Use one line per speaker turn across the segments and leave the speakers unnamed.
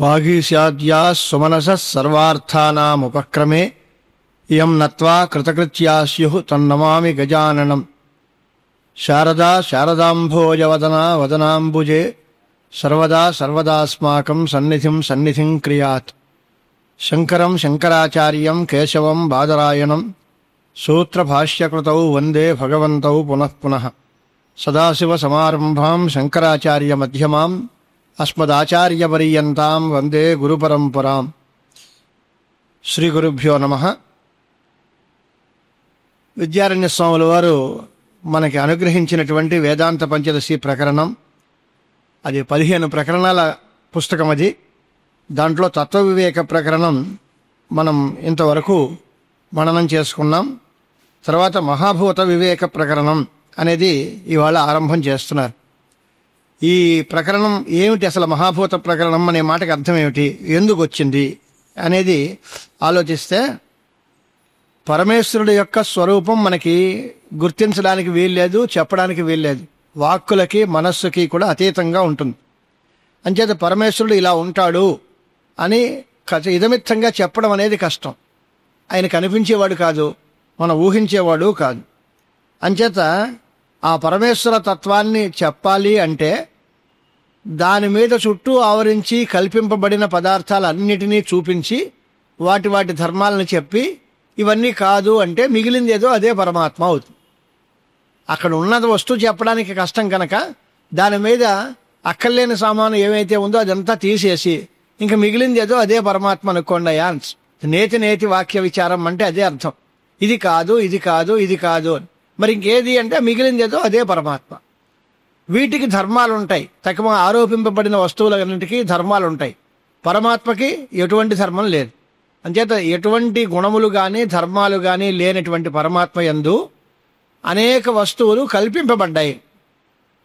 వాగీశాద్యా సుమనసః సర్వార్థానాముపక్రమే ఇయం నత్వా కృతకృత్యా స్యుః తన్నమామి గజాననం. శారదా శారదాంభోజవదనా వదనాంబుజే సర్వదా సర్వదాస్మాకం సన్నిధిం క్రియాత్. శంకరం శంకరాచార్యం కేశవం బాదరాయణం సూత్రభాష్యకృతౌ వందే భగవంతౌ పునః పునః. సదాశివసమారంభాం శంకరాచార్యమధ్యమాం అస్మదాచార్యపర్యంతాం వందే గురుపరంపరాం. శ్రీ గురుభ్యో నమః. విద్యారణ్య స్వాముల వారు మనకి అనుగ్రహించినటువంటి వేదాంత పంచదశి ప్రకరణం, అది 15 ప్రకరణాల పుస్తకం. అది దాంట్లో తత్వవివేక ప్రకరణం మనం ఇంతవరకు మననం చేసుకున్నాం. తర్వాత మహాభూత వివేక ప్రకరణం అనేది ఇవాళ ఆరంభం చేస్తున్నారు. ఈ ప్రకరణం ఏమిటి, అసలు మహాభూత ప్రకరణం అనే మాటకి అర్థం ఏమిటి, ఎందుకు వచ్చింది అనేది ఆలోచిస్తే, పరమేశ్వరుడు యొక్క స్వరూపం మనకి గుర్తించడానికి వీల్లేదు, చెప్పడానికి వీల్లేదు. వాక్కులకి మనస్సుకి కూడా అతీతంగా ఉంటుంది. అంచేత పరమేశ్వరుడు ఇలా ఉంటాడు అని ఇదమిత్తంగా చెప్పడం అనేది కష్టం. ఆయన కనిపించేవాడు కాదు, మనం ఊహించేవాడు కాదు. అంచేత ఆ పరమేశ్వర తత్వాన్ని చెప్పాలి అంటే దాని మీద చుట్టూ ఆవరించి కల్పింపబడిన పదార్థాలన్నిటినీ చూపించి వాటి వాటి ధర్మాలను చెప్పి ఇవన్నీ కాదు అంటే మిగిలింది ఏదో అదే పరమాత్మ అవుతుంది. అక్కడ ఉన్నది వస్తువు చెప్పడానికి కష్టం కనుక దాని మీద అక్కర్లేని సామాను ఏమైతే ఉందో అదంతా తీసేసి ఇంకా మిగిలింది ఏదో అదే పరమాత్మ అనుకోండి. నేతి నేతి వాక్య విచారం అంటే అదే అర్థం. ఇది కాదు, ఇది కాదు, ఇది కాదు అని. మరి ఇంకేది అంటే మిగిలింది ఏదో అదే పరమాత్మ. వీటికి ధర్మాలు ఉంటాయి. తక్కువ ఆరోపింపబడిన వస్తువులన్నింటికీ ధర్మాలు ఉంటాయి. పరమాత్మకి ఎటువంటి ధర్మం లేదు. అంచేత ఎటువంటి గుణములు కానీ ధర్మాలు కానీ లేనటువంటి పరమాత్మ యందు అనేక వస్తువులు కల్పింపబడ్డాయి.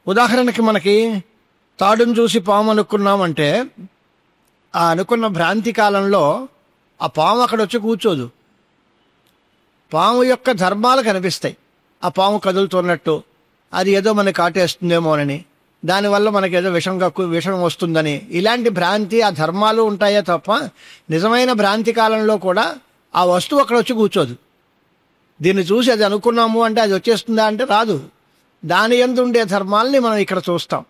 ఉదాహరణకి మనకి తాడును చూసి పాము అనుకున్నామంటే ఆ అనుకున్న భ్రాంతి కాలంలో ఆ పాము అక్కడ వచ్చి కూర్చోదు. పాము యొక్క ధర్మాలు కనిపిస్తాయి. ఆ పాము కదులుతున్నట్టు, అది ఏదో మనకి కాటేస్తుందేమోనని, దానివల్ల మనకి ఏదో విషం వస్తుందని, ఇలాంటి భ్రాంతి ఆ ధర్మాలు ఉంటాయే తప్ప నిజమైన భ్రాంతి కాలంలో కూడా ఆ వస్తువు అక్కడ వచ్చి కూర్చోదు. దీన్ని చూసి అది అనుకున్నాము అంటే అది వచ్చేస్తుందా అంటే రాదు. దాని యందు ఉండే ధర్మాల్ని మనం ఇక్కడ చూస్తాం.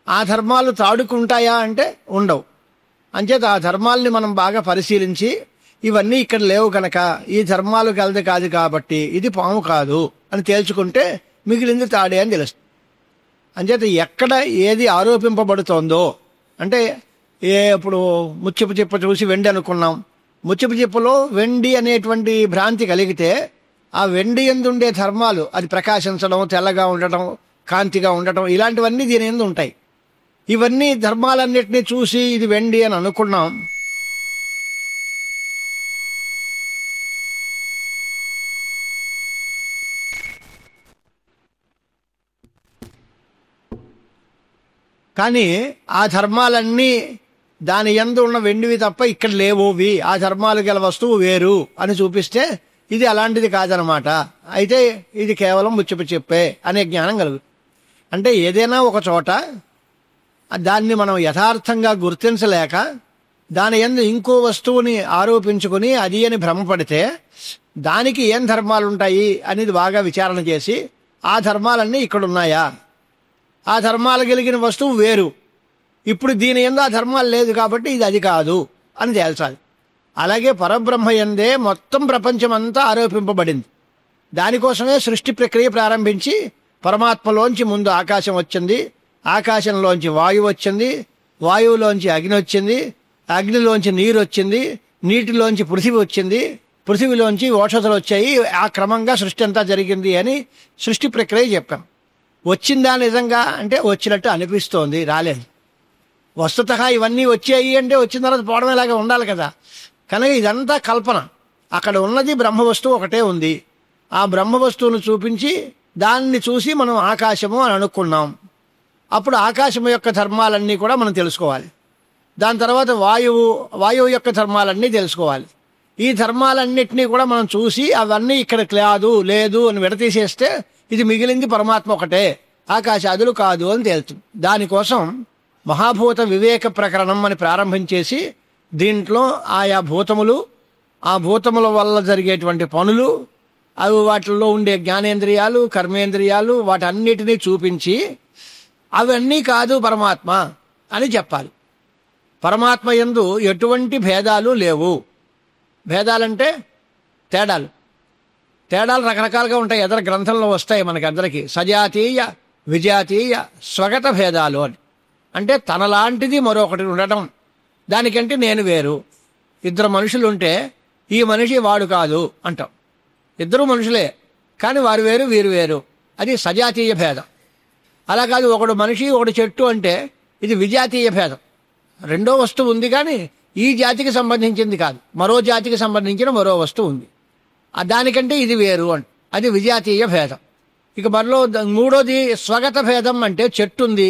ఆ ధర్మాలు తాడుకుంటాయా అంటే ఉండవు. అంచేత ఆ ధర్మాల్ని మనం బాగా పరిశీలించి ఇవన్నీ ఇక్కడ లేవు కనుక ఈ ధర్మాలు కలది కాదు కాబట్టి ఇది పాము కాదు అని తేల్చుకుంటే మిగిలింది తాడే అని తెలుస్తుంది. అంచేత ఎక్కడ ఏది ఆరోపింపబడుతోందో అంటే ఇప్పుడు ముత్యపు చిప్ప చూసి వెండి అనుకున్నాం. ముత్యపు చిప్పలో వెండి అనేటువంటి భ్రాంతి కలిగితే ఆ వెండి యందు ఉండే ధర్మాలు, అది ప్రకాశించడం, తెల్లగా ఉండటం, కాంతిగా ఉండటం, ఇలాంటివన్నీ దీని యందు ఉంటాయి. ఇవన్నీ ధర్మాలన్నిటినీ చూసి ఇది వెండి అని అనుకున్నాం. కానీ ఆ ధర్మాలన్నీ దాని యందు ఉన్న వెండివి తప్ప ఇక్కడ లేవువి, ఆ ధర్మాలు గల వస్తువు వేరు అని చూపిస్తే ఇది అలాంటిది కాదనమాట. అయితే ఇది కేవలం ముచ్చపు చెప్పే అనే జ్ఞానం కలుగుతుంది. అంటే ఏదైనా ఒక చోట దాన్ని మనం యథార్థంగా గుర్తించలేక దాని యందు ఇంకో వస్తువుని ఆరోపించుకుని అది అని భ్రమపడితే దానికి ఏం ధర్మాలు ఉంటాయి అనేది బాగా విచారణ చేసి ఆ ధర్మాలన్నీ ఇక్కడున్నాయా, ఆ ధర్మాలు కలిగిన వస్తువు వేరు, ఇప్పుడు దీని యందు ఆ ధర్మాలు లేదు కాబట్టి ఇది అది కాదు అని తేల్చాలి. అలాగే పరబ్రహ్మ యందే మొత్తం ప్రపంచమంతా ఆరోపింపబడింది. దానికోసమే సృష్టి ప్రక్రియ ప్రారంభించి పరమాత్మలోంచి ముందు ఆకాశం వచ్చింది, ఆకాశంలోంచి వాయువు వచ్చింది, వాయువులోంచి అగ్ని వచ్చింది, అగ్నిలోంచి నీరు వచ్చింది, నీటిలోంచి పృథివీ వచ్చింది, పృథివీలోంచి ఓషధులు వచ్చాయి. ఆ క్రమంగా సృష్టి అంతా జరిగింది అని సృష్టి ప్రక్రియ చెప్పాం. వచ్చిందా నిజంగా అంటే వచ్చినట్టు అనిపిస్తోంది, రాలేదు. వస్తుతః ఇవన్నీ వచ్చాయి అంటే వచ్చిన తర్వాత పోవడమేలాగా ఉండాలి కదా. కనుక ఇదంతా కల్పన. అక్కడ ఉన్నది బ్రహ్మ వస్తువు ఒకటే ఉంది. ఆ బ్రహ్మ వస్తువును చూపించి దాన్ని చూసి మనం ఆకాశము అని అనుకున్నాం. అప్పుడు ఆకాశము యొక్క ధర్మాలన్నీ కూడా మనం తెలుసుకోవాలి. దాని తర్వాత వాయువు యొక్క ధర్మాలన్నీ తెలుసుకోవాలి. ఈ ధర్మాలన్నింటినీ కూడా మనం చూసి అవన్నీ ఇక్కడ కాదు లేదు అని విడతీసేస్తే ఇది మిగిలింది పరమాత్మ ఒకటే, ఆకాశాదులు కాదు అని తేలుతుంది. దానికోసం మహాభూత వివేక ప్రకరణం అని ప్రారంభించేసి దీంట్లో ఆయా భూతములు, ఆ భూతముల వల్ల జరిగేటువంటి పనులు, అవి వాటిల్లో ఉండే జ్ఞానేంద్రియాలు, కర్మేంద్రియాలు, వాటన్నిటినీ చూపించి అవన్నీ కాదు పరమాత్మ అని చెప్పాలి. పరమాత్మ యందు ఎటువంటి భేదాలు లేవు. భేదాలంటే తేడాలు. తేడాలు రకరకాలుగా ఉంటాయి, ఎదర గ్రంథంలో వస్తాయి మనకి అందరికీ. సజాతీయ, విజాతీయ, స్వగత భేదాలు అని అంటే తనలాంటిది మరొకటి ఉండటం. దానికంటే నేను వేరు. ఇద్దరు మనుషులు ఉంటే ఈ మనిషి వాడు కాదు అంటాం. ఇద్దరు మనుషులే కానీ వారు వేరు వీరు వేరు, అది సజాతీయ భేదం. అలా కాదు ఒకడు మనిషి ఒకడు చెట్టు అంటే ఇది విజాతీయ భేదం. రెండో వస్తువు ఉంది కానీ ఈ జాతికి సంబంధించింది కాదు, మరో జాతికి సంబంధించిన మరో వస్తువు ఉంది, దానికంటే ఇది వేరు అంటే అది విజాతీయ భేదం. ఇక మరలో మూడోది స్వగత భేదం. అంటే చెట్టు ఉంది,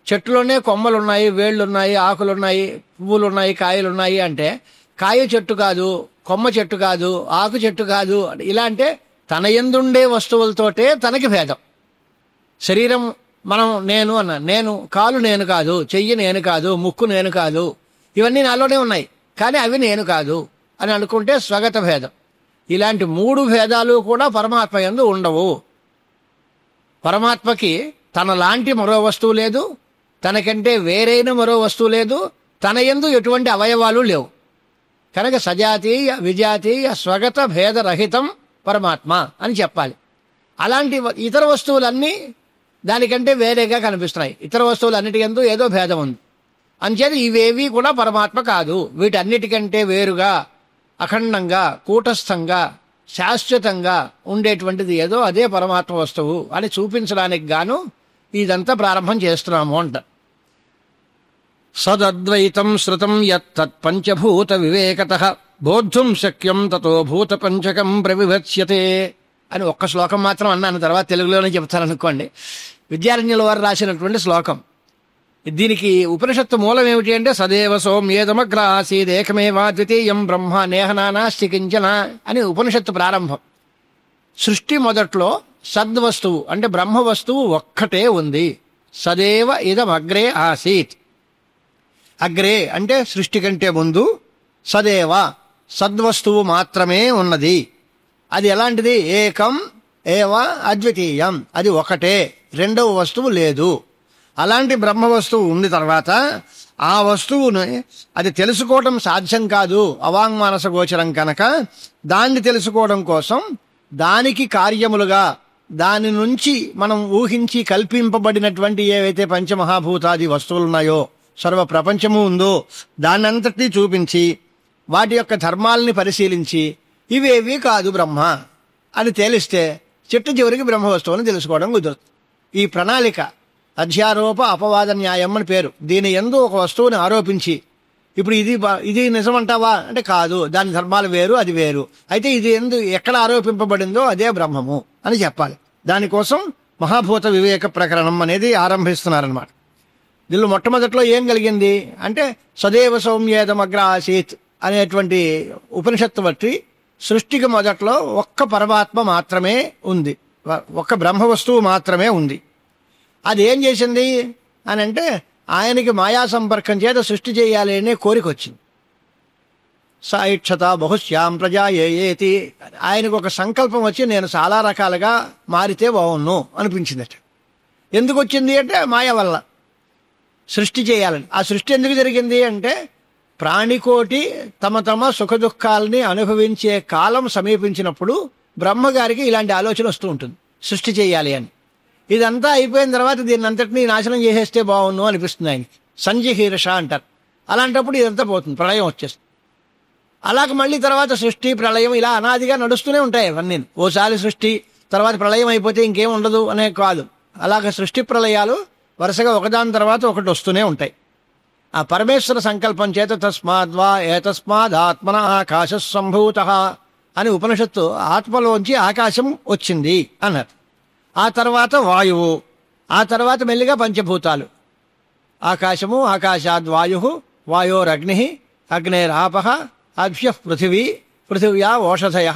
చెట్టులోనే కొమ్మలున్నాయి, వేళ్ళున్నాయి, ఆకులున్నాయి, పువ్వులున్నాయి, కాయలున్నాయి. అంటే కాయ చెట్టు కాదు, కొమ్మ చెట్టు కాదు, ఆకు చెట్టు కాదు. ఇలా అంటే తన యందుండే వస్తువులతోటే తనకి భేదం. శరీరం మనం నేను అన్నా, నేను కాలు నేను కాదు, చెయ్యి నేను కాదు, ముక్కు నేను కాదు, ఇవన్నీ నాలోనే ఉన్నాయి కానీ అవి నేను కాదు అని అనుకుంటే స్వగత భేదం. ఇలాంటి మూడు భేదాలు కూడా పరమాత్మ యందు ఉండవు. పరమాత్మకి తనలాంటి మరో వస్తువు లేదు, తనకంటే వేరైన మరో వస్తువు లేదు, తన యందు ఎటువంటి అవయవాలు లేవు. కనుక సజాతీయ, విజాతీయ, స్వగత భేదరహితం పరమాత్మ అని చెప్పాలి. అలాంటి ఇతర వస్తువులన్నీ దానికంటే వేరేగా కనిపిస్తున్నాయి. ఇతర వస్తువులన్నిటి యందు ఏదో భేదం ఉంది. అంచేది ఇవేవి కూడా పరమాత్మ కాదు. వీటన్నిటికంటే వేరుగా, అఖండంగా, కూటస్థంగా, శాశ్వతంగా ఉండేటువంటిది ఏదో అదే పరమాత్మ వస్తువు అని చూపించడానికి గాను ఇదంతా ప్రారంభం చేస్తున్నాము అంట. సదద్వైతం శృతం యత్తత్ పంచభూత వివేకతః బోద్ధుం శక్యం తతో భూత పంచకం ప్రవిభత్స్యతే అని ఒక్క శ్లోకం మాత్రం అన్నాను, తర్వాత తెలుగులోనే చెప్తాననుకోండి. విద్యారణ్యుల వారు రాసినటువంటి శ్లోకం. దీనికి ఉపనిషత్తు మూలం ఏమిటి అంటే సదేవ సౌమ్యేదమగ్ర ఆసీదేకమేవా ద్వితీయం బ్రహ్మ నేహనానాస్తి కించన అని ఉపనిషత్తు ప్రారంభం. సృష్టి మొదట్లో సద్వస్తువు అంటే బ్రహ్మ వస్తువు ఒక్కటే ఉంది. సదేవ ఇదమగ్రే ఆసీత్. అగ్రే అంటే సృష్టి కంటే ముందు, సదేవ సద్వస్తువు మాత్రమే ఉన్నది. అది ఎలాంటిది? ఏకం ఏవ అద్వితీయం, అది ఒకటే, రెండవ వస్తువు లేదు. అలాంటి బ్రహ్మ వస్తువు ఉంది. తర్వాత ఆ వస్తువుని అది తెలుసుకోవడం సాధ్యం కాదు, అవాంగ్మానస గోచరం కనుక దాన్ని తెలుసుకోవడం కోసం దానికి కార్యములుగా దాని నుంచి మనం ఊహించి కల్పింపబడినటువంటి ఏవైతే పంచమహాభూతాది వస్తువులున్నాయో, సర్వ ప్రపంచము ఉందో దాన్నంతటినీ చూపించి వాటి యొక్క ధర్మాలని పరిశీలించి ఇవేవి కాదు బ్రహ్మ అని తేలిస్తే చిట్ట చివరికి బ్రహ్మ వస్తువుని తెలుసుకోవడం కుదురుతుంది. ఈ ప్రణాళిక అధ్యారోప అపవాద న్యాయం అని పేరు. దీని యందు ఒక వస్తువుని ఆరోపించి ఇప్పుడు ఇది నిజమంటావా అంటే కాదు, దాని ధర్మాలు వేరు, అది వేరు, అయితే ఇది ఎక్కడ ఆరోపింపబడిందో అదే బ్రహ్మము అని చెప్పాలి. దానికోసం మహాభూత వివేక ప్రకరణం అనేది ఆరంభిస్తున్నారనమాట. దీనిలో మొట్టమొదట్లో ఏం కలిగింది అంటే సదేవ సౌమ్యేదమగ్ర ఆసీత్ అనేటువంటి ఉపనిషత్తు బట్టి సృష్టికి మొదట్లో ఒక్క పరమాత్మ మాత్రమే ఉంది, ఒక్క బ్రహ్మ వస్తువు మాత్రమే ఉంది. అది ఏం చేసింది అని అంటే ఆయనకి మాయా సంపర్కం చేత సృష్టి చేయాలి అనే కోరిక వచ్చింది. సాయిక్షత బహుశ్యాం ప్రజా ఏతి, ఆయనకు ఒక సంకల్పం వచ్చి నేను చాలా రకాలుగా మారితే బాగున్ను అనిపించిందట. ఎందుకు వచ్చింది అంటే మాయ వల్ల సృష్టి చేయాలని. ఆ సృష్టి ఎందుకు జరిగింది అంటే ప్రాణికోటి తమ తమ సుఖ దుఃఖాలని అనుభవించే కాలం సమీపించినప్పుడు బ్రహ్మగారికి ఇలాంటి ఆలోచన వస్తూ ఉంటుంది, సృష్టి చేయాలి అని. ఇదంతా అయిపోయిన తర్వాత దీన్ని అంతటినీ నాశనం చేసేస్తే బాగున్ను అనిపిస్తుంది ఆయనకి. సంజహీర్ష అంటారు. అలాంటప్పుడు ఇదంతా పోతుంది, ప్రళయం వచ్చేస్తుంది. అలాగ మళ్ళీ తర్వాత సృష్టి ప్రళయం ఇలా అనాదిగా నడుస్తూనే ఉంటాయి అవన్నీ. ఓసారి సృష్టి తర్వాత ప్రళయం అయిపోతే ఇంకేం ఉండదు అనే కాదు, అలాగ సృష్టి ప్రళయాలు వరుసగా ఒకదాని తర్వాత ఒకటి వస్తూనే ఉంటాయి. ఆ పరమేశ్వర సంకల్పం చేత తస్మాద్వా ఏతస్మాద్ ఆత్మన ఆకాశ సంభూత అని ఉపనిషత్తు ఆత్మలోంచి ఆకాశం వచ్చింది అన్నారు. ఆ తర్వాత వాయువు, ఆ తర్వాత మెల్లిగా పంచభూతాలు, ఆకాశము, ఆకాశాద్వాయు, వాయోరగ్ని, అగ్నేరాప, అభ్య పృథివీ, పృథివ్యా ఓషధయ,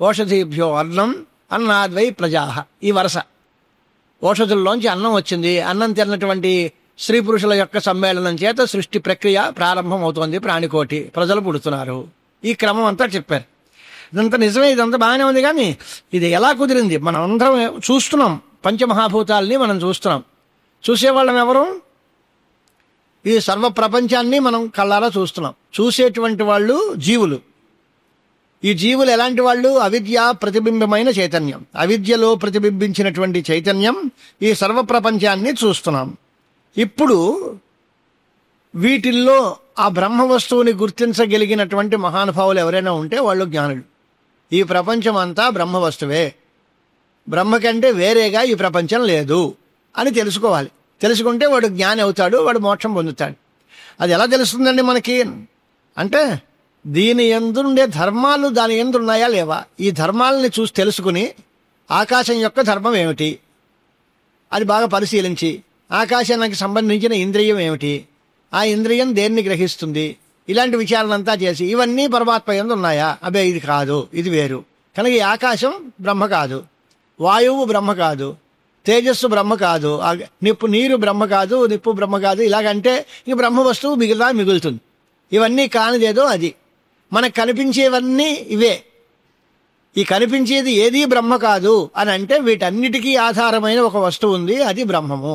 ఓషధీభ్యో అన్నం, అన్నాద్వై ప్రజా. ఈ వరుస ఓషధుల్లోంచి అన్నం వచ్చింది. అన్నం తిన్నటువంటి స్త్రీ పురుషుల యొక్క సమ్మేళనం చేత సృష్టి ప్రక్రియ ప్రారంభం అవుతోంది, ప్రాణికోటి, ప్రజలు పుడుతున్నారు. ఈ క్రమం అంతా చెప్పారు. ఇదంతా నిజమే, ఇదంతా బాగానే ఉంది. కానీ ఇది ఎలా కుదిరింది? మనం అందరం చూస్తున్నాం, పంచమహాభూతాలని మనం చూస్తున్నాం. చూసేవాళ్ళం ఎవరు? ఈ సర్వ ప్రపంచాన్ని మనం కళ్ళారా చూస్తున్నాం. చూసేటువంటి వాళ్ళు జీవులు. ఈ జీవులు ఎలాంటి వాళ్ళు? అవిద్య ప్రతిబింబమైన చైతన్యం. అవిద్యలో ప్రతిబింబించినటువంటి చైతన్యం ఈ సర్వ ప్రపంచాన్ని చూస్తున్నాం. ఇప్పుడు వీటిల్లో ఆ బ్రహ్మ వస్తువుని గుర్తించగలిగినటువంటి మహానుభావులు ఎవరైనా ఉంటే వాళ్ళు జ్ఞానులు. ఈ ప్రపంచం అంతా బ్రహ్మ వస్తువే, బ్రహ్మ కంటే వేరేగా ఈ ప్రపంచం లేదు అని తెలుసుకోవాలి. తెలుసుకుంటే వాడు జ్ఞాని అవుతాడు, వాడు మోక్షం పొందుతాడు. అది ఎలా తెలుస్తుందండి మనకి అంటే, దీని యందుండే ధర్మాలు దాని యందు ఉన్నాయా లేవా, ఈ ధర్మాలని చూసి తెలుసుకుని ఆకాశం యొక్క ధర్మం ఏమిటి అది బాగా పరిశీలించి, ఆకాశానికి సంబంధించిన ఇంద్రియం ఏమిటి, ఆ ఇంద్రియం దేన్ని గ్రహిస్తుంది, ఇలాంటి విచారణంతా చేసి ఇవన్నీ పరమాత్మ యందు ఉన్నాయా, అబే ఇది కాదు, ఇది వేరు, కనుక ఈ ఆకాశం బ్రహ్మ కాదు, వాయువు బ్రహ్మ కాదు, తేజస్సు బ్రహ్మ కాదు, నీరు బ్రహ్మ కాదు, నిప్పు బ్రహ్మ కాదు, ఇలాగంటే ఇంక బ్రహ్మ వస్తువు మిగులుతుంది. ఇవన్నీ కానిదేదో అది. మనకు కనిపించేవన్నీ ఇవే. ఈ కనిపించేది ఏదీ బ్రహ్మ కాదు అని అంటే వీటన్నిటికీ ఆధారమైన ఒక వస్తువు ఉంది, అది బ్రహ్మము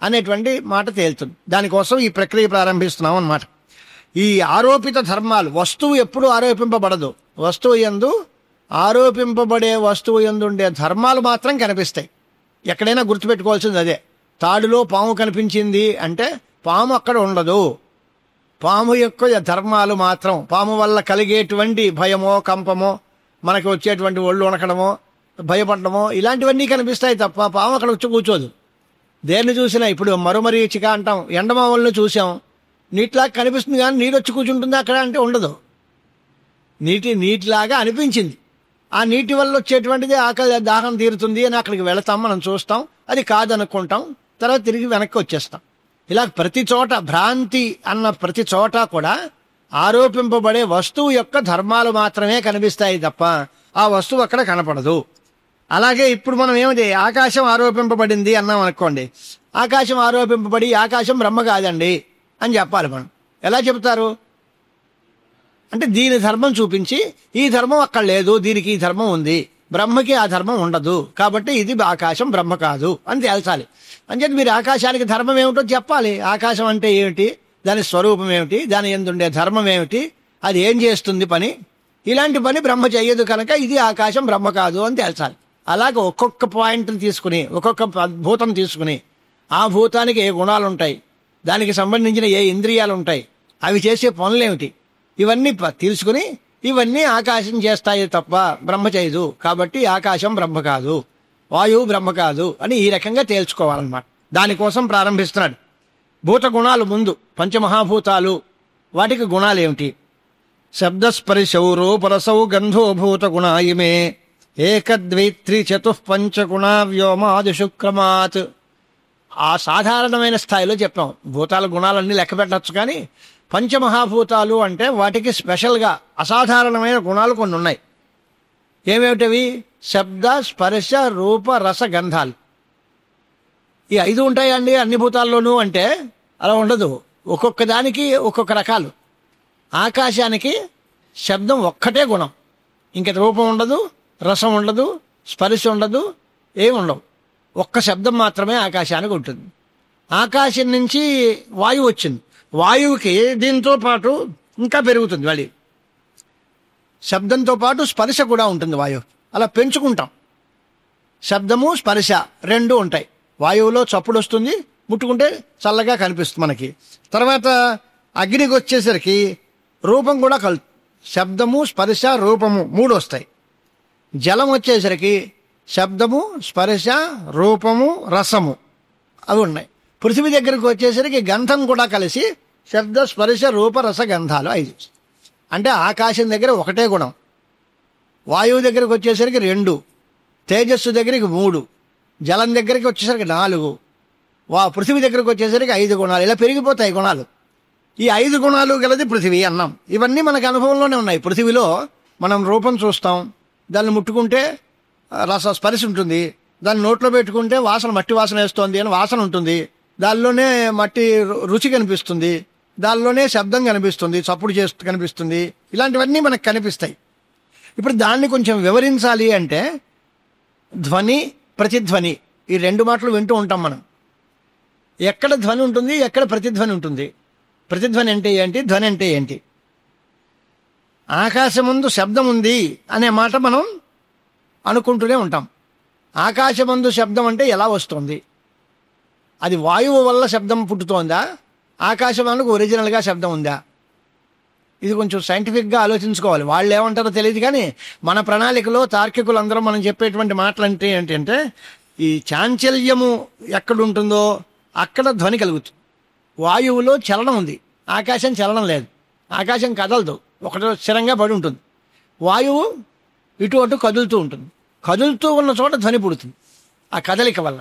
అనేటువంటి మాట తేలుతుంది. దానికోసం ఈ ప్రక్రియ ప్రారంభిస్తున్నాం అన్నమాట. ఈ ఆరోపిత ధర్మాలు, వస్తువు ఎప్పుడు ఆరోపింపబడదు, వస్తువు యందు ఆరోపింపబడే వస్తువు యందు ఉండే ధర్మాలు మాత్రం కనిపిస్తాయి. ఎక్కడైనా గుర్తుపెట్టుకోవాల్సింది అదే. తాడులో పాము కనిపించింది అంటే పాము అక్కడ ఉండదు. పాము యొక్క ధర్మాలు మాత్రం, పాము వల్ల కలిగేటువంటి భయమో కంపమో, మనకి వచ్చేటువంటి ఒళ్ళు వణకడమో భయపడమో ఇలాంటివన్నీ కనిపిస్తాయి తప్ప పాము అక్కడ వచ్చి కూర్చోదు. దేన్ని చూసినా ఇప్పుడు మరుమరీచిక అంటాం, ఎండమావులను చూసాం, నీటిలాగా కనిపిస్తుంది కానీ నీరు వచ్చి కూర్చుంటుంది అక్కడ అంటే ఉండదు. నీటిలాగా అనిపించింది, ఆ నీటి వల్ల వచ్చేటువంటిది ఆకలి దాహం తీరుతుంది అని అక్కడికి వెళతాం, మనం చూస్తాం, అది కాదనుకుంటాం, తర్వాత తిరిగి వెనక్కి వచ్చేస్తాం. ఇలా ప్రతి చోట భ్రాంతి అన్న ప్రతి చోట కూడా ఆరోపింపబడే వస్తువు యొక్క ధర్మాలు మాత్రమే కనిపిస్తాయి తప్ప ఆ వస్తువు అక్కడ కనపడదు. అలాగే ఇప్పుడు మనం ఏమిటి, ఆకాశం ఆరోపింపబడింది అన్నాం అనుకోండి, ఆకాశం ఆరోపింపబడి ఆకాశం బ్రహ్మ కాదండి అని చెప్పాలి. మనం ఎలా చెబుతారు అంటే, దీని ధర్మం చూపించి ఈ ధర్మం అక్కడ లేదు, దీనికి ఈ ధర్మం ఉంది, బ్రహ్మకి ఆ ధర్మం ఉండదు, కాబట్టి ఇది ఆకాశం బ్రహ్మ కాదు అని తేల్చాలి. అంచేది మీరు ఆకాశానికి ధర్మం ఏమిటో చెప్పాలి. ఆకాశం అంటే ఏమిటి, దాని స్వరూపం ఏమిటి, దాని యందుండే ధర్మం ఏమిటి, అది ఏం చేస్తుంది పని, ఇలాంటి పని బ్రహ్మ చెయ్యదు కనుక ఇది ఆకాశం బ్రహ్మ కాదు అని తేల్చాలి. అలాగే ఒక్కొక్క పాయింట్ని తీసుకుని, ఒక్కొక్క భూతం తీసుకుని, ఆ భూతానికి ఏ గుణాలు ఉంటాయి, దానికి సంబంధించిన ఏ ఇంద్రియాలు ఉంటాయి, అవి చేసే పనులేమిటి, ఇవన్నీ తెలుసుకుని ఇవన్నీ ఆకాశం చేస్తాయి తప్ప బ్రహ్మ చేయదు, కాబట్టి ఆకాశం బ్రహ్మ కాదు, వాయువు బ్రహ్మ కాదు అని ఈ రకంగా తేల్చుకోవాలన్నమాట. దానికోసం ప్రారంభిస్తున్నాడు. భూత గుణాలు ముందు, పంచమహాభూతాలు, వాటికి గుణాలు ఏమిటి? శబ్దస్పర్శౌ రూపరసౌ గంధో భూత గుణా ఇమే ఏకద్వైత్రి చతుఃపంచగుణా వ్యోమాదిషు క్రమాత్. ఆ సాధారణమైన స్థాయిలో చెప్పాం. భూతాల గుణాలన్నీ లెక్క పెట్టచ్చు, కానీ పంచమహాభూతాలు అంటే వాటికి స్పెషల్గా అసాధారణమైన గుణాలు కొన్ని ఉన్నాయి. ఏమేమిటవి? శబ్ద స్పర్శ రూప రస గంధాలు. ఈ 5 ఉంటాయండి అన్ని భూతాల్లోనూ అంటే అలా ఉండదు, ఒక్కొక్క దానికి ఒక్కొక్క రకాలు. ఆకాశానికి శబ్దం ఒక్కటే గుణం, ఇంక రూపం ఉండదు, రసం ఉండదు, స్పర్శ ఉండదు, ఏమి ఉండవు, ఒక్క శబ్దం మాత్రమే ఆకాశానికి ఉంటుంది. ఆకాశం నుంచి వాయువు వచ్చింది, వాయువుకి దీంతో పాటు ఇంకా పెరుగుతుంది, మళ్ళీ శబ్దంతో పాటు స్పర్శ కూడా ఉంటుంది వాయువు. అలా పెంచుకుంటాం. శబ్దము స్పర్శ 2 ఉంటాయి. వాయువులో చప్పుడు వస్తుంది, ముట్టుకుంటే చల్లగా కనిపిస్తుంది మనకి. తర్వాత అగ్నికి వచ్చేసరికి రూపం కూడా శబ్దము స్పర్శ రూపము 3 వస్తాయి. జలం వచ్చేసరికి శబ్దము స్పర్శ రూపము రసము అవి ఉన్నాయి. పృథివీ దగ్గరికి వచ్చేసరికి గంధం కూడా కలిసి శబ్ద స్పర్శ రూప రస గంధాలు 5. అంటే ఆకాశం దగ్గర ఒకటే గుణం, వాయువు దగ్గరికి వచ్చేసరికి 2, తేజస్సు దగ్గరికి 3, జలం దగ్గరికి వచ్చేసరికి 4, పృథివీ దగ్గరికి వచ్చేసరికి 5 గుణాలు. ఇలా పెరిగిపోతాయి గుణాలు. ఈ 5 గుణాలు గలది పృథివీ అన్నాం. ఇవన్నీ మనకు అనుభవంలోనే ఉన్నాయి. పృథివీలో మనం రూపం చూస్తాం, దాన్ని ముట్టుకుంటే రస స్పర్శ ఉంటుంది, దాన్ని నోట్లో పెట్టుకుంటే వాసన మట్టి వాసన వేస్తోంది అని వాసన ఉంటుంది, దానిలోనే మట్టి రుచి కనిపిస్తుంది, దానిలోనే శబ్దం కనిపిస్తుంది, చప్పుడు చేస్తూ కనిపిస్తుంది, ఇలాంటివన్నీ మనకు కనిపిస్తాయి. ఇప్పుడు దాన్ని కొంచెం వివరించాలి అంటే ధ్వని, ప్రతిధ్వని ఈ రెండు మాటలు వింటూ ఉంటాం మనం. ఎక్కడ ధ్వని ఉంటుంది, ఎక్కడ ప్రతిధ్వని ఉంటుంది? ప్రతిధ్వని అంటే ఏంటి, ధ్వని అంటే ఏంటి? ఆకాశమందు శబ్దం ఉంది అనే మాట మనం అనుకుంటూనే ఉంటాం. ఆకాశమందు శబ్దం అంటే ఎలా వస్తుంది? అది వాయువు వల్ల శబ్దం పుట్టుతోందా, ఆకాశమానికి ఒరిజినల్గా శబ్దం ఉందా? ఇది కొంచెం సైంటిఫిక్గా ఆలోచించుకోవాలి. వాళ్ళు ఏమంటారో తెలియదు, కానీ మన ప్రణాళికలో తార్కికులందరూ మనం చెప్పేటువంటి మాటలు అంటే ఏంటంటే ఈ చాంచల్యము ఎక్కడుంటుందో అక్కడ ధ్వని కలుగుతుంది. వాయువులో చలనం ఉంది, ఆకాశం చలనం లేదు, ఆకాశం కదలదు, ఒకటి స్థిరంగా పడి ఉంటుంది. వాయువు ఇటు అటు కదులుతూ ఉంటుంది, కదులుతూ ఉన్న చోట ధ్వని పుడుతుంది. ఆ కదలిక వల్ల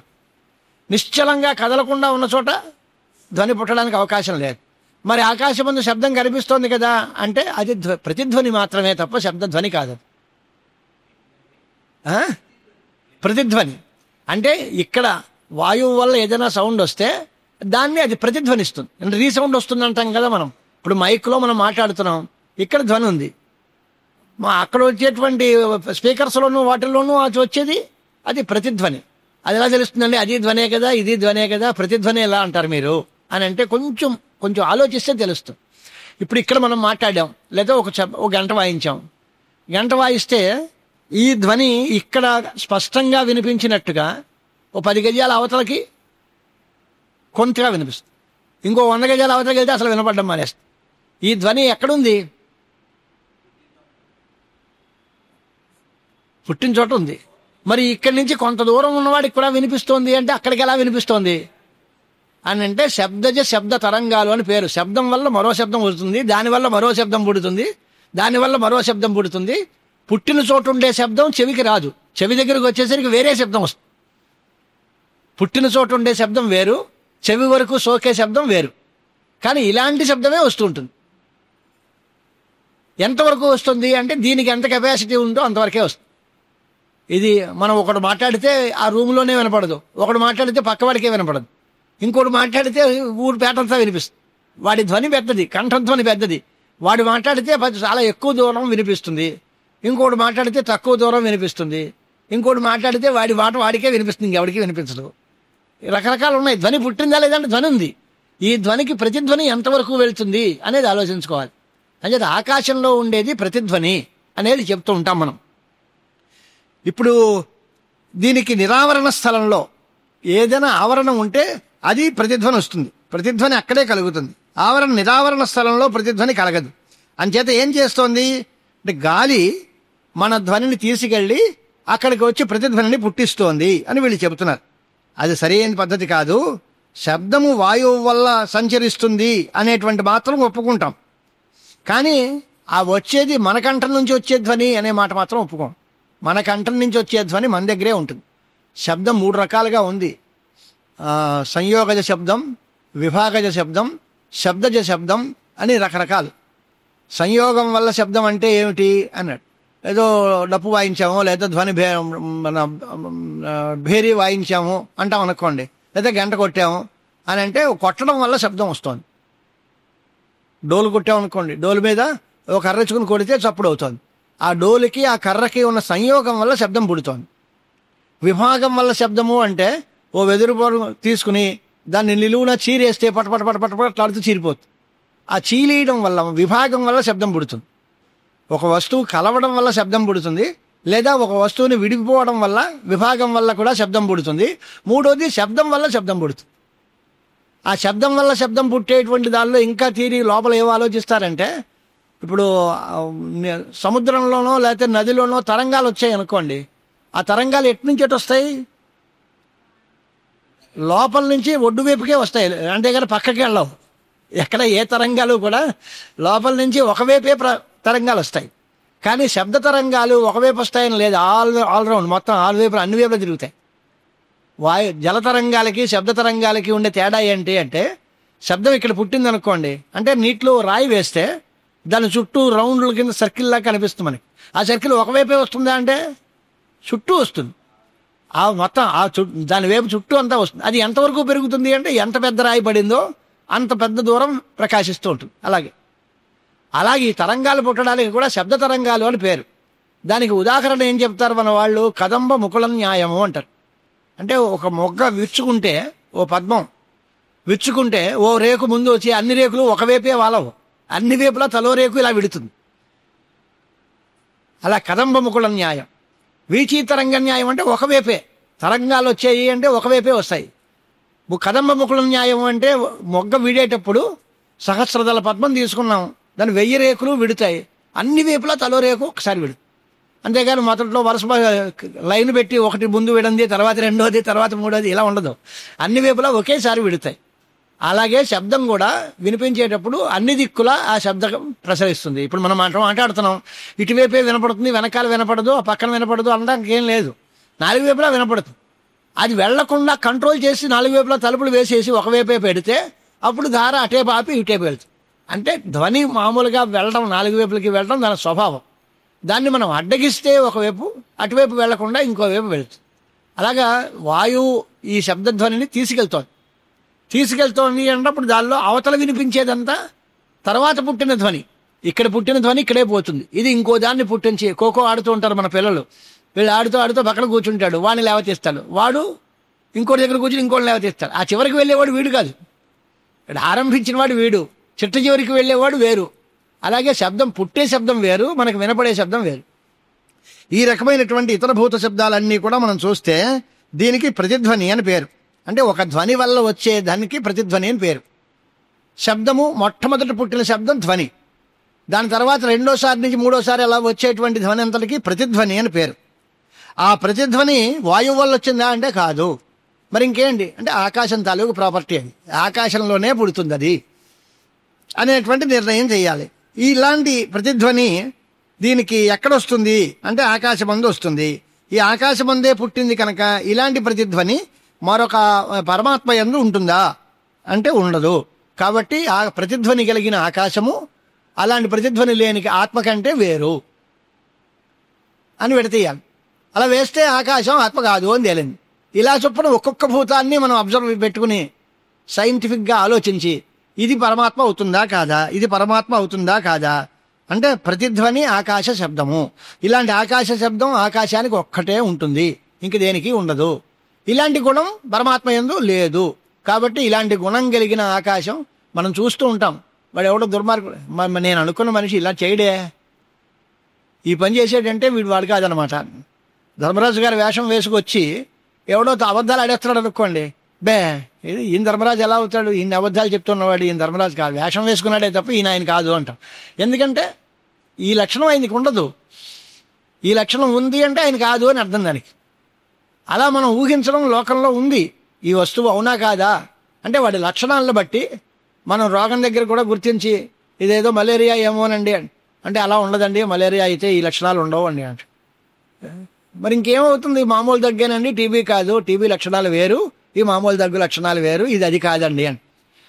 నిశ్చలంగా కదలకుండా ఉన్న చోట ధ్వని పుట్టడానికి అవకాశం లేదు. మరి ఆకాశమందు శబ్దం కనిపిస్తోంది కదా అంటే అది ప్రతిధ్వని మాత్రమే తప్ప శబ్దధ్వని కాదు. ప్రతిధ్వని అంటే ఇక్కడ వాయువు వల్ల ఏదైనా సౌండ్ వస్తే దాన్ని అది ప్రతిధ్వనిస్తుంది. అంటే రీసౌండ్ వస్తుంది అంటాం కదా మనం. ఇప్పుడు మైక్లో మనం మాట్లాడుతున్నాం, ఇక్కడ ధ్వని ఉంది, అక్కడ వచ్చేటువంటి స్పీకర్స్లోనూ వాటిల్లోనూ అది వచ్చేది అది ప్రతిధ్వని. అది ఎలా తెలుస్తుందండి? అది ధ్వనే కదా, ఇది ధ్వనే కదా, ప్రతిధ్వని ఎలా అంటారు మీరు అని అంటే కొంచెం ఆలోచిస్తే తెలుస్తుంది. ఇప్పుడు ఇక్కడ మనం మాట్లాడాం, లేదా ఒక గంట వాయించాం, గంట వాయిస్తే ఈ ధ్వని ఇక్కడ స్పష్టంగా వినిపించినట్టుగా ఓ 10 గజాల అవతలకి కొంతగా వినిపిస్తుంది, ఇంకో 100 గజాల అవతలకి వెళ్తే అసలు వినపడడం మానేస్తుంది. ఈ ధ్వని ఎక్కడుంది? పుట్టిన చోట ఉంది. మరి ఇక్కడి నుంచి కొంత దూరం ఉన్నవాడికి కూడా వినిపిస్తోంది అంటే అక్కడికి ఎలా వినిపిస్తోంది అని అంటే శబ్దజ శబ్ద తరంగాలు అని పేరు. శబ్దం వల్ల మరో శబ్దం వస్తుంది, దానివల్ల మరో శబ్దం పుడుతుంది, దానివల్ల మరో శబ్దం పుడుతుంది. పుట్టిన చోటు ఉండే శబ్దం చెవికి రాదు, చెవి దగ్గరికి వచ్చేసరికి వేరే శబ్దం వస్తుంది. పుట్టిన చోటు ఉండే శబ్దం వేరు, చెవి వరకు సోకే శబ్దం వేరు. కానీ ఇలాంటి శబ్దమే వస్తూ ఉంటుంది. ఎంతవరకు వస్తుంది అంటే దీనికి ఎంత కెపాసిటీ ఉందో అంతవరకే వస్తుంది. ఇది మనం ఒకడు మాట్లాడితే ఆ రూమ్లోనే వినపడదు, ఒకడు మాట్లాడితే పక్కవాడికే వినపడదు, ఇంకోటి మాట్లాడితే ఊరు పేటంతా వినిపిస్తుంది. వాడి ధ్వని పెద్దది, కంఠధ్వని పెద్దది, వాడు మాట్లాడితే చాలా ఎక్కువ దూరం వినిపిస్తుంది, ఇంకోటి మాట్లాడితే తక్కువ దూరం వినిపిస్తుంది, ఇంకోటి మాట్లాడితే వాడి మాట వాడికే వినిపిస్తుంది, ఇంకెవడికి వినిపించదు. రకరకాలు ఉన్నాయి. ధ్వని పుట్టిందా లేదంటే ధ్వని ఉంది. ఈ ధ్వనికి ప్రతిధ్వని ఎంతవరకు వెళ్తుంది అనేది ఆలోచించుకోవాలి. అంటే ఆకాశంలో ఉండేది ప్రతిధ్వని అనేది చెప్తూ ఉంటాం మనం. ఇప్పుడు దీనికి నిరావరణ స్థలంలో ఏదైనా ఆవరణం ఉంటే అది ప్రతిధ్వని వస్తుంది, ప్రతిధ్వని అక్కడే కలుగుతుంది. నిరావరణ స్థలంలో ప్రతిధ్వని కలగదు. అంచేత ఏం చేస్తోంది అంటే గాలి మన ధ్వనిని తీసుకెళ్ళి అక్కడికి వచ్చి ప్రతిధ్వనిని పుట్టిస్తోంది అని వీళ్ళు చెబుతున్నారు. అది సరైన పద్ధతి కాదు. శబ్దము వాయువు వల్ల సంచరిస్తుంది అనేటువంటి మాత్రం ఒప్పుకుంటాం, కానీ ఆ వచ్చేది మన కంఠం నుంచి వచ్చే ధ్వని అనే మాట మాత్రం ఒప్పుకోం. మన కంఠం నుంచి వచ్చే ధ్వని మన దగ్గరే ఉంటుంది. శబ్దం 3 రకాలుగా ఉంది: సంయోగజ శబ్దం, విభాగజ శబ్దం, శబ్దజ శబ్దం అని రకరకాలు. సంయోగం వల్ల శబ్దం అంటే ఏమిటి అన్నాడు. ఏదో డప్పు వాయించాము, లేదా ధ్వని మన భేరీ వాయించాము అంటాం అనుకోండి, లేదా గంట కొట్టాము అని అంటే కొట్టడం వల్ల శబ్దం వస్తుంది. డోలు కొట్టామనుకోండి, డోలు మీద ఒక కర్రచుకుని కొడితే చప్పుడు అవుతుంది. ఆ డోలుకి ఆ కర్రకి ఉన్న సంయోగం వల్ల శబ్దం పుడుతోంది. విభాగం వల్ల శబ్దము అంటే ఓ వెదురు పొర తీసుకుని దాన్ని నిలువున చీరేస్తే పటపట పటపట పట్లాడుతూ చీరిపోతుంది. ఆ చీలేయడం వల్ల విభాగం వల్ల శబ్దం పుడుతుంది. ఒక వస్తువు కలవడం వల్ల శబ్దం పుడుతుంది, లేదా ఒక వస్తువుని విడిపోవడం వల్ల విభాగం వల్ల కూడా శబ్దం పుడుతుంది. మూడోది శబ్దం వల్ల శబ్దం పుడుతుంది. ఆ శబ్దం వల్ల శబ్దం పుట్టేటువంటి దానిలో ఇంకా తీరి లోపల ఏమో ఆలోచిస్తారంటే, ఇప్పుడు సముద్రంలోనో లేకపోతే నదిలోనో తరంగాలు వచ్చాయి అనుకోండి, ఆ తరంగాలు ఎట్నుంచి ఎటు వస్తాయి? లోపల నుంచి ఒడ్డు వైపుకే వస్తాయి, అంతేగాని పక్కకి వెళ్ళవు. ఎక్కడ ఏ తరంగాలు కూడా లోపల నుంచి ఒకవైపే తరంగాలు వస్తాయి. కానీ శబ్ద తరంగాలు ఒకవైపు వస్తాయని లేదు, ఆల్రౌండ్ మొత్తం వైపులు అన్ని వైపులు తిరుగుతాయి. జల తరంగాలకి శబ్ద తరంగాలకి ఉండే తేడా ఏంటి అంటే, శబ్దం ఇక్కడ పుట్టింది అనుకోండి, అంటే నీటిలో రాయి వేస్తే దాని చుట్టూ రౌండ్ల కింద సర్కిల్ లాగా కనిపిస్తుంది మనకి. ఆ సర్కిల్ ఒకవైపే వస్తుందా అంటే చుట్టూ వస్తుంది. ఆ మొత్తం దాని వైపు చుట్టూ అంతా వస్తుంది. అది ఎంతవరకు పెరుగుతుంది అంటే ఎంత పెద్ద రాయి పడిందో అంత పెద్ద దూరం ప్రకాశిస్తూ ఉంటుంది. అలాగే ఈ తరంగాలు పుట్టడానికి కూడా శబ్ద తరంగాలు అని పేరు. దానికి ఉదాహరణ ఏం చెప్తారు మన వాళ్ళు, కదంబ ముకుళం న్యాయము అంటారు. అంటే ఒక మొగ్గ విచ్చుకుంటే, ఓ పద్మం విచ్చుకుంటే ఓ రేకు ముందు వచ్చి అన్ని రేకులు ఒకవైపే వాలవు, అన్ని వైపులా తలో రేకు ఇలా విడుతుంది. అలా కదంబ ముకుళం న్యాయం. వీచీ తరంగ న్యాయం అంటే ఒకవైపే తరంగాలు వచ్చాయి అంటే ఒకవైపే వస్తాయి. కదంబ ముకుళం న్యాయం అంటే మొగ్గ విడేటప్పుడు సహస్రదళ పద్మం తీసుకున్నాం, దాని 1000 రేకులు విడుతాయి, అన్ని వైపులా తలో రేకు ఒకసారి విడు. అంతేగాని మొదట్లో వరుస లైన్ పెట్టి ఒకటి ముందు విడంది, తర్వాత రెండోది, తర్వాత మూడోది, ఇలా ఉండదు. అన్ని వైపులా ఒకేసారి విడుతాయి. అలాగే శబ్దం కూడా వినిపించేటప్పుడు అన్ని దిక్కులా ఆ శబ్దం ప్రసరిస్తుంది. ఇప్పుడు మనం మాట్లాడుతున్నాం, ఇటువైపే వినపడుతుంది, వెనకాల వినపడదు, ఆ పక్కన వినపడదు అనడానికి ఏం లేదు. 4 వైపులా వినపడుతుంది. అది వెళ్లకుండా కంట్రోల్ చేసి 4 వైపులా తలుపులు వేసేసి ఒకవైపే పెడితే అప్పుడు ధార అటే పాపి ఇటేపు వెళ్తుంది. అంటే ధ్వని మామూలుగా వెళ్ళడం, 4 వైపులకి వెళ్ళడం దాని స్వభావం. దాన్ని మనం అడ్డగిస్తే ఒకవైపు, అటువైపు వెళ్లకుండా ఇంకోవైపు వెళుతుంది. అలాగా వాయువు ఈ శబ్దధ్వనిని తీసుకెళ్తోంది అన్నప్పుడు దానిలో అవతల వినిపించేదంతా తర్వాత పుట్టిన ధ్వని. ఇక్కడ పుట్టిన ధ్వని ఇక్కడే పోతుంది. ఇది ఇంకో దాన్ని పుట్టించి, ఖోఖో ఆడుతూ ఉంటారు మన పిల్లలు, వీళ్ళు ఆడుతూ పక్కన కూర్చుంటాడు, వాడిని లేవతీస్తాడు, వాడు ఇంకోటి దగ్గర కూర్చుని ఇంకోటి లేవతీస్తాడు. ఆ చివరికి వెళ్ళేవాడు వీడు కాదు, ఇక్కడ ఆరంభించిన వాడు వీడు, చిట్ట చివరికి వెళ్ళేవాడు వేరు. అలాగే శబ్దం, పుట్టే శబ్దం వేరు, మనకు వినపడే శబ్దం వేరు. ఈ రకమైనటువంటి ఇతర భూత శబ్దాలన్నీ కూడా మనం చూస్తే దీనికి ప్రతిధ్వని అని పేరు. అంటే ఒక ధ్వని వల్ల వచ్చే దానికి ప్రతిధ్వని అని పేరు. శబ్దము మొట్టమొదటి పుట్టిన శబ్దం ధ్వని, దాని తర్వాత రెండోసారి నుంచి మూడోసారి అలా వచ్చేటువంటి ధ్వని అంతటికి ప్రతిధ్వని అని పేరు. ఆ ప్రతిధ్వని వాయువు వల్ల వచ్చిందా అంటే కాదు, మరి ఇంకేంటి అంటే ఆకాశం తాలూకు ప్రాపర్టీ, అది ఆకాశంలోనే పుడుతుంది అది అనేటువంటి నిర్ణయం చేయాలి. ఇలాంటి ప్రతిధ్వని దీనికి ఎక్కడొస్తుంది అంటే ఆకాశమందు వస్తుంది. ఈ ఆకాశమందే పుట్టింది కనుక ఇలాంటి ప్రతిధ్వని మరొక పరమాత్మ యందు ఉంటుందా అంటే ఉండదు. కాబట్టి ఆ ప్రతిధ్వని కలిగిన ఆకాశము అలాంటి ప్రతిధ్వని లేని ఆత్మ కంటే వేరు అని విడతీయాలి. అలా వేస్తే ఆకాశం ఆత్మ కాదు అని తేలింది. ఇలా చొప్పున ఒక్కొక్క భూతాన్ని మనం అబ్జర్వ్ పెట్టుకుని సైంటిఫిక్గా ఆలోచించి ఇది పరమాత్మ అవుతుందా కాదా, ఇది పరమాత్మ అవుతుందా కాదా అంటే ప్రతిధ్వని ఆకాశ శబ్దము. ఇలాంటి ఆకాశ శబ్దం ఆకాశానికి ఒక్కటే ఉంటుంది, ఇంక దేనికి ఉండదు. ఇలాంటి గుణం పరమాత్మ యందు లేదు. కాబట్టి ఇలాంటి గుణం కలిగిన ఆకాశం మనం చూస్తూ ఉంటాం. వాడు ఎవడో దుర్మార్గుడు, నేను అనుకున్న మనిషి ఇలా చేయడే, ఈ పని చేసేటంటే వాడు కాదనమాట. ధర్మరాజు గారి వేషం వేసుకొచ్చి ఎవడో అబద్ధాలు ఆడేస్తున్నాడు అనుకోండి, ఇది ఈయన ధర్మరాజు ఎలా అవుతాడు, ఈయన అబద్ధాలు చెప్తున్నవాడు ఈయన ధర్మరాజు కాదు, వేషం వేసుకున్నాడే తప్ప ఈయన ఆయన కాదు అంటాం. ఎందుకంటే ఈ లక్షణం ఆయనకి ఉండదు, ఈ లక్షణం ఉంది అంటే ఆయన కాదు అని అర్థం దానికి. అలా మనం ఊహించడం లోకంలో ఉంది. ఈ వస్తువు అవునా కాదా అంటే వాడి లక్షణాలను బట్టి మనం రోగం దగ్గర కూడా గుర్తించి ఇదేదో మలేరియా ఏమోనండి అంటే అలా ఉండదండి, మలేరియా అయితే ఈ లక్షణాలు ఉండవు అండి అంటే మరి ఇంకేమవుతుంది, మామూలు దగ్గేనండి, టీబీ కాదు, టీబీ లక్షణాలు వేరు, ఈ మామూలు దగ్గు లక్షణాలు వేరు, ఇది అది కాదండి అని.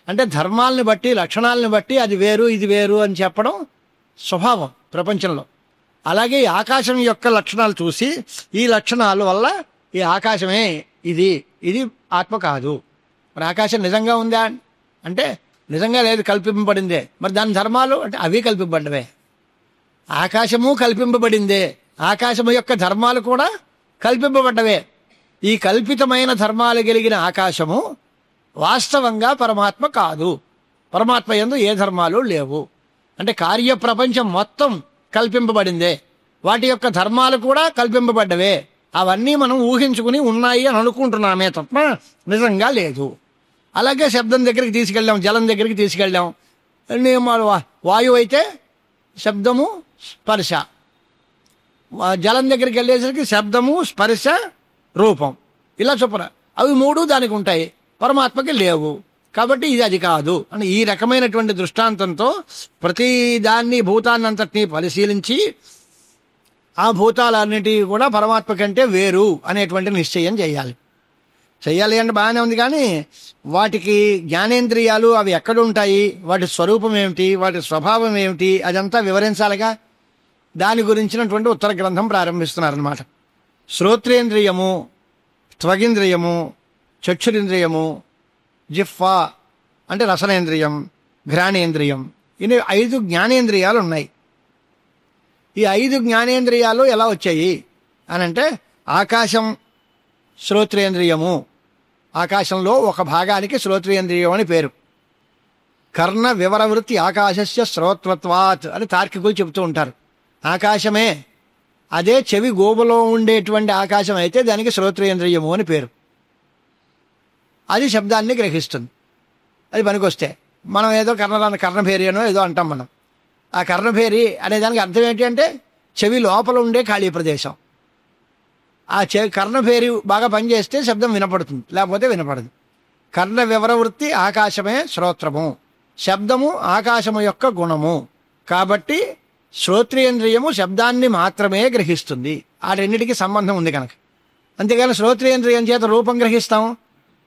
అంటే ధర్మాలని బట్టి లక్షణాలను బట్టి అది వేరు ఇది వేరు అని చెప్పడం స్వభావం ప్రపంచంలో. అలాగే ఈ ఆకాశం యొక్క లక్షణాలు చూసి ఈ లక్షణాల వల్ల ఈ ఆకాశమే ఇది ఆత్మ కాదు. మరి ఆకాశం నిజంగా ఉందా అంటే నిజంగా లేదు, కల్పింపబడిందే. మరి దాని ధర్మాలు అంటే అవి కల్పింపబడ్డవే. ఆకాశము కల్పింపబడిందే, ఆకాశము యొక్క ధర్మాలు కూడా కల్పింపబడ్డవే. ఈ కల్పితమైన ధర్మాలు కలిగిన ఆకాశము వాస్తవంగా పరమాత్మ కాదు. పరమాత్మ యందు ఏ ధర్మాలు లేవు. అంటే కార్యప్రపంచం మొత్తం కల్పింపబడిందే, వాటి యొక్క ధర్మాలు కూడా కల్పింపబడ్డవే. అవన్నీ మనం ఊహించుకుని ఉన్నాయి అని అనుకుంటున్నామే తప్ప నిజంగా లేదు. అలాగే శబ్దం దగ్గరికి తీసుకెళ్ళాం, జలం దగ్గరికి తీసుకెళ్ళాం. వాయువు అయితే శబ్దము స్పర్శ, జలం దగ్గరికి వెళ్ళేసరికి శబ్దము స్పర్శ రూపం, ఇలా చొప్పున అవి మూడు దానికి ఉంటాయి, పరమాత్మకి లేవు. కాబట్టి ఇది అది కాదు అని ఈ రకమైనటువంటి దృష్టాంతంతో ప్రతి దాన్ని భూతాన్నంతటినీ పరిశీలించి ఆ భూతాలన్నిటి కూడా పరమాత్మ కంటే వేరు అనేటువంటి నిశ్చయం చేయాలి అంటే బాగానే ఉంది. కానీ వాటికి జ్ఞానేంద్రియాలు అవి ఎక్కడుంటాయి, వాటి స్వరూపం ఏమిటి, వాటి స్వభావం ఏమిటి, అదంతా వివరించాలిగా. దాని గురించినటువంటి ఉత్తర గ్రంథం ప్రారంభిస్తున్నారనమాట. శ్రోత్రేంద్రియము త్వగింద్రియము, చక్షురింద్రియము, జిహ్వా అంటే రసనేంద్రియం, ఘ్రాణేంద్రియం, ఇవి 5 జ్ఞానేంద్రియాలు ఉన్నాయి. ఈ 5 జ్ఞానేంద్రియాలు ఎలా వచ్చాయి అని అంటే ఆకాశం శ్రోత్రేంద్రియము, ఆకాశంలో ఒక భాగానికి శ్రోత్రేంద్రియం అని పేరు. కర్ణ వివరవృత్తి ఆకాశస్య శ్రోత్రత్వాత్ అని తార్కికులు చెబుతూ ఉంటారు. ఆకాశమే అదే చెవి గోబులో ఉండేటువంటి ఆకాశం అయితే దానికి శ్రోత్రేంద్రియము అని పేరు. అది శబ్దాన్ని గ్రహిస్తుంది. అది పనికొస్తే మనం ఏదో కర్ణభేరి అనో ఏదో అంటాం మనం. ఆ కర్ణభేరి అనే దానికి అర్థం ఏంటి అంటే చెవి లోపల ఉండే ఖాళీ ప్రదేశం. ఆ కర్ణభేరి బాగా పనిచేస్తే శబ్దం వినపడుతుంది, లేకపోతే వినపడదు. కర్ణ వివరవృత్తి ఆకాశమే శ్రోత్రము, శబ్దము ఆకాశము యొక్క గుణము. కాబట్టి శ్రోత్రేంద్రియము శబ్దాన్ని మాత్రమే గ్రహిస్తుంది. ఆ రెండింటికి సంబంధం ఉంది కనుక. అంతేగాని శ్రోత్రేంద్రియం చేత రూపం గ్రహిస్తాం,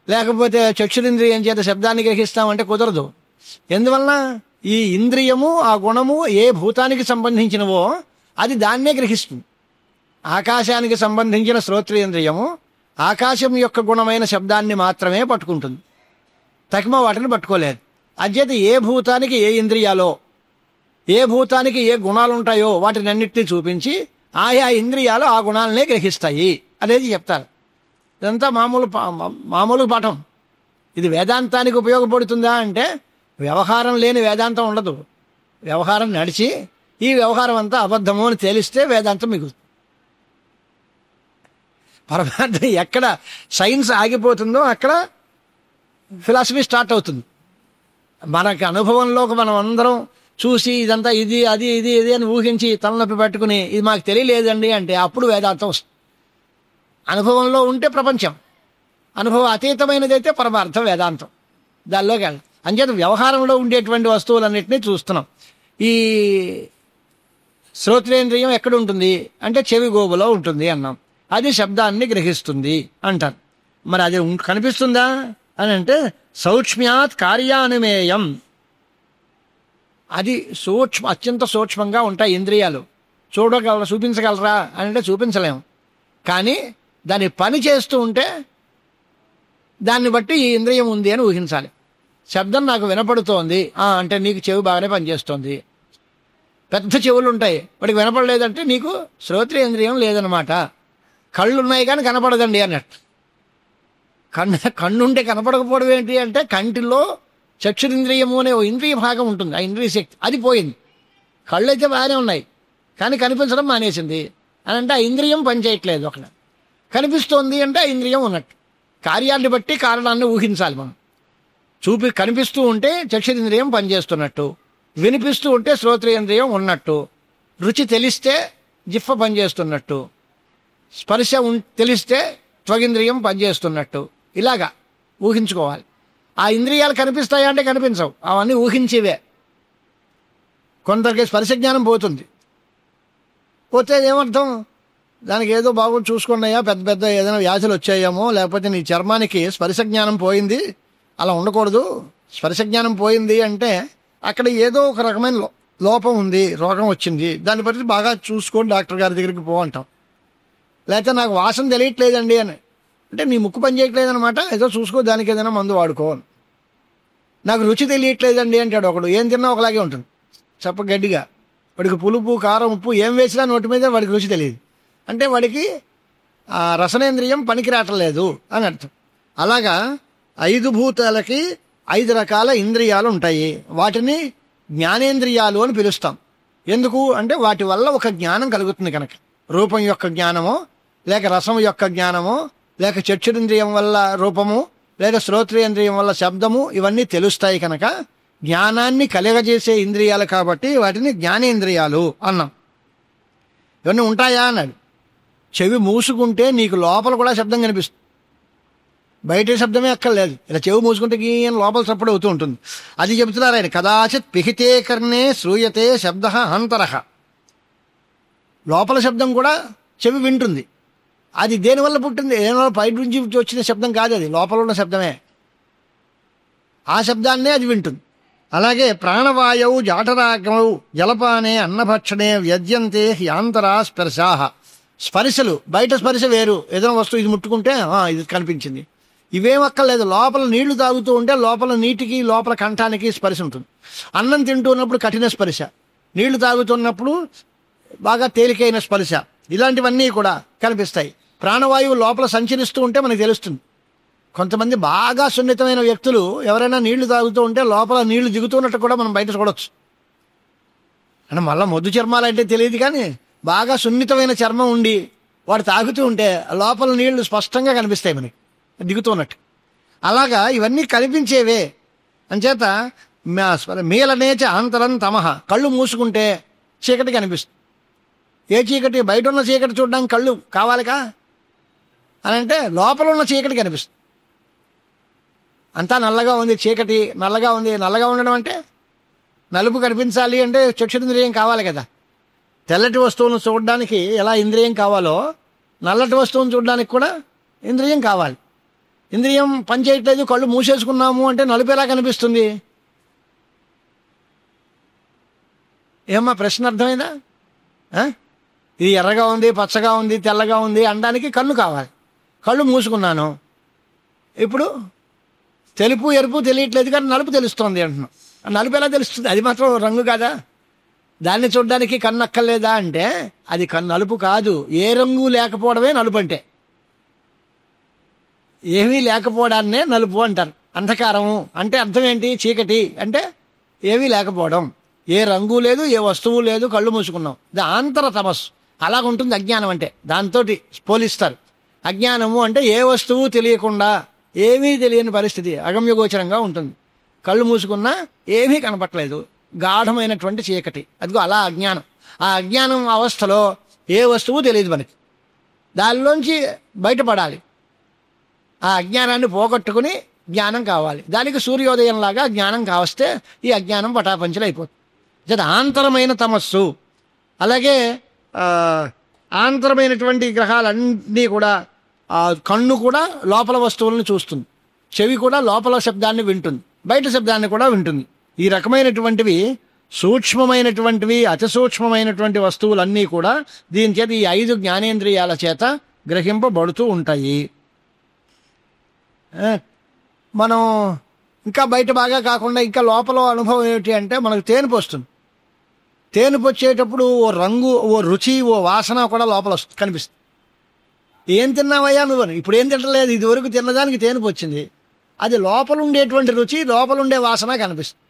లేకపోతే చక్షురింద్రియం చేత శబ్దాన్ని గ్రహిస్తాం అంటే కుదరదు. ఎందువలన ఈ ఇంద్రియము ఆ గుణము ఏ భూతానికి సంబంధించినవో అది దాన్నే గ్రహిస్తుంది. ఆకాశానికి సంబంధించిన శ్రోత్రేంద్రియము ఆకాశం యొక్క గుణమైన శబ్దాన్ని మాత్రమే పట్టుకుంటుంది, తకిమ వాటిని పట్టుకోలేదు. అంచేత ఏ భూతానికి ఏ ఇంద్రియాలో, ఏ భూతానికి ఏ గుణాలు ఉంటాయో వాటిని అన్నిటినీ చూపించి ఆయా ఇంద్రియాలు ఆ గుణాలనే గ్రహిస్తాయి అనేది చెప్తారు. ఇదంతా మామూలు పాఠం. ఇది వేదాంతానికి ఉపయోగపడుతుందా అంటే వ్యవహారం లేని వేదాంతం ఉండదు. వ్యవహారం నడిచి ఈ వ్యవహారం అంతా అబద్ధము అని తేలిస్తే వేదాంతం మిగులుతుంది. పరమార్థం ఎక్కడ సైన్స్ ఆగిపోతుందో అక్కడ ఫిలాసఫీ స్టార్ట్ అవుతుంది. మనకి అనుభవంలోకి మనం అందరం చూసి ఇదంతా ఇది అది ఇది ఇది అని ఊహించి తలనొప్పి పెట్టుకుని ఇది మాకు తెలియలేదండి అంటే అప్పుడు వేదాంతం వస్తుంది. అనుభవంలో ఉంటే ప్రపంచం, అనుభవం అతీతమైనదైతే పరమార్థం వేదాంతం. దానిలోకి వెళ్ళాలి. అంచేత వ్యవహారంలో ఉండేటువంటి వస్తువులన్నింటినీ చూస్తున్నాం. ఈ శ్రోత్రేంద్రియం ఎక్కడ ఉంటుంది అంటే చెవి గోబులో ఉంటుంది అన్నాం. అది శబ్దాన్ని గ్రహిస్తుంది అంటారు. మరి అది కనిపిస్తుందా అని అంటే సౌక్ష్మ్యాత్ కార్యానుమేయం. అది అత్యంత సూక్ష్మంగా ఉంటాయి ఇంద్రియాలు. చూపించగలరా అని అంటే చూపించలేము. కానీ దాన్ని పని చేస్తూ ఉంటే దాన్ని బట్టి ఈ ఇంద్రియం ఉంది అని ఊహించాలి. శబ్దం నాకు వినపడుతోంది అంటే నీకు చెవి బాగానే పనిచేస్తోంది. పెద్ద చెవులు ఉంటాయి, వాడికి వినపడలేదంటే నీకు శ్రోత్రేంద్రియం లేదనమాట. కళ్ళు ఉన్నాయి కానీ కనపడదండి అన్నట్టు. కన్నుంటే కనపడకపోవడం ఏంటి అంటే కంటిలో చక్షురింద్రియము అనే ఓ ఇంద్రియ భాగం ఉంటుంది, ఆ ఇంద్రియ శక్తి అది పోయింది. కళ్ళు అయితే బాగానే ఉన్నాయి కానీ కనిపించడం మానేసింది అని అంటే ఆ ఇంద్రియం పనిచేయట్లేదు. అక్కడ కనిపిస్తోంది అంటే ఆ ఇంద్రియం ఉన్నట్టు. కార్యాన్ని బట్టి కారణాన్ని ఊహించాలి మనం. కనిపిస్తూ ఉంటే చక్షురింద్రియం పనిచేస్తున్నట్టు, వినిపిస్తూ ఉంటే శ్రోత్రేంద్రియం ఉన్నట్టు, రుచి తెలిస్తే జిహ్వ పనిచేస్తున్నట్టు, స్పర్శ తెలిస్తే త్వగింద్రియం పనిచేస్తున్నట్టు, ఇలాగా ఊహించుకోవాలి. ఆ ఇంద్రియాలు కనిపిస్తాయా అంటే కనిపించవు, అవన్నీ ఊహించేవే. కొందరికి స్పర్శ జ్ఞానం పోతుంది. పోతే ఏమర్థం, దానికి ఏదో బాగుంది చూసుకున్నాయా, పెద్ద పెద్ద ఏదైనా వ్యాధులు వచ్చాయేమో, లేకపోతే నీ చర్మానికి స్పర్శ జ్ఞానం పోయింది. అలా ఉండకూడదు. స్పర్శ జ్ఞానం పోయింది అంటే అక్కడ ఏదో ఒక రకమైన లోపం ఉంది, రోగం వచ్చింది, దాన్ని బట్టి బాగా చూసుకొని డాక్టర్ గారి దగ్గరికి పో అంటాం. లేకపోతే నాకు వాసన తెలియట్లేదండి అని అంటే నీ ముక్కు పని చేయట్లేదనమాట, ఏదో చూసుకో, దానికి ఏదైనా మందు వాడుకో. నాకు రుచి తెలియట్లేదండి అంటాడు ఒకడు. ఏం తిన్నా ఒకలాగే ఉంటుంది, చెప్ప గడ్డిగా. వాడికి పులుపు కారం ఉప్పు ఏం వేసినా నోటి మీద వాడికి రుచి తెలియదు అంటే వాడికి ఆ రసనేంద్రియం పనికి రావట్లేదు అని అర్థం. అలాగా 5 భూతాలకి 5 రకాల ఇంద్రియాలు ఉంటాయి. వాటిని జ్ఞానేంద్రియాలు అని పిలుస్తాం. ఎందుకు అంటే వాటి వల్ల ఒక జ్ఞానం కలుగుతుంది కనుక. రూపం యొక్క జ్ఞానమో, లేక రసం యొక్క జ్ఞానమో, లేక చక్షురింద్రియం వల్ల రూపము, లేదా శ్రోత్రేంద్రియం వల్ల శబ్దము, ఇవన్నీ తెలుస్తాయి కనుక జ్ఞానాన్ని కలగజేసే ఇంద్రియాలు కాబట్టి వాటిని జ్ఞానేంద్రియాలు అన్నాం. ఇవన్నీ ఉంటాయా అన్నాడు. చెవి మూసుకుంటే నీకు లోపల కూడా శబ్దం కనిపిస్తుంది, బయట శబ్దమే అక్కర్లేదు. ఇలా చెవి మూసుకుంటే గీయని లోపల చప్పుడు అవుతూ ఉంటుంది. అది చెబుతున్నారు ఆయన. కదాచిత్ పిహితే కర్ణే శ్రూయతే శబ్ద అంతరః. లోపల శబ్దం కూడా చెవి వింటుంది. అది దేనివల్ల పుట్టింది? దేనివల్ల బయట నుంచి వచ్చిన శబ్దం కాదు, అది లోపల ఉన్న శబ్దమే. ఆ శబ్దాన్నే అది వింటుంది. అలాగే ప్రాణవాయవు జాఠరాగ్నౌ జలపానే అన్నభక్షణే వ్యజ్యంతే యాంతరా స్పర్శాః స్పర్శలు, బయట స్పర్శ వేరు, ఏదైనా వస్తువు ఇది ముట్టుకుంటే ఇది కనిపించింది. ఇవేం అక్కర్లేదు. లోపల నీళ్లు తాగుతూ ఉంటే లోపల నీటికి లోపల కంఠానికి స్పర్శ ఉంటుంది. అన్నం తింటున్నప్పుడు కఠిన స్పర్శ, నీళ్లు తాగుతున్నప్పుడు బాగా తేలికైన స్పర్శ, ఇలాంటివన్నీ కూడా కనిపిస్తాయి. ప్రాణవాయువు లోపల సంచరిస్తూ ఉంటే మనకు తెలుస్తుంది. కొంతమంది బాగా సున్నితమైన వ్యక్తులు ఎవరైనా నీళ్లు తాగుతూ ఉంటే లోపల నీళ్లు దిగుతున్నట్టు కూడా మనం బయట చూడొచ్చు. అంటే మళ్ళీ మొద్దు చర్మాలు అంటే తెలియదు, కానీ బాగా సున్నితమైన చర్మం ఉండి వాడు తాగుతూ ఉంటే లోపల నీళ్లు స్పష్టంగా కనిపిస్తాయి మనకి దిగుతున్నట్టు. అలాగా ఇవన్నీ కనిపించేవే. అంచేత మీలనేచ అంతరం తమహ, కళ్ళు మూసుకుంటే చీకటి కనిపిస్తుంది. ఏ చీకటి? బయట ఉన్న చీకటి చూడడానికి కళ్ళు కావాలిగా అని అంటే లోపల ఉన్న చీకటి కనిపిస్తుంది. అంతా నల్లగా ఉంది, చీకటి నల్లగా ఉంది. నల్లగా ఉండడం అంటే నలుపు కనిపించాలి అంటే చక్షురింద్రియం కావాలి కదా. తెల్లటి వస్తువులను చూడడానికి ఎలా ఇంద్రియం కావాలో నల్లటి వస్తువును చూడడానికి కూడా ఇంద్రియం కావాలి. ఇంద్రియం పనిచేయట్లేదు, కళ్ళు మూసేసుకున్నాము అంటే నలుపు ఎలా కనిపిస్తుంది? ఏమ్మా ప్రశ్న అర్థమైందా? ఇది ఎర్రగా ఉంది, పచ్చగా ఉంది, తెల్లగా ఉంది అనడానికి కన్ను కావాలి. కళ్ళు మూసుకున్నాను, ఇప్పుడు తెలుపు ఎరుపు తెలియట్లేదు కానీ నలుపు తెలుస్తోంది అంటున్నాం. నలుపు ఎలా తెలుస్తుంది? అది మాత్రం రంగు కాదా? దాన్ని చూడడానికి కన్ను అక్కర్లేదా అంటే అది నలుపు కాదు. ఏ రంగు లేకపోవడమే నలుపు అంటే. ఏమీ లేకపోవడాన్నే నలుపు అంటారు. అంధకారము అంటే అర్థం ఏంటి? చీకటి అంటే ఏమీ లేకపోవడం, ఏ రంగు లేదు, ఏ వస్తువు లేదు, కళ్ళు మూసుకున్నాం. ఇది ఆంతర తమస్సు. అలాగుంటుంది అజ్ఞానం అంటే. దాంతో పోలిస్తారు. అజ్ఞానము అంటే ఏ వస్తువు తెలియకుండా, ఏమీ తెలియని పరిస్థితి, అగమ్యగోచరంగా ఉంటుంది. కళ్ళు మూసుకున్నా ఏమీ కనపట్లేదు, గాఢమైనటువంటి చీకటి. అదిగో అలా అజ్ఞానం. ఆ అజ్ఞానం అవస్థలో ఏ వస్తువు తెలియదు మనకి. దానిలోంచి బయటపడాలి. ఆ అజ్ఞానాన్ని పోగొట్టుకుని జ్ఞానం కావాలి. దానికి సూర్యోదయంలాగా జ్ఞానం కావస్తే ఈ అజ్ఞానం పటాపంచలు అయిపోతుంది. ఆంతరమైన తమస్సు. అలాగే ఆంతరమైనటువంటి గ్రహాలన్నీ కూడా, కన్ను కూడా లోపల వస్తువులను చూస్తుంది, చెవి కూడా లోపల శబ్దాన్ని వింటుంది, బయట శబ్దాన్ని కూడా వింటుంది. ఈ రకమైనటువంటివి సూక్ష్మమైనటువంటివి, అతి సూక్ష్మమైనటువంటి వస్తువులన్నీ కూడా దీని చేత ఈ 5 జ్ఞానేంద్రియాల చేత గ్రహింపబడుతూ ఉంటాయి. మనం ఇంకా బయట బాగా కాకుండా ఇంకా లోపల అనుభవం ఏమిటి అంటే మనకు తేనుపు వస్తుంది. తేనుపు వచ్చేటప్పుడు ఓ రంగు, ఓ రుచి, ఓ వాసన కూడా లోపల కనిపిస్తుంది. ఏం తిన్నావయ్యా నువ్వు అని. ఇప్పుడు ఏం తింటలేదు, ఇదివరకు తిన్నదానికి తేనుపు వచ్చింది. అది లోపల ఉండేటువంటి రుచి, లోపల ఉండే వాసన కనిపిస్తుంది.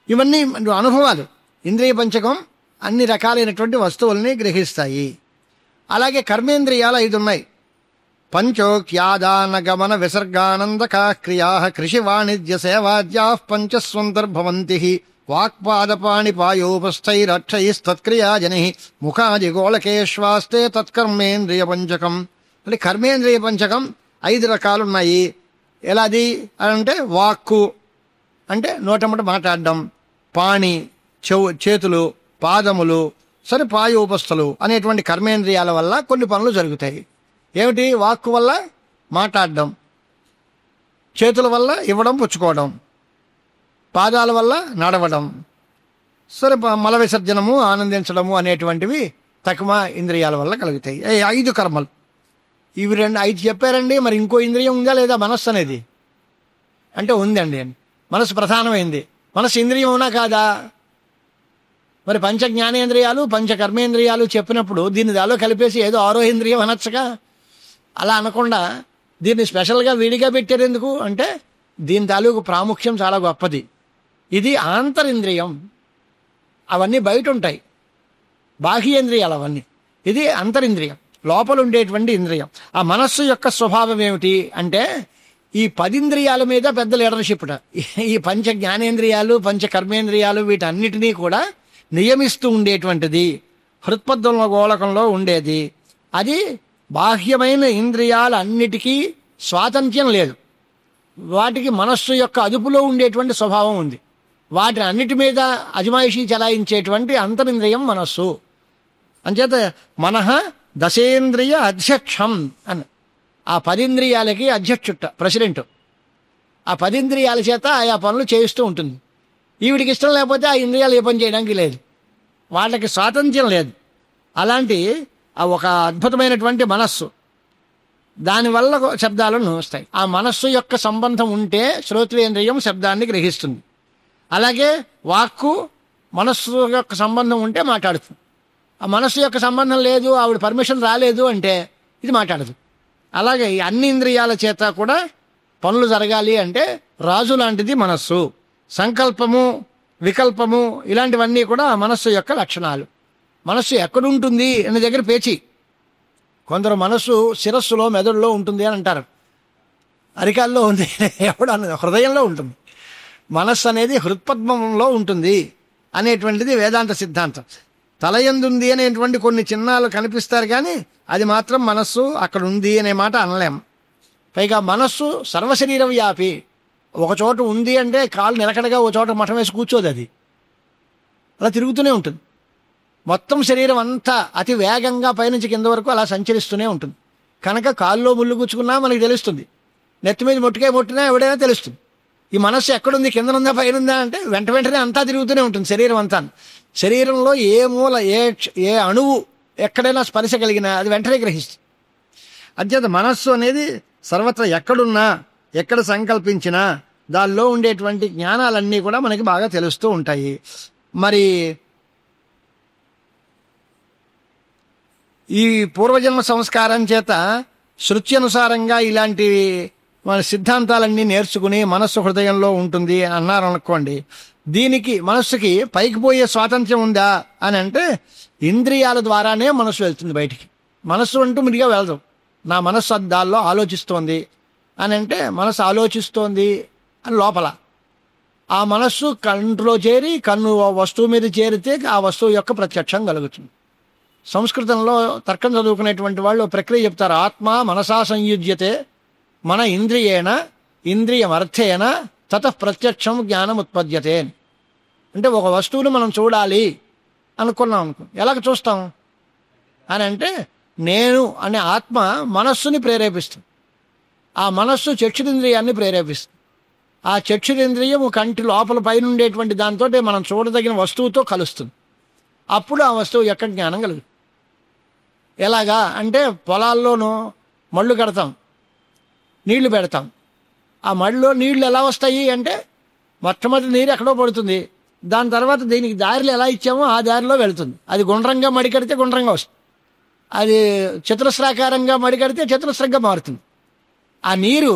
ఇవన్నీ అనుభవాలు. ఇంద్రియ పంచకం అన్ని రకాలైనటువంటి వస్తువుల్ని గ్రహిస్తాయి. అలాగే కర్మేంద్రియాలు 5 ఉన్నాయి. పంచోక్యాదాన గమన విసర్గానందకా క్రియా కృషి వాణిజ్య సేవాద్యా పంచస్వంతర్భవంతి వాక్పాదపాణిపాయోపస్థైరక్షైస్తత్క్రియా జని ముఖాది గోళకేశ్వాస్తే తత్కర్మేంద్రియ పంచకం. అంటే కర్మేంద్రియ పంచకం 5 రకాలున్నాయి. ఎలాది అని అంటే వాక్కు అంటే నోటమ్మట మాట్లాడడం, పాణి చేతులు, పాదములు, సరే పాయోపస్థలు అనేటువంటి కర్మేంద్రియాల వల్ల కొన్ని పనులు జరుగుతాయి. ఏమిటి? వాక్కు వల్ల మాట్లాడడం, చేతుల వల్ల ఇవ్వడం పుచ్చుకోవడం, పాదాల వల్ల నడవడం, సరే మల విసర్జనము, ఆనందించడము అనేటువంటివి తక్కువ ఇంద్రియాల వల్ల కలుగుతాయి. 5 కర్మలు. ఇవి 5 చెప్పారండి. మరి ఇంకో ఇంద్రియం ఉందా లేదా? మనస్సు అనేది అంటే ఉందండి అని. మనస్సు ప్రధానమైంది. మనస్సు ఇంద్రియం ఉన్నా కాదా? మరి పంచ జ్ఞానేంద్రియాలు, పంచ కర్మేంద్రియాలు చెప్పినప్పుడు దీన్ని దాలో కలిపేసి ఏదో 6వ ఇంద్రియం అనొచ్చుగా. అలా అనకుండా దీన్ని స్పెషల్గా విడిగా పెట్టారు ఎందుకు అంటే దీని తాలూకు ప్రాముఖ్యం చాలా గొప్పది. ఇది ఆంతరింద్రియం. అవన్నీ బయట ఉంటాయి, బాహ్యేంద్రియాలు అవన్నీ. ఇది అంతరింద్రియం, లోపల ఉండేటువంటి ఇంద్రియం. ఆ మనస్సు యొక్క స్వభావం ఏమిటి అంటే ఈ 10 ఇంద్రియాల మీద పెద్ద లీడర్షిప్. ఈ పంచ జ్ఞానేంద్రియాలు, పంచ కర్మేంద్రియాలు వీటన్నిటినీ కూడా నియమిస్తూ ఉండేటువంటిది, హృత్పద్మ గోళకంలో ఉండేది. అది బాహ్యమైన ఇంద్రియాలన్నిటికీ స్వాతంత్ర్యం లేదు. వాటికి మనస్సు యొక్క అదుపులో ఉండేటువంటి స్వభావం ఉంది. వాటి అన్నిటి మీద అజమాయిషీ చలాయించేటువంటి అంతరింద్రియం మనస్సు. అంచేత మనః దశేంద్రియ అధ్యక్షం అని. ఆ 10 ఇంద్రియాలకి అధ్యక్షుట, ప్రెసిడెంట్. ఆ 10 ఇంద్రియాల చేత ఆయా పనులు చేయిస్తూ ఉంటుంది. ఈవిడికి ఇష్టం లేకపోతే ఆ ఇంద్రియాలు ఏ పని చేయడానికి లేదు, వాళ్ళకి స్వాతంత్ర్యం లేదు. అలాంటి ఆ ఒక అద్భుతమైనటువంటి మనస్సు, దానివల్ల శబ్దాలను వస్తాయి. ఆ మనస్సు యొక్క సంబంధం ఉంటే శ్రోత్రేంద్రియం శబ్దాన్ని గ్రహిస్తుంది. అలాగే వాక్కు మనస్సు యొక్క సంబంధం ఉంటే మాట్లాడుతుంది. ఆ మనస్సు యొక్క సంబంధం లేదు, ఆవిడ పర్మిషన్ రాలేదు అంటే ఇది మాట్లాడదు. అలాగే ఈ అన్ని ఇంద్రియాల చేత కూడా పనులు జరగాలి అంటే రాజు లాంటిది మనస్సు. సంకల్పము, వికల్పము ఇలాంటివన్నీ కూడా మనస్సు యొక్క లక్షణాలు. మనస్సు ఎక్కడుంటుంది అనే దగ్గర పేచి. కొందరు మనస్సు శిరస్సులో, మెదడులో ఉంటుంది అని అంటారు. అరికాల్లో ఉంది, ఎవడు హృదయంలో ఉంటుంది. మనస్సు అనేది హృత్పద్మంలో ఉంటుంది అనేటువంటిది వేదాంత సిద్ధాంతం. తలయందుంది అనేటువంటి కొన్ని చిహ్నాలు కనిపిస్తారు, కానీ అది మాత్రం మనస్సు అక్కడ ఉంది అనే మాట అనలేం. పైగా మనస్సు సర్వశరీర వ్యాపి. ఒక చోట ఉంది అంటే కాలు నిలకడగా ఒక చోట మఠం వేసి కూర్చోదు, అది అలా తిరుగుతూనే ఉంటుంది. మొత్తం శరీరం అంతా అతి వేగంగా పైనుంచి కింద వరకు అలా సంచరిస్తూనే ఉంటుంది. కనుక కాల్లో ముళ్ళు గుచ్చుకున్నా మనకి తెలుస్తుంది, నెత్తి మీద మొట్టికాయ మొట్టినా ఎవడైనా తెలుస్తుంది. ఈ మనస్సు ఎక్కడుంది, కిందనుందా పైనుందా అంటే వెంటనే అంతా తిరుగుతూనే ఉంటుంది శరీరం అంతా. శరీరంలో ఏ మూల, ఏ అణువు ఎక్కడైనా స్పర్శ కలిగినా అది వెంటనే గ్రహిస్తుంది. అంచేత మనస్సు అనేది సర్వత్రా ఎక్కడున్నా, ఎక్కడ సంకల్పించినా దానిలో ఉండేటువంటి జ్ఞానాలన్నీ కూడా మనకి బాగా తెలుస్తూ ఉంటాయి. మరి ఈ పూర్వజన్మ సంస్కారం చేత శృత్యనుసారంగా ఇలాంటి మన సిద్ధాంతాలన్నీ నేర్చుకుని మనస్సు హృదయంలో ఉంటుంది అన్నారనుకోండి, దీనికి మనస్సుకి పైకి పోయే స్వాతంత్ర్యం ఉందా అని అంటే ఇంద్రియాల ద్వారానే మనస్సు వెళ్తుంది బయటికి. మనస్సు అంటూ మిడిగా వెళ్దాం. నా మనస్సు అద్దాల్లో ఆలోచిస్తోంది అని అంటే మనస్సు ఆలోచిస్తోంది అని లోపల. ఆ మనస్సు కంట్లో చేరి కన్ను వస్తువు మీద చేరితే ఆ వస్తువు యొక్క ప్రత్యక్షం కలుగుతుంది. సంస్కృతంలో తర్కం చదువుకునేటువంటి వాళ్ళు ప్రక్రియ చెప్తారు. ఆత్మ మనసా సంయుజ్యతే మన ఇంద్రియేణ ఇంద్రియమర్థేన తతః ప్రత్యక్షం జ్ఞానం ఉత్పద్యతే. అంటే ఒక వస్తువును మనం చూడాలి అనుకున్నాం అనుకో, ఎలాగ చూస్తాం అని అంటే నేను అనే ఆత్మ మనస్సుని ప్రేరేపిస్తుంది. ఆ మనస్సు చక్షురింద్రియాన్ని ప్రేరేపిస్తుంది. ఆ చక్షురింద్రియం కంటి లోపల పైన ఉండేటువంటి దాంతో మనం చూడదగిన వస్తువుతో కలుస్తుంది. అప్పుడు ఆ వస్తువు యొక్క జ్ఞానం కలుగుతుంది. ఎలాగా అంటే పొలాల్లోనూ మళ్ళు కడతాం, నీళ్లు పెడతాం. ఆ మళ్ళలో నీళ్లు ఎలా వస్తాయి అంటే మొట్టమొదటి నీరు ఎక్కడో పడుతుంది, దాని తర్వాత దీనికి దారిలో ఎలా ఇచ్చామో ఆ దారిలో వెళుతుంది. అది గుండ్రంగా మడికడితే గుండ్రంగా వస్తుంది, అది చతురస్రాకారంగా మడికడితే చతురస్రంగా మారుతుంది. ఆ నీరు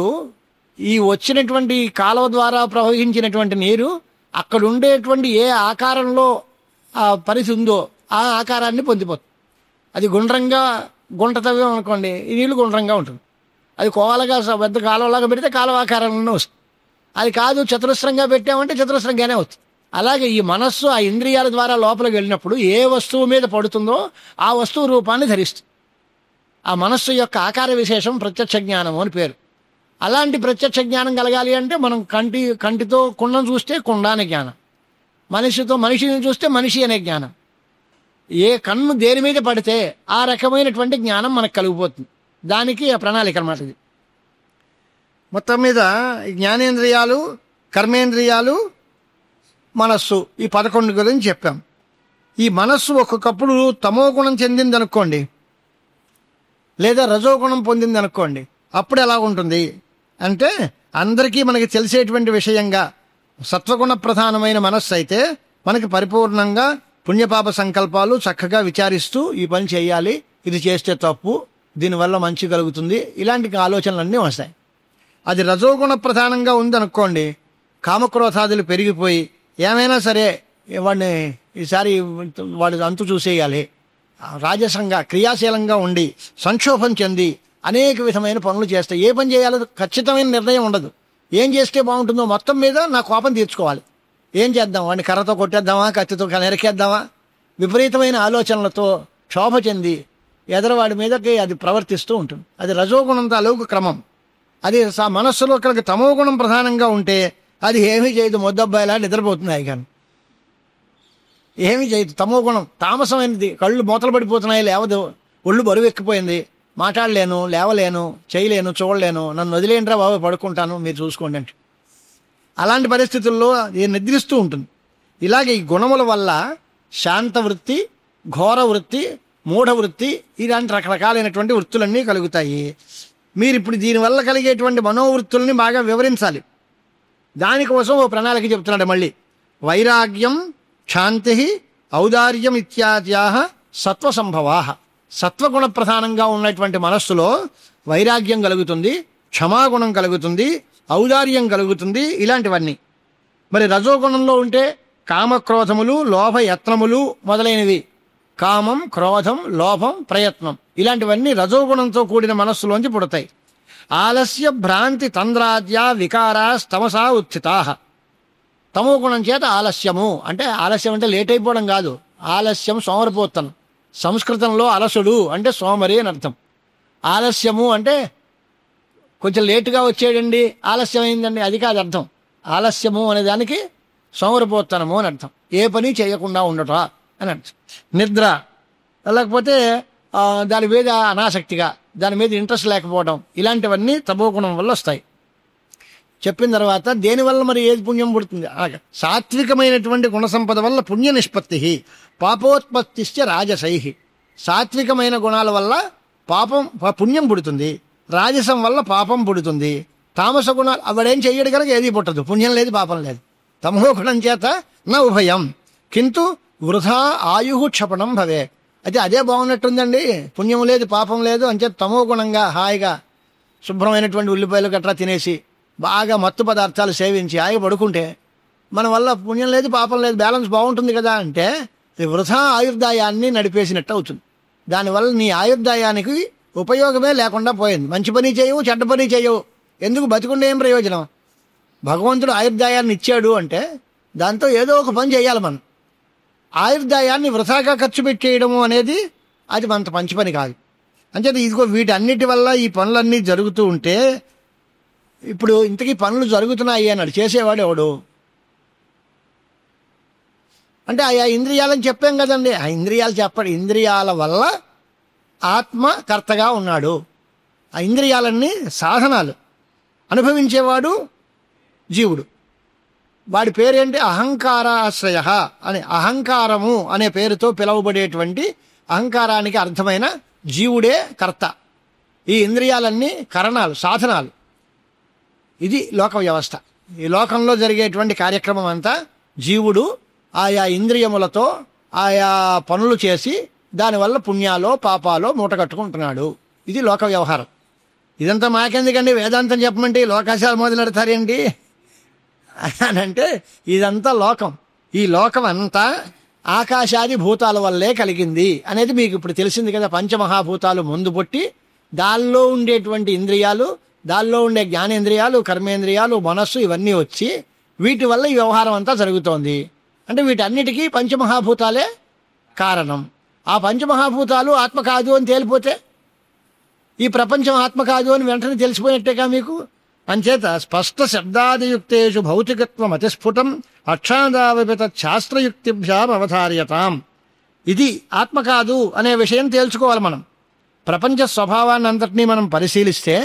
ఈ వచ్చినటువంటి కాలువ ద్వారా ప్రవహించినటువంటి నీరు అక్కడ ఉండేటువంటి ఏ ఆకారంలో ఆ పరిస్థితి ఉందో ఆ ఆకారాన్ని పొందిపోతుంది. అది గుండ్రంగా గుంట తవ్వాం అనుకోండి, ఈ నీళ్లు గుండ్రంగా ఉంటుంది. అది కోవలుగా పెద్ద కాలువలాగా పెడితే కాలువ ఆకారంలోనే వస్తుంది. అది కాదు చతురస్రంగా పెట్టామంటే చతురస్రంగానే వస్తుంది. అలాగే ఈ మనస్సు ఆ ఇంద్రియాల ద్వారా లోపలికి వెళ్ళినప్పుడు ఏ వస్తువు మీద పడుతుందో ఆ వస్తువు రూపాన్ని ధరిస్తుంది. ఆ మనస్సు యొక్క ఆకార విశేషం ప్రత్యక్ష జ్ఞానం అని పేరు. అలాంటి ప్రత్యక్ష జ్ఞానం కలగాలి అంటే మనం కంటితో కుండను చూస్తే కుండ అనే జ్ఞానం, మనిషిని చూస్తే మనిషి అనే జ్ఞానం. ఏ కన్ను దేని మీద పడితే ఆ రకమైనటువంటి జ్ఞానం మనకు కలిగిపోతుంది. దానికి ఆ ప్రణాళిక అన్నమాట ఇది. మొత్తం మీద జ్ఞానేంద్రియాలు, కర్మేంద్రియాలు, మనస్సు, ఈ 11 గురించి చెప్పాం. ఈ మనస్సు ఒక్కొక్కప్పుడు తమో గుణం చెందింది అనుకోండి, లేదా రజోగుణం పొందింది అనుకోండి, అప్పుడు ఎలా ఉంటుంది అంటే అందరికీ మనకి తెలిసేటువంటి విషయంగా సత్వగుణ ప్రధానమైన మనస్సు అయితే మనకి పరిపూర్ణంగా పుణ్యపాప సంకల్పాలు చక్కగా విచారిస్తూ ఈ పని చేయాలి, ఇది చేస్తే తప్పు, దీనివల్ల మంచి కలుగుతుంది, ఇలాంటి ఆలోచనలన్నీ వస్తాయి. అది రజోగుణ ప్రధానంగా ఉందనుకోండి, కామక్రోధాదులు పెరిగిపోయి ఏమైనా సరే వాడిని ఈసారి వాడి అంతు చూసేయాలి, రాజసంగా క్రియాశీలంగా ఉండి సంక్షోభం చెంది అనేక విధమైన పనులు చేస్తాయి. ఏ పని చేయాలో ఖచ్చితమైన నిర్ణయం ఉండదు. ఏం చేస్తే బాగుంటుందో మొత్తం మీద నా కోపం తీర్చుకోవాలి, ఏం చేద్దాం, వాడిని కర్రతో కొట్టేద్దామా, కత్తితో నరికేద్దామా, విపరీతమైన ఆలోచనలతో క్షోభ చెంది ఎదరవాడి మీదకి అది ప్రవర్తిస్తూ ఉంటుంది. అది రజోగుణం తాలూకు క్రమం. అది మనస్సులో ఇక్కడికి తమో గుణం ప్రధానంగా ఉంటే అది ఏమీ చేయదు, మొద్దబ్బాయిలా నిద్రపోతున్నాయి, కానీ ఏమీ చేయదు. తమో గుణం తామసమైనది, కళ్ళు మూతలు పడిపోతున్నాయి, లేవదు, ఒళ్ళు బరువు ఎక్కిపోయింది, మాట్లాడలేను, లేవలేను, చేయలేను, చూడలేను, నన్ను వదిలేంట్రా బాబు, పడుకుంటాను, మీరు చూసుకోండి అంటే అలాంటి పరిస్థితుల్లో ఇది నిద్రిస్తూ ఉంటుంది. ఇలాగే ఈ గుణముల వల్ల శాంత వృత్తి, ఘోర వృత్తి, మూఢ వృత్తి, ఇలాంటి రకరకాలైనటువంటి వృత్తులన్నీ కలుగుతాయి. మీరు ఇప్పుడు దీనివల్ల కలిగేటువంటి మనోవృత్తుల్ని బాగా వివరించాలి. దానికోసం ఓ ప్రణాళిక చెప్తున్నాడు మళ్ళీ. వైరాగ్యం, శాంతి, ఔదార్యం ఇత్యాద్యా సత్వసంభవా. సత్వగుణ ప్రధానంగా ఉన్నటువంటి మనస్సులో వైరాగ్యం కలుగుతుంది, క్షమాగుణం కలుగుతుంది, ఔదార్యం కలుగుతుంది, ఇలాంటివన్నీ. మరి రజోగుణంలో ఉంటే కామక్రోధములు, లోభ యత్నములు మొదలైనవి. కామం, క్రోధం, లోభం, ప్రయత్నం ఇలాంటివన్నీ రజోగుణంతో కూడిన మనస్సులోంచి పుడతాయి. ఆలస్య భ్రాంతి తంద్రాద్య వికారా తమసా ఉత్థితా. తమో గుణం చేత ఆలస్యము అంటే, ఆలస్యం అంటే లేట్ అయిపోవడం కాదు, ఆలస్యం సోమరిపోతనం. సంస్కృతంలో అలసుడు అంటే సోమరి అని అర్థం. ఆలస్యము అంటే కొంచెం లేటుగా వచ్చేయండి, ఆలస్యం అయిందండి, అది కాదు అర్థం. ఆలస్యము అనే దానికి సోమరిపోతనము అని అర్థం, ఏ పని చేయకుండా ఉండట అని అర్థం. నిద్ర, లేకపోతే దాని మీద అనాసక్తిగా, దాని మీద ఇంట్రెస్ట్ లేకపోవడం, ఇలాంటివన్నీ తమోగుణం వల్ల వస్తాయి. చెప్పిన తర్వాత దేనివల్ల మరి ఏది పుణ్యం పుడుతుంది? సాత్వికమైనటువంటి గుణసంపద వల్ల పుణ్య నిష్పత్తి, పాపోత్పత్తిశ్చ రాజసై. సాత్వికమైన గుణాల వల్ల పుణ్యం పుడుతుంది, రాజసం వల్ల పాపం పుడుతుంది. తామస గుణాలు అవడేం చెయ్యడు కనుక ఏది పుట్టదు, పుణ్యం లేదు పాపం లేదు. తమో గుణం చేత నా ఉభయం కింటు వృధా ఆయు క్షపణం భవే. అయితే అదే బాగున్నట్టుందండి, పుణ్యం లేదు పాపం లేదు అని చేత తమో గుణంగా హాయిగా శుభ్రమైనటువంటి ఉల్లిపాయలు గట్రా తినేసి బాగా మత్తు పదార్థాలు సేవించి హాయిగా పడుకుంటే మన వల్ల పుణ్యం లేదు పాపం లేదు, బ్యాలెన్స్ బాగుంటుంది కదా అంటే వృధా ఆయుర్దాయాన్ని నడిపేసినట్టు అవుతుంది. దానివల్ల నీ ఆయుర్దాయానికి ఉపయోగమే లేకుండా పోయింది. మంచి పని చేయవు, చెడ్డ పని చేయవు, ఎందుకు బతికుండే ఏం ప్రయోజనం? భగవంతుడు ఆయుర్దాయాన్ని ఇచ్చాడు అంటే దాంతో ఏదో ఒక పని చేయాలి. మనం ఆయుర్దాయాన్ని వృథాగా ఖర్చు పెట్టేయడము అనేది అది అంత మంచి పని కాదు. అంచేత ఇదిగో వీటన్నిటి వల్ల ఈ పనులన్నీ జరుగుతూ ఉంటే, ఇప్పుడు ఇంతకీ పనులు జరుగుతున్నాయి అన్నాడు చేసేవాడు ఎవడు అంటే ఆయా ఇంద్రియాలని చెప్పాం కదండి. ఆ ఇంద్రియాలు చెప్పడు, ఇంద్రియాల వల్ల ఆత్మ కర్తగా ఉన్నాడు. ఆ ఇంద్రియాలన్నీ సాధనాలు, అనుభవించేవాడు జీవుడు. వాడి పేరేంటి? అహంకారాశ్రయ అని, అహంకారము అనే పేరుతో పిలువబడేటువంటి అహంకారానికి అర్థమైన జీవుడే కర్త. ఈ ఇంద్రియాలన్నీ కరణాలు, సాధనాలు. ఇది లోక వ్యవస్థ. ఈ లోకంలో జరిగేటువంటి కార్యక్రమం అంతా జీవుడు ఆయా ఇంద్రియములతో ఆయా పనులు చేసి దానివల్ల పుణ్యాలో పాపాలో మూట కట్టుకుంటున్నాడు. ఇది లోక వ్యవహారం. ఇదంతా మాకెందుకండి, వేదాంతం చెప్పమంటే లోకాశాలు మొదలెడతారేంటి అని అంటే, ఇదంతా లోకం. ఈ లోకం అంతా ఆకాశాది భూతాల వల్లే కలిగింది అనేది మీకు ఇప్పుడు తెలిసింది కదా. పంచమహాభూతాలు ముందు పుట్టి దానిలో ఉండేటువంటి ఇంద్రియాలు, దానిలో ఉండే జ్ఞానేంద్రియాలు, కర్మేంద్రియాలు, మనస్సు ఇవన్నీ వచ్చి వీటి వల్ల ఈ వ్యవహారం అంతా జరుగుతోంది. అంటే వీటన్నిటికీ పంచమహాభూతాలే కారణం. ఆ పంచమహాభూతాలు ఆత్మ కాదు అని తేలిపోతే ఈ ప్రపంచం ఆత్మ కాదు అని వెంటనే తెలిసిపోయినట్టేగా మీకు. అంచేత స్పష్ట శబ్దాదియుక్తేషు భౌతికత్వం అతిస్ఫుటం అక్షాదావిత శాస్త్రయుక్తిభ్యాం అవధార్యతాం. ఇది ఆత్మ కాదు అనే విషయం తేల్చుకోవాలి మనం. ప్రపంచ స్వభావాన్ని అంతటినీ మనం పరిశీలిస్తే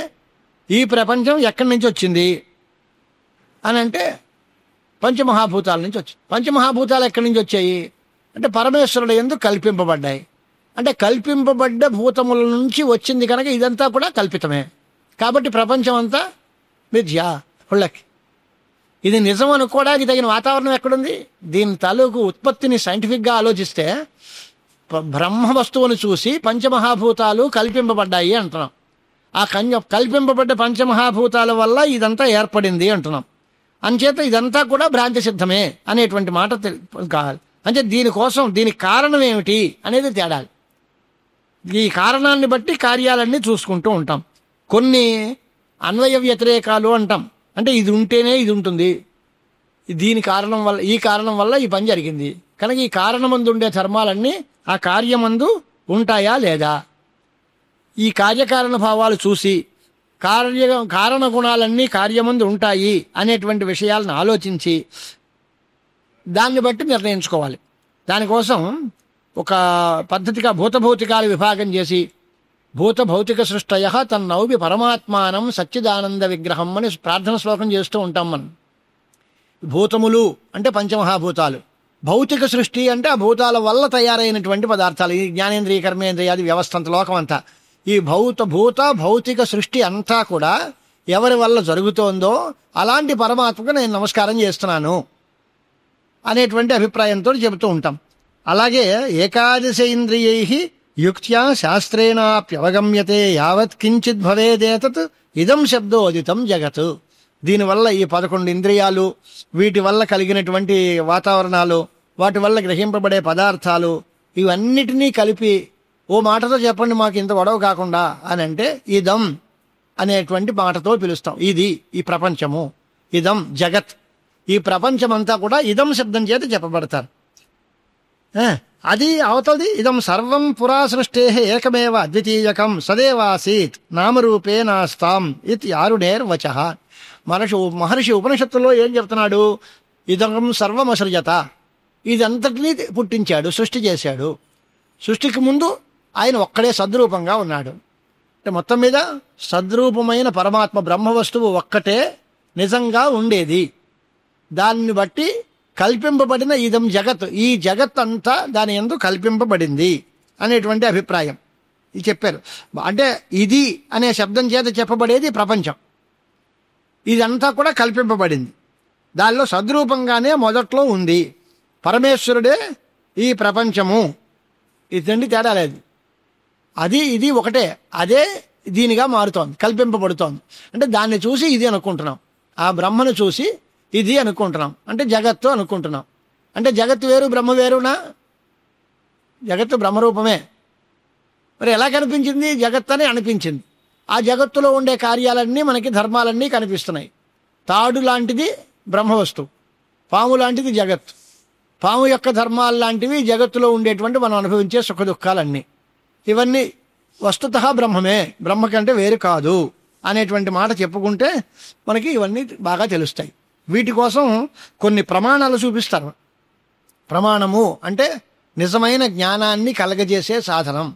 ఈ ప్రపంచం ఎక్కడి నుంచి వచ్చింది అని అంటే పంచమహాభూతాల నుంచి వచ్చింది. పంచమహాభూతాలు ఎక్కడి నుంచి వచ్చాయి అంటే పరమేశ్వరుడు యందు కల్పింపబడ్డాయి. అంటే కల్పింపబడ్డ భూతముల నుంచి వచ్చింది కనుక ఇదంతా కూడా కల్పితమే. కాబట్టి ప్రపంచం అంతా మిథ్యా, హుళ్ళకి. ఇది నిజం అనుకోవడానికి తగిన వాతావరణం ఎక్కడుంది? దీని తాలూకు ఉత్పత్తిని సైంటిఫిక్గా ఆలోచిస్తే బ్రహ్మ వస్తువును చూసి పంచమహాభూతాలు కల్పింపబడ్డాయి అంటున్నాం. ఆ కల్పింపబడ్డ పంచమహాభూతాల వల్ల ఇదంతా ఏర్పడింది అంటున్నాం. అంచేత ఇదంతా కూడా భ్రాంతి సిద్ధమే అనేటువంటి మాట కావాలి. అంటే దీనికోసం దీనికి కారణం ఏమిటి అనేది తేడాలి. ఈ కారణాన్ని బట్టి కార్యాలన్నీ చూసుకుంటూ ఉంటాం. కొన్ని అన్వయ వ్యతిరేకాలు అంటాం. అంటే ఇది ఉంటేనే ఇది ఉంటుంది, దీని కారణం వల్ల ఈ కారణం వల్ల ఈ పని జరిగింది కనుక ఈ కారణమందు ఉండే ధర్మాలన్నీ ఆ కార్యమందు ఉంటాయా లేదా, ఈ కార్యకారణ భావాలు చూసి కారణ గుణాలన్నీ కార్యమందు ఉంటాయి అనేటువంటి విషయాలను ఆలోచించి దాన్ని బట్టి నిర్ణయించుకోవాలి. దానికోసం ఒక పద్ధతిగా భూతభౌతికాలు విభాగం చేసి భూత భౌతిక సృష్టయ తన్నౌపి పరమాత్మానం సచ్చిదానంద విగ్రహం అని ప్రార్థన శ్లోకం చేస్తూ ఉంటాం మనం. భూతములు అంటే పంచమహాభూతాలు, భౌతిక సృష్టి అంటే ఆ భూతాల వల్ల తయారైనటువంటి పదార్థాలు, ఈ జ్ఞానేంద్రియ కర్మేంద్రియాది వ్యవస్థ అంత లోకం అంతా, ఈ భౌతిక సృష్టి అంతా కూడా ఎవరి వల్ల జరుగుతోందో అలాంటి పరమాత్మకు నేను నమస్కారం చేస్తున్నాను అనేటువంటి అభిప్రాయంతో చెబుతూ ఉంటాం. అలాగే ఏకాదశ ఇంద్రియై యుక్త్యా శాస్త్రేణాప్యవగమ్యతే యావత్ కించిత్ భవేదేతత్ ఇదం శబ్దోదితం జగత్. దీనివల్ల ఈ 11 ఇంద్రియాలు, వీటి వల్ల కలిగినటువంటి వాతావరణాలు, వాటి వల్ల గ్రహింపబడే పదార్థాలు, ఇవన్నిటినీ కలిపి ఓ మాటతో చెప్పండి మాకు ఇంత గొడవ కాకుండా అని అంటే ఇదం అనేటువంటి మాటతో పిలుస్తాం. ఇది ఈ ప్రపంచము, ఇదం జగత్. ఈ ప్రపంచమంతా కూడా ఇదం శబ్దం చేత చెప్పబడతారు. అది అవతది ఇదం సర్వం పురా సృష్టే ఏకమేవ అద్వితీయకం సదేవాసీత్ నామరూపే నాస్తాం ఇది ఆరుణేర్వచ. మహర్షి ఉపనిషత్తులో ఏం చెప్తున్నాడు? ఇదం సర్వమసృజత, ఇదంతటినీ పుట్టించాడు, సృష్టి చేశాడు. సృష్టికి ముందు ఆయన ఒక్కడే సద్రూపంగా ఉన్నాడు. అంటే మొత్తం మీద సద్రూపమైన పరమాత్మ బ్రహ్మ వస్తువు ఒక్కటే నిజంగా ఉండేది. దాన్ని బట్టి కల్పింపబడిన ఇదం జగత్, ఈ జగత్ అంతా దాని యందు కల్పింపబడింది అనేటువంటి అభిప్రాయం ఇది చెప్పారు. అంటే ఇది అనే శబ్దం చేత చెప్పబడేది ప్రపంచం, ఇదంతా కూడా కల్పింపబడింది. దానిలో సద్రూపంగానే మొదట్లో ఉంది. పరమేశ్వరుడే ఈ ప్రపంచము, ఇదండి తేడా లేదు. అది ఇది ఒకటే, అదే దీనిగా మారుతోంది, కల్పింపబడుతోంది. అంటే దాన్ని చూసి ఇది అనుకుంటున్నాం, ఆ బ్రహ్మను చూసి ఇది అనుకుంటున్నాం, అంటే జగత్తు అనుకుంటున్నాం. అంటే జగత్తు వేరు బ్రహ్మ వేరునా? జగత్తు బ్రహ్మరూపమే. మరి ఎలా కనిపించింది? జగత్ అని అనిపించింది. ఆ జగత్తులో ఉండే కార్యాలన్నీ మనకి ధర్మాలన్నీ కనిపిస్తున్నాయి. తాడు లాంటిది బ్రహ్మవస్తువు, పాము లాంటిది జగత్. పాము యొక్క ధర్మాలు లాంటివి జగత్తులో ఉండేటువంటి మనం అనుభవించే సుఖ దుఃఖాలన్నీ. ఇవన్నీ వస్తుతః బ్రహ్మమే, బ్రహ్మ కంటే వేరు కాదు అనేటువంటి మాట చెప్పుకుంటే మనకి ఇవన్నీ బాగా తెలుస్తాయి. వీటి కోసం కొన్ని ప్రమాణాలు చూపిస్తారు. ప్రమాణము అంటే నిజమైన జ్ఞానాన్ని కలగజేసే సాధనం.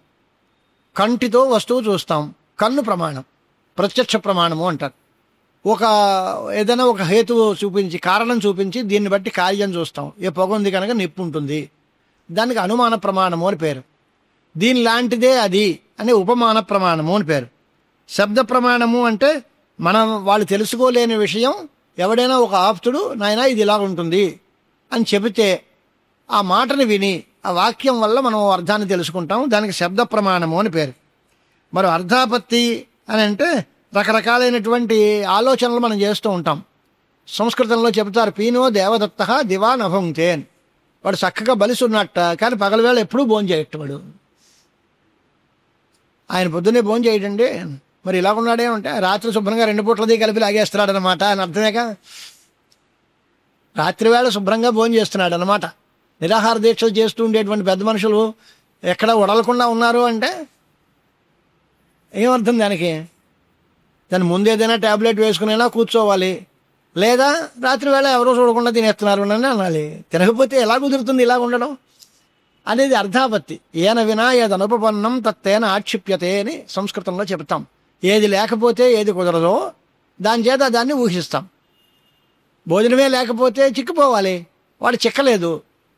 కంటితో వస్తువు చూస్తాం, కన్ను ప్రమాణం, ప్రత్యక్ష ప్రమాణము అంటారు. ఏదైనా ఒక హేతువు చూపించి, కారణం చూపించి దీన్ని బట్టి కార్యం చూస్తాం. ఏ పొగ ఉంది కనుక నిప్పు ఉంటుంది, దానికి అనుమాన ప్రమాణము అని పేరు. దీని లాంటిదే అది అనే ఉపమాన ప్రమాణము అని పేరు. శబ్ద ప్రమాణము అంటే వాళ్ళు తెలుసుకోలేని విషయం ఎవడైనా ఒక ఆప్తుడు నాయనా ఇది ఇలా ఉంటుంది అని చెబితే ఆ మాటని విని ఆ వాక్యం వల్ల మనం అర్థాన్ని తెలుసుకుంటాం. దానికి శబ్ద ప్రమాణము అని పేరు. మరి అర్థాపత్తి అని అంటే రకరకాలైనటువంటి ఆలోచనలు మనం చేస్తూ ఉంటాం. సంస్కృతంలో చెబుతారు, పీనో దేవదత్త దివా నభుంక్తే అని. వాడు చక్కగా బలిసున్నట్ట, కానీ పగలవేళ ఎప్పుడూ భోజనం చేయట్టు వాడు. ఆయన పొద్దున్నే భోజనం చేయడండి, మరి ఇలా ఉన్నాడేమంటే రాత్రి శుభ్రంగా 2 పూట్లది కలిపి లాగేస్తున్నాడనమాట అని అర్థమేగా. రాత్రివేళ శుభ్రంగా భోజనం చేస్తున్నాడు అనమాట. నిరాహార దీక్షలు చేస్తూ ఉండేటువంటి పెద్ద మనుషులు ఎక్కడ ఉడలకుండా ఉన్నారు అంటే ఏమర్థం దానికి? దాని ముందు ఏదైనా ట్యాబ్లెట్ వేసుకునైనా కూర్చోవాలి, లేదా రాత్రి వేళ ఎవరో చూడకుండా తినేస్తున్నారు అని అనాలి. తినకపోతే ఎలా కుదురుతుంది ఇలా ఉండడం అనేది అర్థాపత్తి. ఏన వినా ఏది అనుపపన్నం తత్తేన ఆక్షిప్యతే అని సంస్కృతంలో చెప్తాం. ఏది లేకపోతే ఏది కుదరదో దాని చేత దాన్ని ఊహిస్తాం. భోజనమే లేకపోతే చిక్కిపోవాలి, వాడు చిక్కలేదు,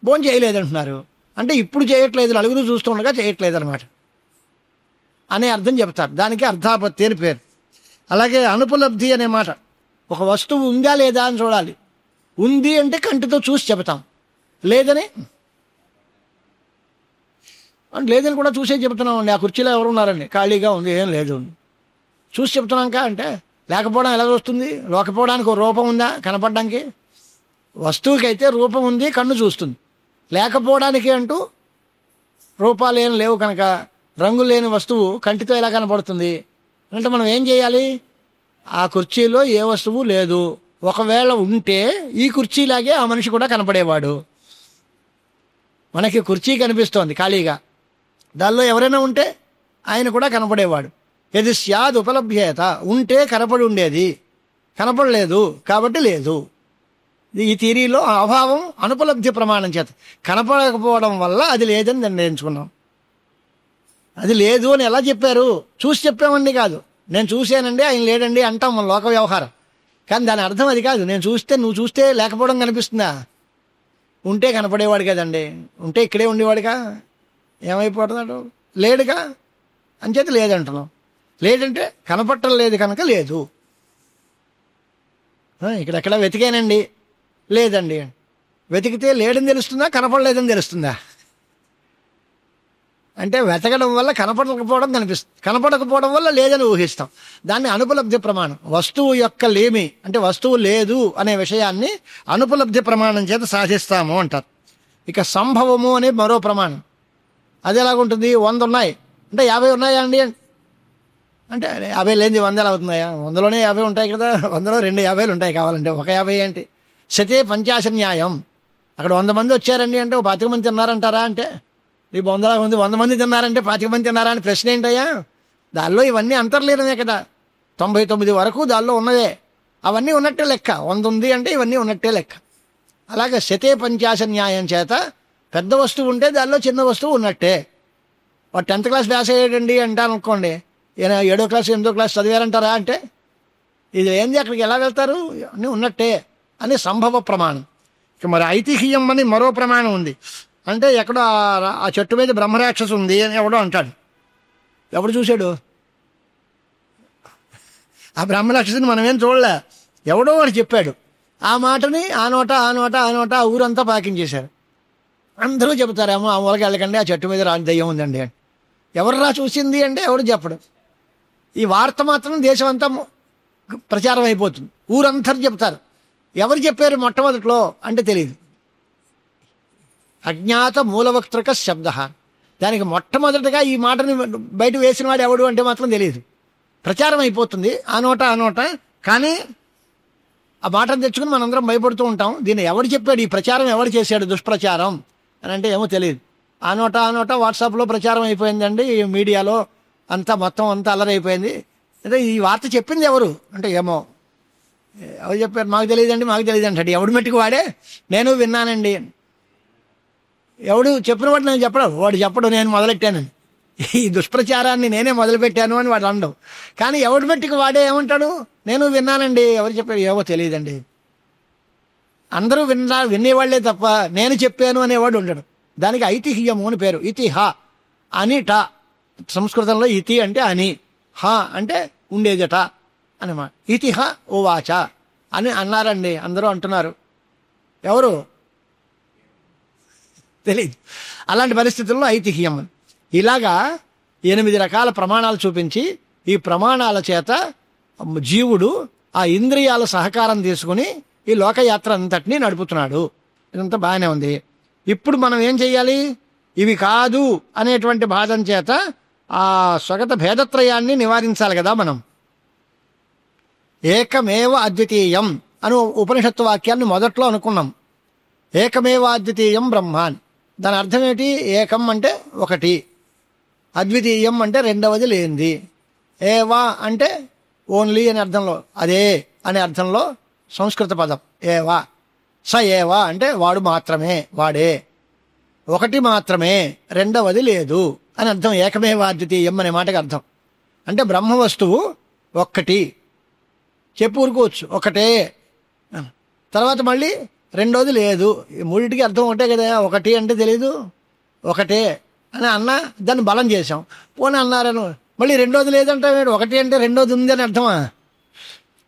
భోజనం చేయలేదంటున్నారు అంటే ఇప్పుడు చేయట్లేదు, నలుగురు చూస్తుండగా చేయట్లేదు అనమాట అనే అర్థం చెప్తారు. దానికి అర్థాపత్తి అని పేరు. అలాగే అనుపలబ్ధి అనే మాట, ఒక వస్తువు ఉందా లేదా అని చూడాలి. ఉంది అంటే కంటితో చూసి చెబుతాం, లేదని కూడా చూసే చెబుతున్నాం అండి. ఆ కుర్చీలో ఎవరు ఉన్నారండి, ఖాళీగా ఉంది, ఏం లేదు, చూసి చెప్తున్నాక అంటే లేకపోవడం ఎలా వస్తుంది? లేకపోవడానికి ఒక రూపం ఉందా కనపడడానికి? వస్తువుకి అయితే రూపం ఉంది, కన్ను చూస్తుంది. లేకపోవడానికి అంటూ రూపాలు ఏం లేవు కనుక రంగు లేని వస్తువు కంటితో ఎలా కనపడుతుంది అంటే మనం ఏం చేయాలి? ఆ కుర్చీలో ఏ వస్తువు లేదు, ఒకవేళ ఉంటే ఈ కుర్చీలాగే ఆ మనిషి కూడా కనపడేవాడు. మనకి కుర్చీ కనిపిస్తోంది ఖాళీగా, దానిలో ఎవరైనా ఉంటే ఆయన కూడా కనపడేవాడు. ఇది స్యాద్ ఉపలభ్యత, ఉంటే కనపడి ఉండేది, కనపడలేదు కాబట్టి లేదు. ఈ థియరీలో అభావం అనుపలబ్ధి ప్రమాణం చేత కనపడకపోవడం వల్ల అది లేదని నిర్ణయించుకున్నాం. అది లేదు అని ఎలా చెప్పారు? చూసి చెప్పామండి కాదు, నేను చూశానండి ఆయన లేడండి అంటాం మన లోక వ్యవహారం. కానీ దాని అర్థం అది కాదు. నేను చూస్తే నువ్వు చూస్తే లేకపోవడం కనిపిస్తుందా? ఉంటే కనపడేవాడు కదండి, ఉంటే ఇక్కడే ఉండేవాడుగా, ఏమైపోతున్నాడు? లేడుగా, అంచేత లేదంటున్నాం. లేదంటే కనపడటం లేదు కనుక లేదు. ఇక్కడెక్కడ వెతికానండి, లేదండి. వెతికితే లేడని తెలుస్తుందా, కనపడలేదని తెలుస్తుందా? అంటే వెతకడం వల్ల కనపడకపోవడం కనిపిస్తుంది, కనపడకపోవడం వల్ల లేదని ఊహిస్తాం. దాన్ని అనుపలబ్ధి ప్రమాణం. వస్తువు యొక్క లేమి అంటే వస్తువు లేదు అనే విషయాన్ని అనుపలబ్ధి ప్రమాణం చేత సాధిస్తాము అంటారు. ఇక సంభవము అనే మరో ప్రమాణం. అది ఎలాగుంటుంది? 100 ఉన్నాయి అంటే 50 ఉన్నాయా అండి అంటే 50 లేనిది 100 ఎలా అవుతున్నాయా? 100లోనే 50 ఉంటాయి కదా, 100లో 2 50 ఉంటాయి కావాలంటే, ఒక 50 ఏంటి? శతే పంచాశ న్యాయం. అక్కడ 100 మంది వచ్చారండి అంటే 25 మంది తిన్నారంటారా? అంటే ఈ 100 మంది తిన్నారంటే 25 మంది తిన్నారా అని ప్రశ్న ఏంటయ్యా? దానిలో ఇవన్నీ అంతర్లీనమే కదా, 99 వరకు దానిలో ఉన్నదే, అవన్నీ ఉన్నట్టే లెక్క. 100 ఉంది అంటే ఇవన్నీ ఉన్నట్టే లెక్క. అలాగే శతే పంచాశ న్యాయం చేత పెద్ద వస్తువు ఉంటే దానిలో చిన్న వస్తువు ఉన్నట్టే. వాడు 10th క్లాస్ పాస్ అయ్యాడండి అంటాను అనుకోండి, 7వ క్లాస్ 8వ క్లాస్ చదివారంటారా? అంటే ఇది ఏంది, అక్కడికి ఎలా వెళ్తారు? అన్నీ ఉన్నట్టే అని సంభవ ప్రమాణం. ఇక మరి ఐతిహ్యం అని మరో ప్రమాణం ఉంది. అంటే ఎక్కడో ఆ చెట్టు మీద బ్రహ్మరాక్షసు ఉంది అని ఎవడో అంటాడు. ఎవడు చూశాడు? ఆ బ్రహ్మరాక్షసుని మనమేం చూడలే, ఎవడో వాడు చెప్పాడు. ఆ మాటని ఆ నోట ఆ ఊరంతా పాకించేశారు. అందరూ చెబుతారేమో ఆ మూలకి వెళ్ళకండి, ఆ చెట్టు మీద రాని దయ్యం ఉందండి అని. ఎవర్రా చూసింది అంటే ఎవడు చెప్పడు. ఈ వార్త మాత్రం దేశం అంతా ప్రచారం అయిపోతుంది, ఊరంతా చెప్తారు. ఎవరు చెప్పారు మొట్టమొదట్లో అంటే తెలియదు. అజ్ఞాత మూలవక్తృక శబ్ద, దానికి మొట్టమొదటిగా ఈ మాటని బయట వేసిన వాడు ఎవడు అంటే మాత్రం తెలియదు. ప్రచారం అయిపోతుంది ఆ నోట. కానీ ఆ మాటను తెచ్చుకుని మనందరం భయపడుతూ ఉంటాం. దీన్ని ఎవడు చెప్పాడు, ఈ ప్రచారం ఎవడు చేశాడు, దుష్ప్రచారం అని అంటే ఏమో తెలియదు. ఆ నోట వాట్సాప్లో ప్రచారం అయిపోయిందండి, మీడియాలో మొత్తం అంతా అల్లరైపోయింది. అంటే ఈ వార్త చెప్పింది ఎవరు అంటే ఏమో ఎవరు చెప్పారు, మాకు తెలియదండి అంటాడు. ఎవడు మట్టుకు వాడే నేను విన్నానండి. ఎవడు చెప్పిన వాడు నేను చెప్పడం, వాడు చెప్పడు నేను మొదలెట్టానని, ఈ దుష్ప్రచారాన్ని నేనే మొదలుపెట్టాను అని వాడు అనడం. కానీ ఎవడు మట్టుకు వాడే ఏమంటాడు, నేను విన్నానండి, ఎవరు చెప్పారు ఏమో తెలియదండి. అందరూ వినేవాళ్లే తప్ప నేను చెప్పాను అనేవాడు ఉండడు. దానికి ఐతిహ్యము అని పేరు. ఇతిహ అని ట, సంస్కృతంలో ఇతి అంటే అని, హ అంటే ఉండేదట అనమాట. ఇతిహ ఓవాచ అని అన్నారండి, అందరూ అంటున్నారు. ఎవరు తెలియదు. అలాంటి పరిస్థితుల్లో ఐతిహ్యం. ఇలాగా 8 రకాల ప్రమాణాలు చూపించి ఈ ప్రమాణాల చేత జీవుడు ఆ ఇంద్రియాల సహకారం తీసుకుని ఈ లోకయాత్ర అంతటినీ నడుపుతున్నాడు. ఇదంతా బాగానే ఉంది. ఇప్పుడు మనం ఏం చెయ్యాలి? ఇవి కాదు అనేటువంటి బాధం చేత ఆ స్వగత భేదత్రయాన్ని నివారించాలి కదా మనం. ఏకమేవ అద్వితీయం అని ఉపనిషత్తు వాక్యాన్ని మొదట్లో అనుకున్నాం. ఏకమేవ అద్వితీయం బ్రహ్మాన్, దాని అర్థం ఏంటి? ఏకం అంటే ఒకటి, అద్వితీయం అంటే రెండవది లేనిది, ఏవా అంటే ఓన్లీ అనే అర్థంలో, అదే అనే అర్థంలో సంస్కృత పదం ఏవా. స ఏవా అంటే వాడు మాత్రమే, వాడే, ఒకటి మాత్రమే, రెండవది లేదు అని అర్థం. ఏకమేవ అద్వితీయం అనే మాటకి అర్థం. అంటే బ్రహ్మ వస్తువు ఒక్కటి చెప్పి ఊరుకోవచ్చు, ఒకటే. తర్వాత మళ్ళీ రెండోది లేదు. ఈ మూడింటికి అర్థం ఒకటే కదా. ఒకటి అంటే తెలీదు, ఒకటే అని అన్నా దాన్ని బలం చేశాం. పోనీ అన్నారను మళ్ళీ రెండోది లేదంటే ఒకటి అంటే రెండోది ఉంది అని అర్థమా?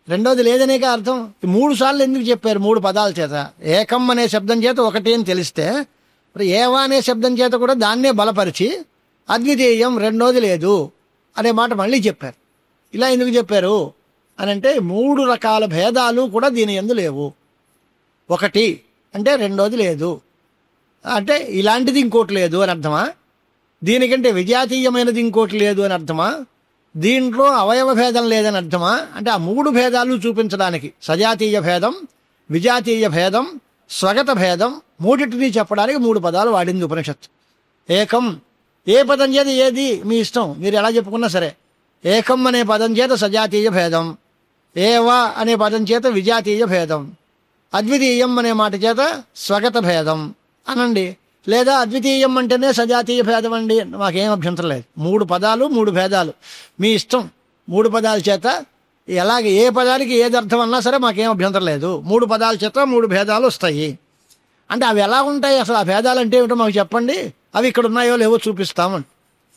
రెండోది లేదనేగా అర్థం. 3 సార్లు ఎందుకు చెప్పారు? 3 పదాల చేత. ఏకం అనే శబ్దం చేత ఒకటి అని తెలిస్తే మరి ఏవా అనే శబ్దం చేత కూడా దాన్నే బలపరిచి అద్వితీయం రెండోది లేదు అనే మాట మళ్ళీ చెప్పారు. ఇలా ఎందుకు చెప్పారు అని అంటే 3 రకాల భేదాలు కూడా దీని యందు లేవు. ఒకటి అంటే రెండోది లేదు అంటే ఇలాంటిది ఇంకోటి లేదు అని అర్థమా? దీనికంటే విజాతీయమైనది ఇంకోటి లేదు అని అర్థమా? దీంట్లో అవయవ భేదం లేదని అర్థమా? అంటే ఆ 3 భేదాలు చూపించడానికి సజాతీయ భేదం, విజాతీయ భేదం, స్వగత భేదం మూడింటిని చెప్పడానికి 3 పదాలు వాడింది ఉపనిషత్తు. ఏకం ఏ పదం చేత ఏది మీ ఇష్టం, మీరు ఎలా చెప్పుకున్నా సరే. ఏకం అనే పదం చేత సజాతీయ భేదం, ఏవా అనే పదం చేత విజాతీయ భేదం, అద్వితీయం అనే మాట చేత స్వగత భేదం అనండి. లేదా అద్వితీయం అంటేనే సజాతీయ భేదం అండి, మాకేం అభ్యంతరం లేదు. 3 పదాలు 3 భేదాలు మీ ఇష్టం. 3 పదాల చేత ఏ పదానికి ఏది అర్థం అన్నా సరే మాకేం అభ్యంతరం లేదు. 3 పదాల చేత 3 భేదాలు వస్తాయి. అంటే అవి ఎలా ఉంటాయి అసలు, ఆ భేదాలు అంటే ఏమిటో మాకు చెప్పండి, అవి ఇక్కడ ఉన్నాయో లేవో చూపిస్తామని.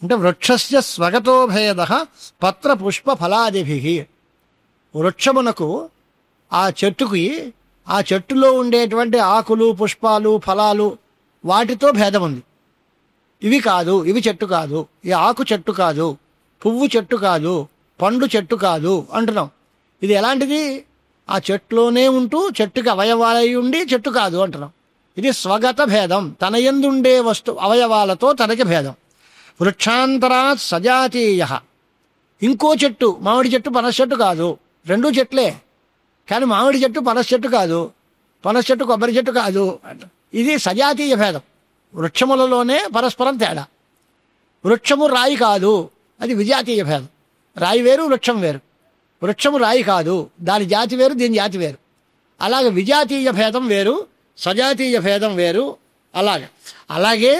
అంటే వృక్షస్య స్వగతో భేద పత్ర పుష్ప ఫలాదిభి. వృక్షమునకు ఆ చెట్టుకి ఆ చెట్టులో ఉండేటువంటి ఆకులు పుష్పాలు ఫలాలు వాటితో భేదం ఉంది. ఇవి కాదు, ఇవి చెట్టు కాదు, ఈ ఆకు చెట్టు కాదు, పువ్వు చెట్టు కాదు, పండు చెట్టు కాదు అంటున్నాం. ఇది ఎలాంటిది? ఆ చెట్టులోనే ఉంటూ చెట్టుకి అవయవాలై ఉండి చెట్టు కాదు అంటున్నాం. ఇది స్వగత భేదం, తన యందుండే అవయవాలతో తనకి భేదం. వృక్షాంతరాత్ సజాతీయ. ఇంకో చెట్టు, మామిడి చెట్టు పనస చెట్టు కాదు, రెండూ చెట్లే, కానీ మామిడి చెట్టు పనస చెట్టు కాదు, పనస చెట్టు కొబ్బరి చెట్టు కాదు. ఇది సజాతీయ భేదం. వృక్షములలోనే పరస్పరం తేడా. వృక్షము రాయి కాదు, అది విజాతీయ భేదం. రాయి వేరు, వృక్షం వేరు. వృక్షము రాయి కాదు, దాని జాతి వేరు, దీని జాతి వేరు. అలాగే విజాతీయ భేదం వేరు, సజాతీయ భేదం వేరు. అలాగే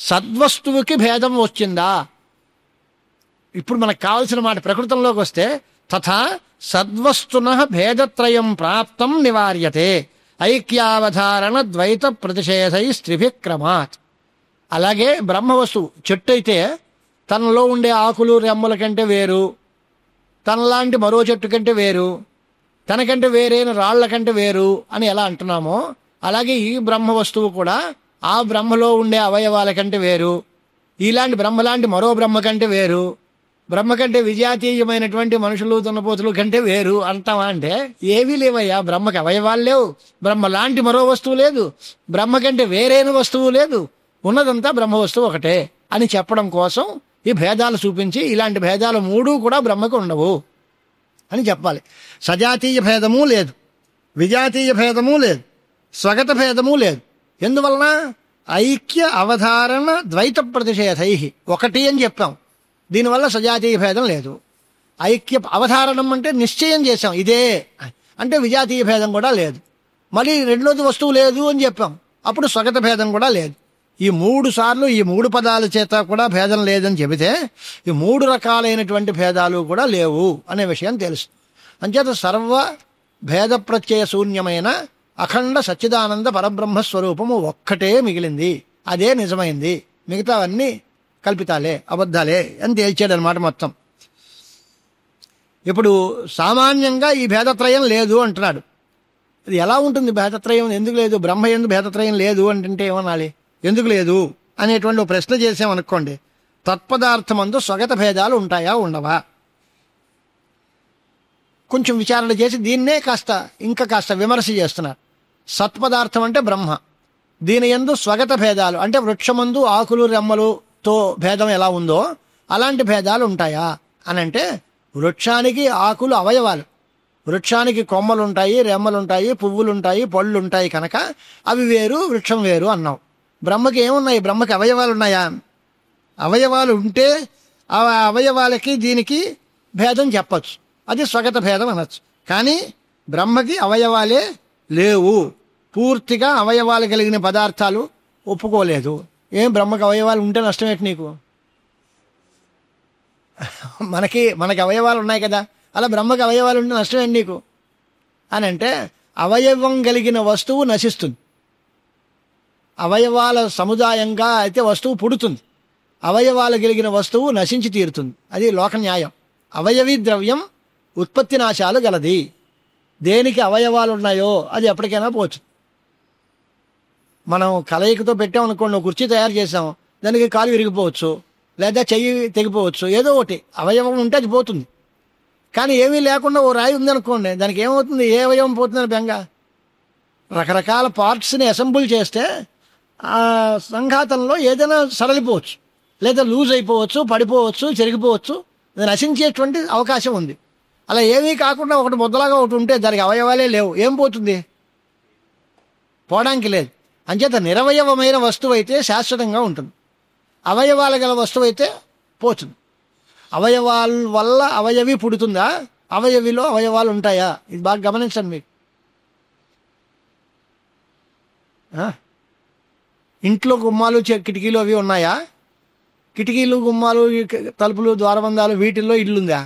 సద్వస్తువుకి భేదం వచ్చిందా? ఇప్పుడు మనకు కావలసిన మాట ప్రకృతంలోకి వస్తే, తథా సద్వస్తున భేదత్రయం ప్రాప్తం నివార్యతే ఐక్యావధారణ ద్వైత ప్రతిషేధై స్త్రిభిక్రమాత్. అలాగే బ్రహ్మవస్తువు చెట్టు అయితే తనలో ఉండే ఆకులు రెమ్మల కంటే వేరు, తనలాంటి మరో చెట్టు కంటే వేరు, తనకంటే వేరైన రాళ్ల కంటే వేరు అని ఎలా అంటున్నామో, అలాగే ఈ బ్రహ్మ వస్తువు కూడా ఆ బ్రహ్మలో ఉండే అవయవాల కంటే వేరు, ఇలాంటి బ్రహ్మలాంటి మరో బ్రహ్మ కంటే వేరు, బ్రహ్మ కంటే విజాతీయమైనటువంటి మనుషులు దున్నపోతులు కంటే వేరు అంటావా? అంటే ఏవీ లేవయ్యా. బ్రహ్మకి అవయవాలు లేవు, బ్రహ్మలాంటి మరో వస్తువు లేదు, బ్రహ్మ కంటే వేరైన వస్తువు లేదు, ఉన్నదంతా బ్రహ్మ వస్తువు ఒకటే అని చెప్పడం కోసం ఈ భేదాలు చూపించి, ఇలాంటి భేదాలు మూడు కూడా బ్రహ్మకు ఉండవు అని చెప్పాలి. సజాతీయ భేదము లేదు, విజాతీయ భేదము లేదు, స్వగత భేదము లేదు. ఎందువలన? ఐక్య అవధారణ ద్వైత ప్రతిషేధై, ఒకటి అని చెప్పాం, దీనివల్ల సజాతీయ భేదం లేదు. ఐక్య అవధారణం అంటే నిశ్చయం చేశాం ఇదే అంటే విజాతీయ భేదం కూడా లేదు. మళ్ళీ రెండోది వస్తువు లేదు అని చెప్పాం, అప్పుడు స్వగత భేదం కూడా లేదు. ఈ 3 సార్లు ఈ 3 పదాల చేత కూడా భేదం లేదని చెబితే ఈ 3 రకాలైనటువంటి భేదాలు కూడా లేవు అనే విషయం తెలుసు. అంచేత సర్వ భేద ప్రత్యయ శూన్యమైన అఖండ సచ్చిదానంద పరబ్రహ్మస్వరూపము ఒక్కటే మిగిలింది, అదే నిజమైంది, మిగతావన్నీ కల్పితాలే, అబద్ధాలే అని తేల్చాడనమాట మొత్తం. ఇప్పుడు సామాన్యంగా ఈ భేదత్రయం లేదు అంటున్నాడు. ఇది ఎలా ఉంటుంది భేదత్రయం? ఎందుకు లేదు? బ్రహ్మ ఎందు భేదత్రయం లేదు అంటే ఏమనాలి? ఎందుకు లేదు అనేటువంటి ప్రశ్న చేసామనుకోండి, తత్పదార్థమందు స్వగత భేదాలు ఉంటాయా ఉండవా? కొంచెం విచారణ చేసి దీన్నే కాస్త విమర్శ చేస్తున్నారు. సత్పదార్థం అంటే బ్రహ్మ, దీని యందు స్వగత భేదాలు అంటే వృక్షమందు ఆకులు రెమ్మలుతో భేదం ఎలా ఉందో అలాంటి భేదాలు ఉంటాయా అని అంటే, వృక్షానికి ఆకులు అవయవాలు, వృక్షానికి కొమ్మలుంటాయి, రెమ్మలుంటాయి, పువ్వులుంటాయి, పళ్ళుంటాయి కనుక అవి వేరు, వృక్షం వేరు అన్నావు. బ్రహ్మకి ఏమున్నాయి? బ్రహ్మకి అవయవాలు ఉన్నాయా? అవయవాలు ఉంటే ఆ అవయవాలకి దీనికి భేదం చెప్పచ్చు, అది స్వగత భేదం అనొచ్చు. కానీ బ్రహ్మకి అవయవాలే లేవు, పూర్తిగా అవయవాలు కలిగిన పదార్థాలు ఒప్పుకోలేదు. ఏం బ్రహ్మకి అవయవాలు ఉంటే నష్టం ఏంటి నీకు? మనకి అవయవాలు ఉన్నాయి కదా, అలా బ్రహ్మకి అవయవాలు ఉంటే నష్టం ఏంటి నీకు అని అంటే, అవయవం కలిగిన వస్తువు నశిస్తుంది, అవయవాల సముదాయంగా అయితే వస్తువు పుడుతుంది, అవయవాలు కలిగిన వస్తువు నశించి తీరుతుంది. అది లోక న్యాయం. అవయవి ద్రవ్యం ఉత్పత్తి నాశాలు గలది. దేనికి అవయవాలు ఉన్నాయో అది ఎప్పటికైనా పోవచ్చు. మనం కలయికతో పెట్టామనుకోండి, కుర్చీ తయారు చేసాం, దానికి కాలు విరిగిపోవచ్చు, లేదా చెయ్యి తెగిపోవచ్చు, ఏదో ఒకటి అవయవం ఉంటే అది పోతుంది. కానీ ఏమీ లేకుండా ఓ రాయి ఉందనుకోండి, దానికి ఏమవుతుంది? ఏ అవయవం పోతుందని బెంగ. రకరకాల పార్ట్స్ని అసెంబుల్ చేస్తే ఆ సంఘాతంలో ఏదైనా సడలిపోవచ్చు, లేదా లూజ్ అయిపోవచ్చు, పడిపోవచ్చు, చెరిగిపోవచ్చు, నశించేటువంటి అవకాశం ఉంది. అలా ఏమీ కాకుండా ఒకటి ముద్దలాగా ఒకటి ఉంటే దానికి అవయవాలే లేవు, ఏం పోతుంది? పోవడానికి లేదు. అంచేత నిరవయవమైన వస్తువు అయితే శాశ్వతంగా ఉంటుంది, అవయవాలు గల వస్తువు అయితే పోతుంది. అవయవాల వల్ల అవయవి పుడుతుందా? అవయవిలో అవయవాలు ఉంటాయా? ఇది బాగా గమనించండి. మీకు ఇంట్లో గుమ్మాలు కిటికీలు అవి ఉన్నాయా? కిటికీలు గుమ్మాలు తలుపులు ద్వారబంధాలు వీటిల్లో ఇల్లుందా?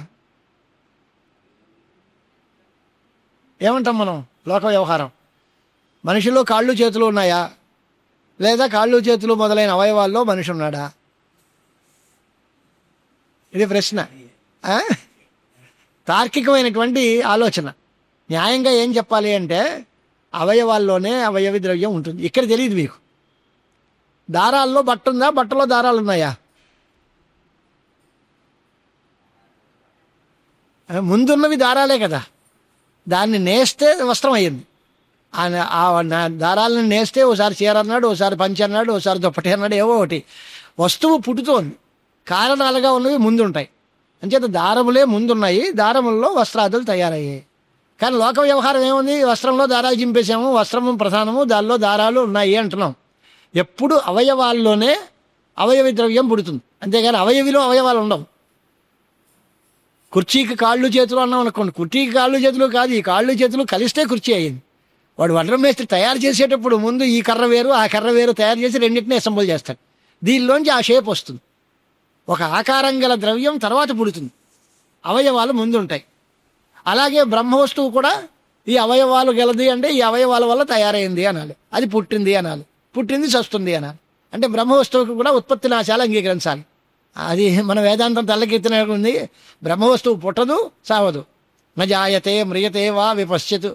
ఏమంటాం మనం? లోక వ్యవహారం. మనిషిలో కాళ్ళు చేతులు ఉన్నాయా? లేదా కాళ్ళు చేతులు మొదలైన అవయవాల్లో మనిషి ఉన్నాడా? ఇది ప్రశ్న. తార్కికమైనటువంటి ఆలోచన. న్యాయంగా ఏం చెప్పాలి అంటే అవయవాల్లోనే అవయవ ద్రవ్యం ఉంటుంది. ఇక్కడ తెలియదు మీకు. దారాల్లో బట్ట ఉందా? బట్టలో దారాలు ఉన్నాయా? ముందున్నవి దారాలే కదా. దాన్ని నేస్తే వస్త్రం అయ్యింది. ఆ దారాలను నేస్తే ఓసారి చీర అన్నాడు, ఓసారి పంచి అన్నాడు, ఓసారి దుప్పటి అన్నాడు, ఏవో ఒకటి వస్తువు పుట్టుతోంది. కారణాలుగా ఉన్నవి ముందుంటాయి. అంచేత దారములే ముందున్నాయి, దారముల్లో వస్త్రాదులు తయారయ్యాయి. కానీ లోక వ్యవహారం ఏముంది? వస్త్రంలో దారాలు చింపేసాము, వస్త్రము ప్రధానము, దానిలో దారాలు ఉన్నాయి అంటున్నాం. ఎప్పుడు అవయవాల్లోనే అవయవ ద్రవ్యం పుడుతుంది, అంతేగాని అవయవిలో అవయవాలు ఉండవు. కుర్చీకి కాళ్ళు చేతులు అన్నాం అనుకోండి, కుర్చీకి కాళ్ళు చేతులు కాదు, ఈ కాళ్ళు చేతులు కలిస్తే కుర్చీ అయ్యింది. వాడు వడ్రం మేస్త్రి తయారు చేసేటప్పుడు ముందు ఈ కర్ర వేరు ఆ కర్ర వేరు తయారు చేసి రెండింటినీ అసెంబుల్ చేస్తాడు. దీనిలోంచి ఆ షేప్ వస్తుంది. ఒక ఆకారం గల ద్రవ్యం తర్వాత పుడుతుంది, అవయవాలు ముందు ఉంటాయి. అలాగే బ్రహ్మ వస్తువు కూడా ఈ అవయవాలు గలది అంటే ఈ అవయవాల వల్ల తయారైంది అనాలి, అది పుట్టింది అనాలి, పుట్టింది చస్తుంది అనాలి. అంటే బ్రహ్మ వస్తువుకి కూడా ఉత్పత్తి నాశాలు అంగీకరించాలి. అది మన వేదాంతం తల్లకెత్తిన ఉంది. బ్రహ్మ వస్తువు పుట్టదు, సావదు. నజాయతే మ్రియతే వా విపశ్యతు,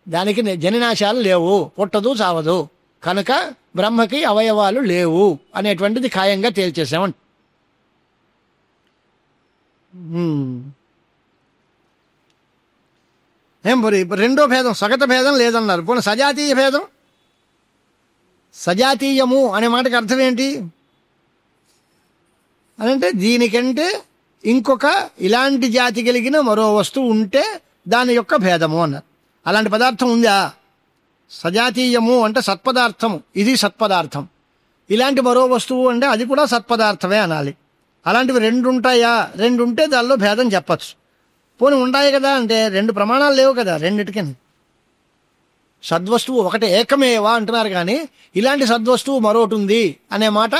దానికి జనినాశాలు లేవు, పుట్టదు సావదు. కనుక బ్రహ్మకి అవయవాలు లేవు అనేటువంటిది ఖాయంగా తేల్చేసామంట. ఏం మరి రెండో భేదం సగత భేదం లేదన్నారు. పోనీ సజాతీయ భేదం, సజాతీయము అనే మాటకి అర్థం ఏంటి అని అంటే దీనికంటే ఇంకొక ఇలాంటి జాతి కలిగిన మరో వస్తువు ఉంటే దాని యొక్క భేదము అన్నారు. అలాంటి పదార్థం ఉందా? సజాతీయము అంటే సత్పదార్థము, ఇది సత్పదార్థం. ఇలాంటి మరో వస్తువు అంటే అది కూడా సత్పదార్థమే అనాలి. అలాంటివి రెండు ఉంటాయా? రెండు ఉంటే దానిలో భేదం చెప్పచ్చు. పోనీ ఉంటాయి కదా అంటే రెండు ప్రమాణాలు లేవు కదా రెండిటికి. సద్వస్తువు ఒకటే ఏకమేవా అంటున్నారు, కానీ ఇలాంటి సద్వస్తువు మరొకటి ఉంది అనే మాట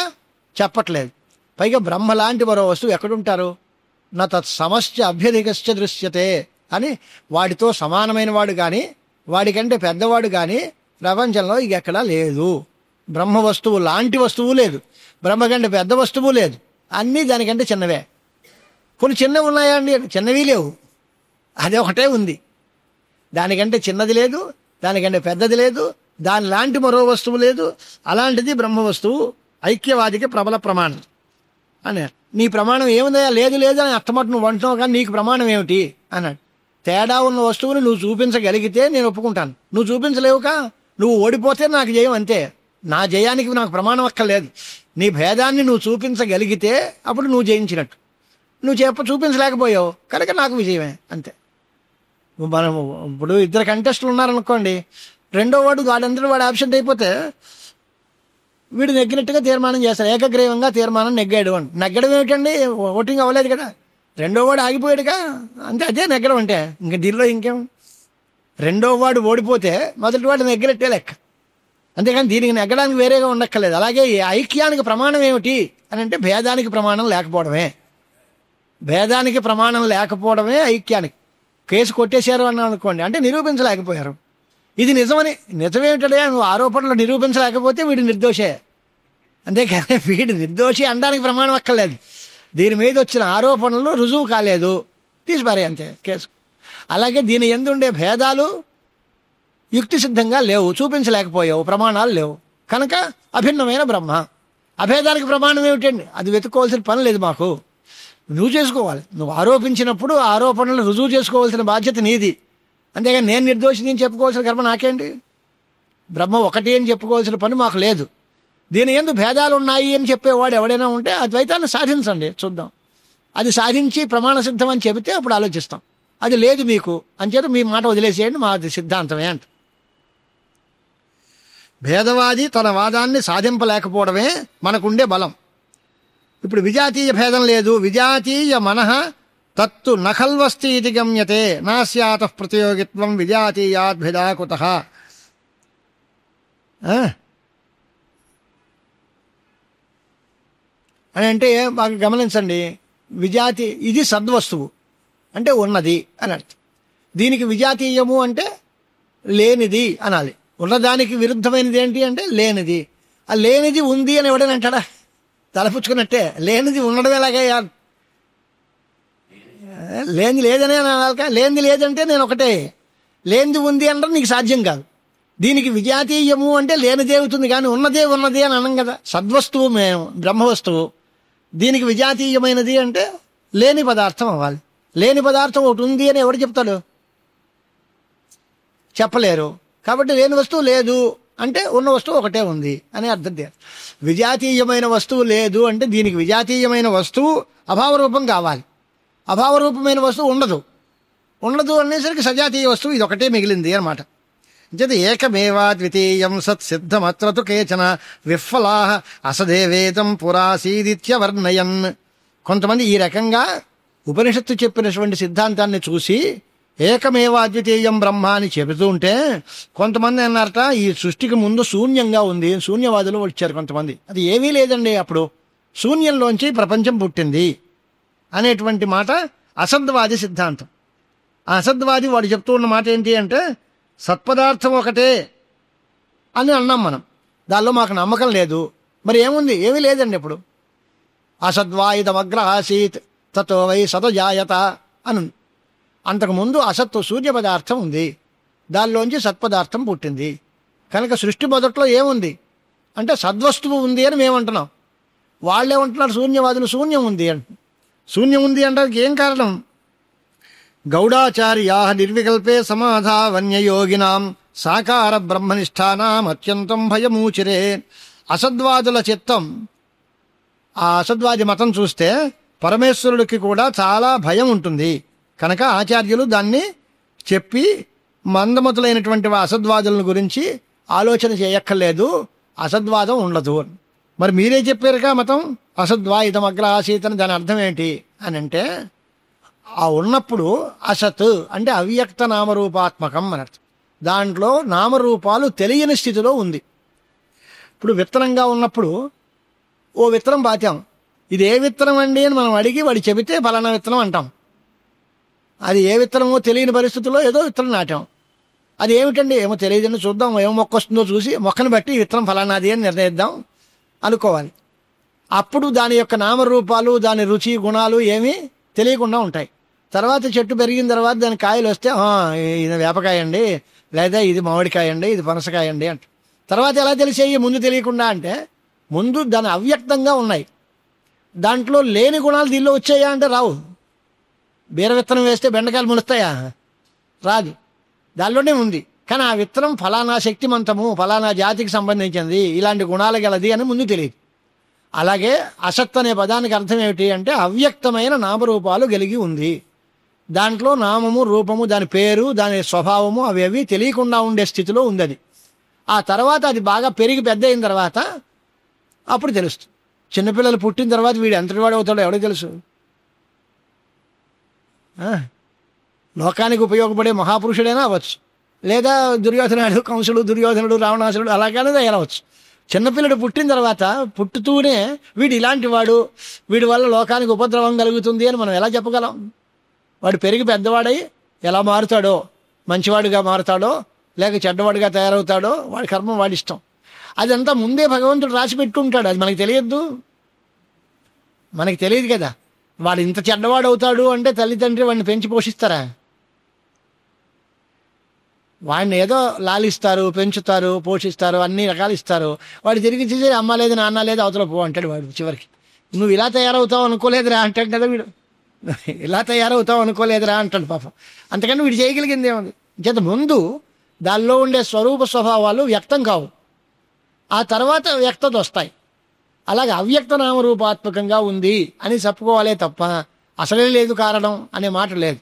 చెప్పట్లేదు. పైగా బ్రహ్మ లాంటి మరో వస్తువు ఎక్కడుంటారు? నా తత్ సమస్య అభ్యధికశ్చ దృశ్యతే అని వాడితో సమానమైన వాడు కానీ వాడికంటే పెద్దవాడు కానీ ప్రపంచంలో ఇక ఎక్కడా లేదు. బ్రహ్మ వస్తువు లాంటి వస్తువు లేదు, బ్రహ్మ కంటే పెద్ద వస్తువు లేదు, అన్నీ దానికంటే చిన్నవే. కొన్ని చిన్నవి ఉన్నాయా అండి? చిన్నవి లేవు, అదే ఒకటే ఉంది. దానికంటే చిన్నది లేదు, దానికంటే పెద్దది లేదు, దాని లాంటి మరో వస్తువు లేదు. అలాంటిది బ్రహ్మ వస్తువు, ఐక్యవాదికి ప్రబల ప్రమాణం అన్నాడు. నీ ప్రమాణం ఏముందా? లేదు లేదు అని అర్థమట్టు నువ్వు అంటున్నావు, కానీ నీకు ప్రమాణం ఏమిటి అన్నాడు. తేడా ఉన్న వస్తువుని నువ్వు చూపించగలిగితే నేను ఒప్పుకుంటాను. నువ్వు చూపించలేవుగా, నువ్వు ఓడిపోతే నాకు జయం, అంతే. నా జయానికి నాకు ప్రమాణం అక్కర్లేదు. నీ భేదాన్ని నువ్వు చూపించగలిగితే అప్పుడు నువ్వు జయించినట్టు. నువ్వు చూపించలేకపోయావు కనుక నాకు విజయమే, అంతే. మనం ఇప్పుడు ఇద్దరు కంటెస్టులు ఉన్నారనుకోండి, రెండో వాడందరూ వాడు ఆబ్సెంట్ అయిపోతే వీడు నెగ్గినట్టుగా తీర్మానం చేస్తారు. ఏకగ్రీవంగా తీర్మానం నెగ్గాడు అని. నెగ్గడం ఏమిటండి? ఓటింగ్ అవ్వలేదు కదా, రెండో వాడు ఆగిపోయాడుగా, అంతే. అదే నెగ్గడం అంటే. ఇంక దీనిలో ఇంకేం? రెండో వాడు ఓడిపోతే మొదటి వాడు నెగ్గినట్టే లెక్క, అంతేకాని దీనికి నెగ్గడానికి వేరేగా ఉండక్కర్లేదు. అలాగే ఈ ఐక్యానికి ప్రమాణం ఏమిటి అని అంటే భేదానికి ప్రమాణం లేకపోవడమే. భేదానికి ప్రమాణం లేకపోవడమే ఐక్యానికి. కేసు కొట్టేశారు అన్నాను అనుకోండి, అంటే నిరూపించలేకపోయారు. ఇది నిజమని, నిజమేమిటంటే నువ్వు ఆరోపణలు నిరూపించలేకపోతే వీడు నిర్దోషే, అంతేకాని వీడు నిర్దోషి అనడానికి ప్రమాణం అక్కర్లేదు. దీని మీద వచ్చిన ఆరోపణలు రుజువు కాలేదు, తీసిపారే, అంతే కేసు. అలాగే దీని యందు ఉండే భేదాలు యుక్తి సిద్ధంగా లేవు, చూపించలేకపోయావు, ప్రమాణాలు లేవు, కనుక అభిన్నమైన బ్రహ్మ. అభేదానికి ప్రమాణం ఏమిటండి? అది వెతుక్కోవాల్సిన పని లేదు మాకు, నువ్వు చేసుకోవాలి. నువ్వు ఆరోపించినప్పుడు ఆరోపణలు రుజువు చేసుకోవాల్సిన బాధ్యత నీది, అంతేగాని నేను నిర్దోషిని అని చెప్పుకోవాల్సిన కర్మ నాకేంటి? బ్రహ్మ ఒకటి అని చెప్పుకోవాల్సిన పని మాకు లేదు. దీని యందు భేదాలు ఉన్నాయి అని చెప్పేవాడు ఎవడైనా ఉంటే అద్వైతాన్ని సాధించండి, చూద్దాం. అది సాధించి ప్రమాణ సిద్ధం అని చెబితే అప్పుడు ఆలోచిస్తాం. అది లేదు మీకు అంచేత మీ మాట వదిలేసేయండి, మాది సిద్ధాంతమే అంట. భేదవాది తన వాదాన్ని సాధింపలేకపోవడమే మనకుండే బలం. ఇప్పుడు విజాతీయ భేదం లేదు, విజాతీయ మనః తత్తు నఖల్వస్తి ఇది గమ్యతే నాస్యాత ప్రతియోగిత్వం విజాతీయాద్భిదా కుతః. అని అంటే బాగా గమనించండి, విజాతి ఇది సద్వస్తువు అంటే ఉన్నది అని అర్థం. దీనికి విజాతీయము అంటే లేనిది అనాలి. ఉన్నదానికి విరుద్ధమైనది ఏంటి అంటే లేనిది. ఆ లేనిది ఉంది అని ఎవడని అంటాడా? తలపుచ్చుకున్నట్టే. లేనిది ఉండడం ఎలాగయ్యా? లేనిది లేదనే అనాలక. లేనిది లేదంటే నేను ఒకటే, లేనిది ఉంది అంటే నీకు సాధ్యం కాదు. దీనికి విజాతీయము అంటే లేనిదే అవుతుంది, కానీ ఉన్నదే ఉన్నది అని అనం కదా. సద్వస్తువు మేము బ్రహ్మవస్తువు, దీనికి విజాతీయమైనది అంటే లేని పదార్థం అవ్వాలి. లేని పదార్థం ఒకటి ఉంది అని ఎవరు చెప్తాడు? చెప్పలేరు. కాబట్టి లేని వస్తువు లేదు అంటే ఉన్న వస్తువు ఒకటే ఉంది అని అర్థం. విజాతీయమైన వస్తువు లేదు అంటే దీనికి విజాతీయమైన వస్తువు అభావరూపం కావాలి. అభావరూపమైన వస్తువు ఉండదు అనేసరికి సజాతీయ వస్తువు ఇది ఒకటే మిగిలింది అనమాట. జత ఏకమేవా ద్వితీయం సత్ సిద్ధమత్రతు కేచన విఫలా అసదేవేదం పురాసీదిత్యవర్ణయన్. కొంతమంది ఈ రకంగా ఉపనిషత్తు చెప్పినటువంటి సిద్ధాంతాన్ని చూసి ఏకమేవా అద్వితీయం బ్రహ్మ అని చెబుతూ ఉంటే, కొంతమంది అన్నారట ఈ సృష్టికి ముందు శూన్యంగా ఉంది. శూన్యవాదులు వచ్చారు కొంతమంది. అది ఏమీ లేదండి, అప్పుడు శూన్యంలోంచి ప్రపంచం పుట్టింది అనేటువంటి మాట అసద్వాది సిద్ధాంతం. ఆ అసద్వాది వాడు చెప్తూ ఉన్న మాట ఏంటి అంటే, సత్పదార్థం ఒకటే అని అన్నాం మనం, దానిలో మాకు నమ్మకం లేదు. మరి ఏముంది? ఏమీ లేదండి. ఇప్పుడు అసద్వాయుధమగ్ర ఆసీత్ తతో వై సతజాయత అని. అంతకుముందు అసత్తు శూన్య పదార్థం ఉంది, దానిలోంచి సత్పదార్థం పుట్టింది. కనుక సృష్టి మొదట్లో ఏముంది అంటే సద్వస్తువు ఉంది అని మేమంటున్నాం. వాళ్ళేమంటున్నారు శూన్యవాదులు శూన్యం ఉంది అంట. శూన్యం ఉంది అంటే ఏం కారణం? గౌడాచార్యా నిర్వికల్పే సమాధావన్యయోగినాం సాకార బ్రహ్మనిష్టానాం అత్యంతం భయమూచిరే. అసద్వాదుల చిత్తం, ఆ అసద్వాది మతం చూస్తే పరమేశ్వరుడికి కూడా చాలా భయం ఉంటుంది. కనుక ఆచార్యులు దాన్ని చెప్పి మందమతులైనటువంటి అసద్వాదులను గురించి ఆలోచన చేయక్కర్లేదు, అసద్వాదం ఉండదు. మరి మీరే చెప్పారుగా మతం అసద్వాయుధం అగ్ర ఆసీత్ అని. దాని అర్థం ఏంటి అని అంటే, ఆ ఉన్నప్పుడు అసత్ అంటే అవ్యక్త నామరూపాత్మకం అని అర్థం. దాంట్లో నామరూపాలు తెలియని స్థితిలో ఉంది. ఇప్పుడు విత్తనంగా ఉన్నప్పుడు ఓ విత్తనం పాతాం, ఇది ఏ విత్తనం అండి అని మనం అడిగి వాడు చెబితే ఫలానా విత్తనం అంటాం. అది ఏ విత్తనమో తెలియని పరిస్థితుల్లో ఏదో విత్తనం నాటాం. అది ఏమిటండి ఏమో తెలియదండి, చూద్దాం ఏమో మొక్క వస్తుందో చూసి మొక్కను బట్టి విత్తనం ఫలానాది అని నిర్ణయిద్దాం అనుకోవాలి. అప్పుడు దాని యొక్క నామరూపాలు, దాని రుచి గుణాలు ఏమీ తెలియకుండా ఉంటాయి. తర్వాత చెట్టు పెరిగిన తర్వాత దాని కాయలు వస్తే ఇది వేపకాయ అండి, లేదా ఇది మామిడికాయ అండి, ఇది పనసకాయ అండి అంట. తర్వాత ఎలా తెలిసేయి ముందు తెలియకుండా అంటే, ముందు దాని అవ్యక్తంగా ఉన్నాయి. దాంట్లో లేని గుణాలు దీనిలో వచ్చాయా అంటే రావు. బీర విత్తనం వేస్తే బెండకాయలు మొలుస్తాయా? రాదు. దానిలోనే ఉంది. కానీ ఆ విత్తనం ఫలానా శక్తిమంతము, ఫలానా జాతికి సంబంధించింది, ఇలాంటి గుణాలు గలది అని ముందు తెలియదు. అలాగే అసత్ అనే పదానికి అర్థం ఏమిటి అంటే అవ్యక్తమైన నామరూపాలు కలిగి ఉంది. దాంట్లో నామము, రూపము, దాని పేరు, దాని స్వభావము అవి తెలియకుండా ఉండే స్థితిలో ఉంది అది. ఆ తర్వాత అది బాగా పెరిగి పెద్ద అయిన తర్వాత అప్పుడు తెలుస్తుంది. చిన్నపిల్లలు పుట్టిన తర్వాత వీడు ఎంతటి వాడు అవుతాడో ఎవడో తెలుసు. లోకానికి ఉపయోగపడే మహాపురుషుడైనా అవ్వచ్చు, లేదా దుర్యోధనుడు, కంసుడు, దుర్యోధనుడు, రావణాసురుడు అలాగనే తయారవచ్చు. చిన్నపిల్లడు పుట్టిన తర్వాత పుట్టుతూనే వీడు ఇలాంటి వాడు, వీడి వల్ల లోకానికి ఉపద్రవం కలుగుతుంది అని మనం ఎలా చెప్పగలం? వాడు పెరిగి పెద్దవాడై ఎలా మారుతాడో, మంచివాడిగా మారుతాడో లేక చెడ్డవాడిగా తయారవుతాడో వాడి కర్మ వాడి ఇష్టం. అదంతా ముందే భగవంతుడు రాసి పెట్టుకుంటాడు. అది మనకి తెలియద్దు, మనకి తెలియదు కదా. వాడు ఇంత చెడ్డవాడు అవుతాడు అంటే తల్లిదండ్రి వాడిని పెంచి పోషిస్తారా? వాడిని ఏదో లాలిస్తారు, పెంచుతారు, పోషిస్తారు, అన్ని రకాలు ఇస్తారు. వాడు తిరిగి చేసి అమ్మ లేదు నాన్న లేదు అవతల పో అంటాడు. వాడు చివరికి నువ్వు ఇలా తయారవుతావు అనుకోలేదురా అంటాడు కదా వీడు. ఇలా తయారవుతావు అనుకోలేదురా అంటాడు పాపం. అంతకని వీడు చేయగలిగింది ఏముంది? చేత ముందు దానిలో ఉండే స్వరూప స్వభావాలు వ్యక్తం కావు, ఆ తర్వాత వ్యక్తత వస్తాయి. అలాగే అవ్యక్త నామరూపాత్మకంగా ఉంది అని చెప్పుకోవాలే తప్ప అసలే లేదు కారణం అనే మాట లేదు.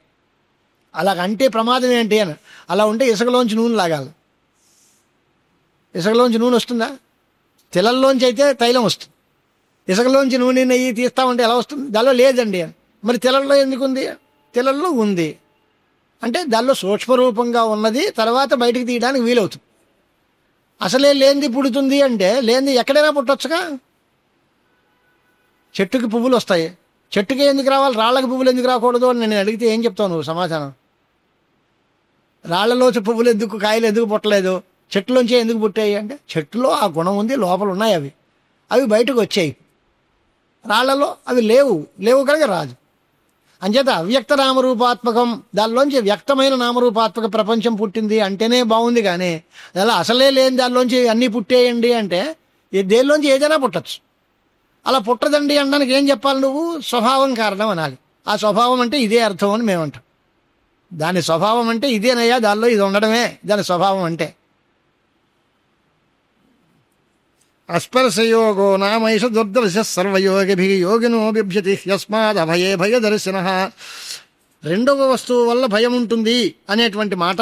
అలాగంటే ప్రమాదం ఏంటి అని, అలా ఉంటే ఇసుకలోంచి నూనె లాగాలి. ఇసుకలోంచి నూనె వస్తుందా? తిలల్లోంచి అయితే తైలం వస్తుంది. ఇసుకలోంచి నూనె నెయ్యి తీస్తామంటే ఎలా వస్తుంది? దానిలో లేదండి అని. మరి తిలల్లో ఎందుకు ఉంది? తిలల్లో ఉంది అంటే దానిలో సూక్ష్మరూపంగా ఉన్నది తర్వాత బయటికి తీయడానికి వీలవుతుంది. అసలే లేనిది పుడుతుంది అంటే లేనిది ఎక్కడైనా పుట్టొచ్చుగా. చెట్టుకి పువ్వులు వస్తాయి, చెట్టుకి ఎందుకు రావాలి, రాళ్ళకి పువ్వులు ఎందుకు రాకూడదు అని నేను అడిగితే ఏం చెప్తావు నువ్వు సమాధానం? రాళ్లలోచి పువ్వులు ఎందుకు, కాయలు ఎందుకు పుట్టలేదు, చెట్టులోంచి ఎందుకు పుట్టాయి అంటే చెట్టులో ఆ గుణం ఉంది, లోపల ఉన్నాయి అవి, అవి బయటకు వచ్చాయి. రాళ్లలో అవి లేవు కనుక రాదు. అంచేత అవ్యక్త నామరూపాత్మకం, దానిలోంచి వ్యక్తమైన నామరూపాత్మక ప్రపంచం పుట్టింది అంటేనే బాగుంది. కానీ అలా అసలే లేని దానిలోంచి అన్నీ పుట్టేయండి అంటే దేనిలోంచి ఏదైనా పుట్టచ్చు. అలా పుట్టదండి అనడానికి ఏం చెప్పాలి నువ్వు? స్వభావం కారణం అనాలి. ఆ స్వభావం అంటే ఇదే అర్థం అని మేమంటాం. దాని స్వభావం అంటే ఇదేనయ్యా, దానిలో ఇది ఉండడమే దాని స్వభావం అంటే. అస్పర్శయోగో నామైష దుర్దర్శ సర్వయోగిభి యోగినో బిభ్యతి యస్మాద్ అభయే భయదర్శన. రెండవ వస్తువు వల్ల భయం ఉంటుంది అనేటువంటి మాట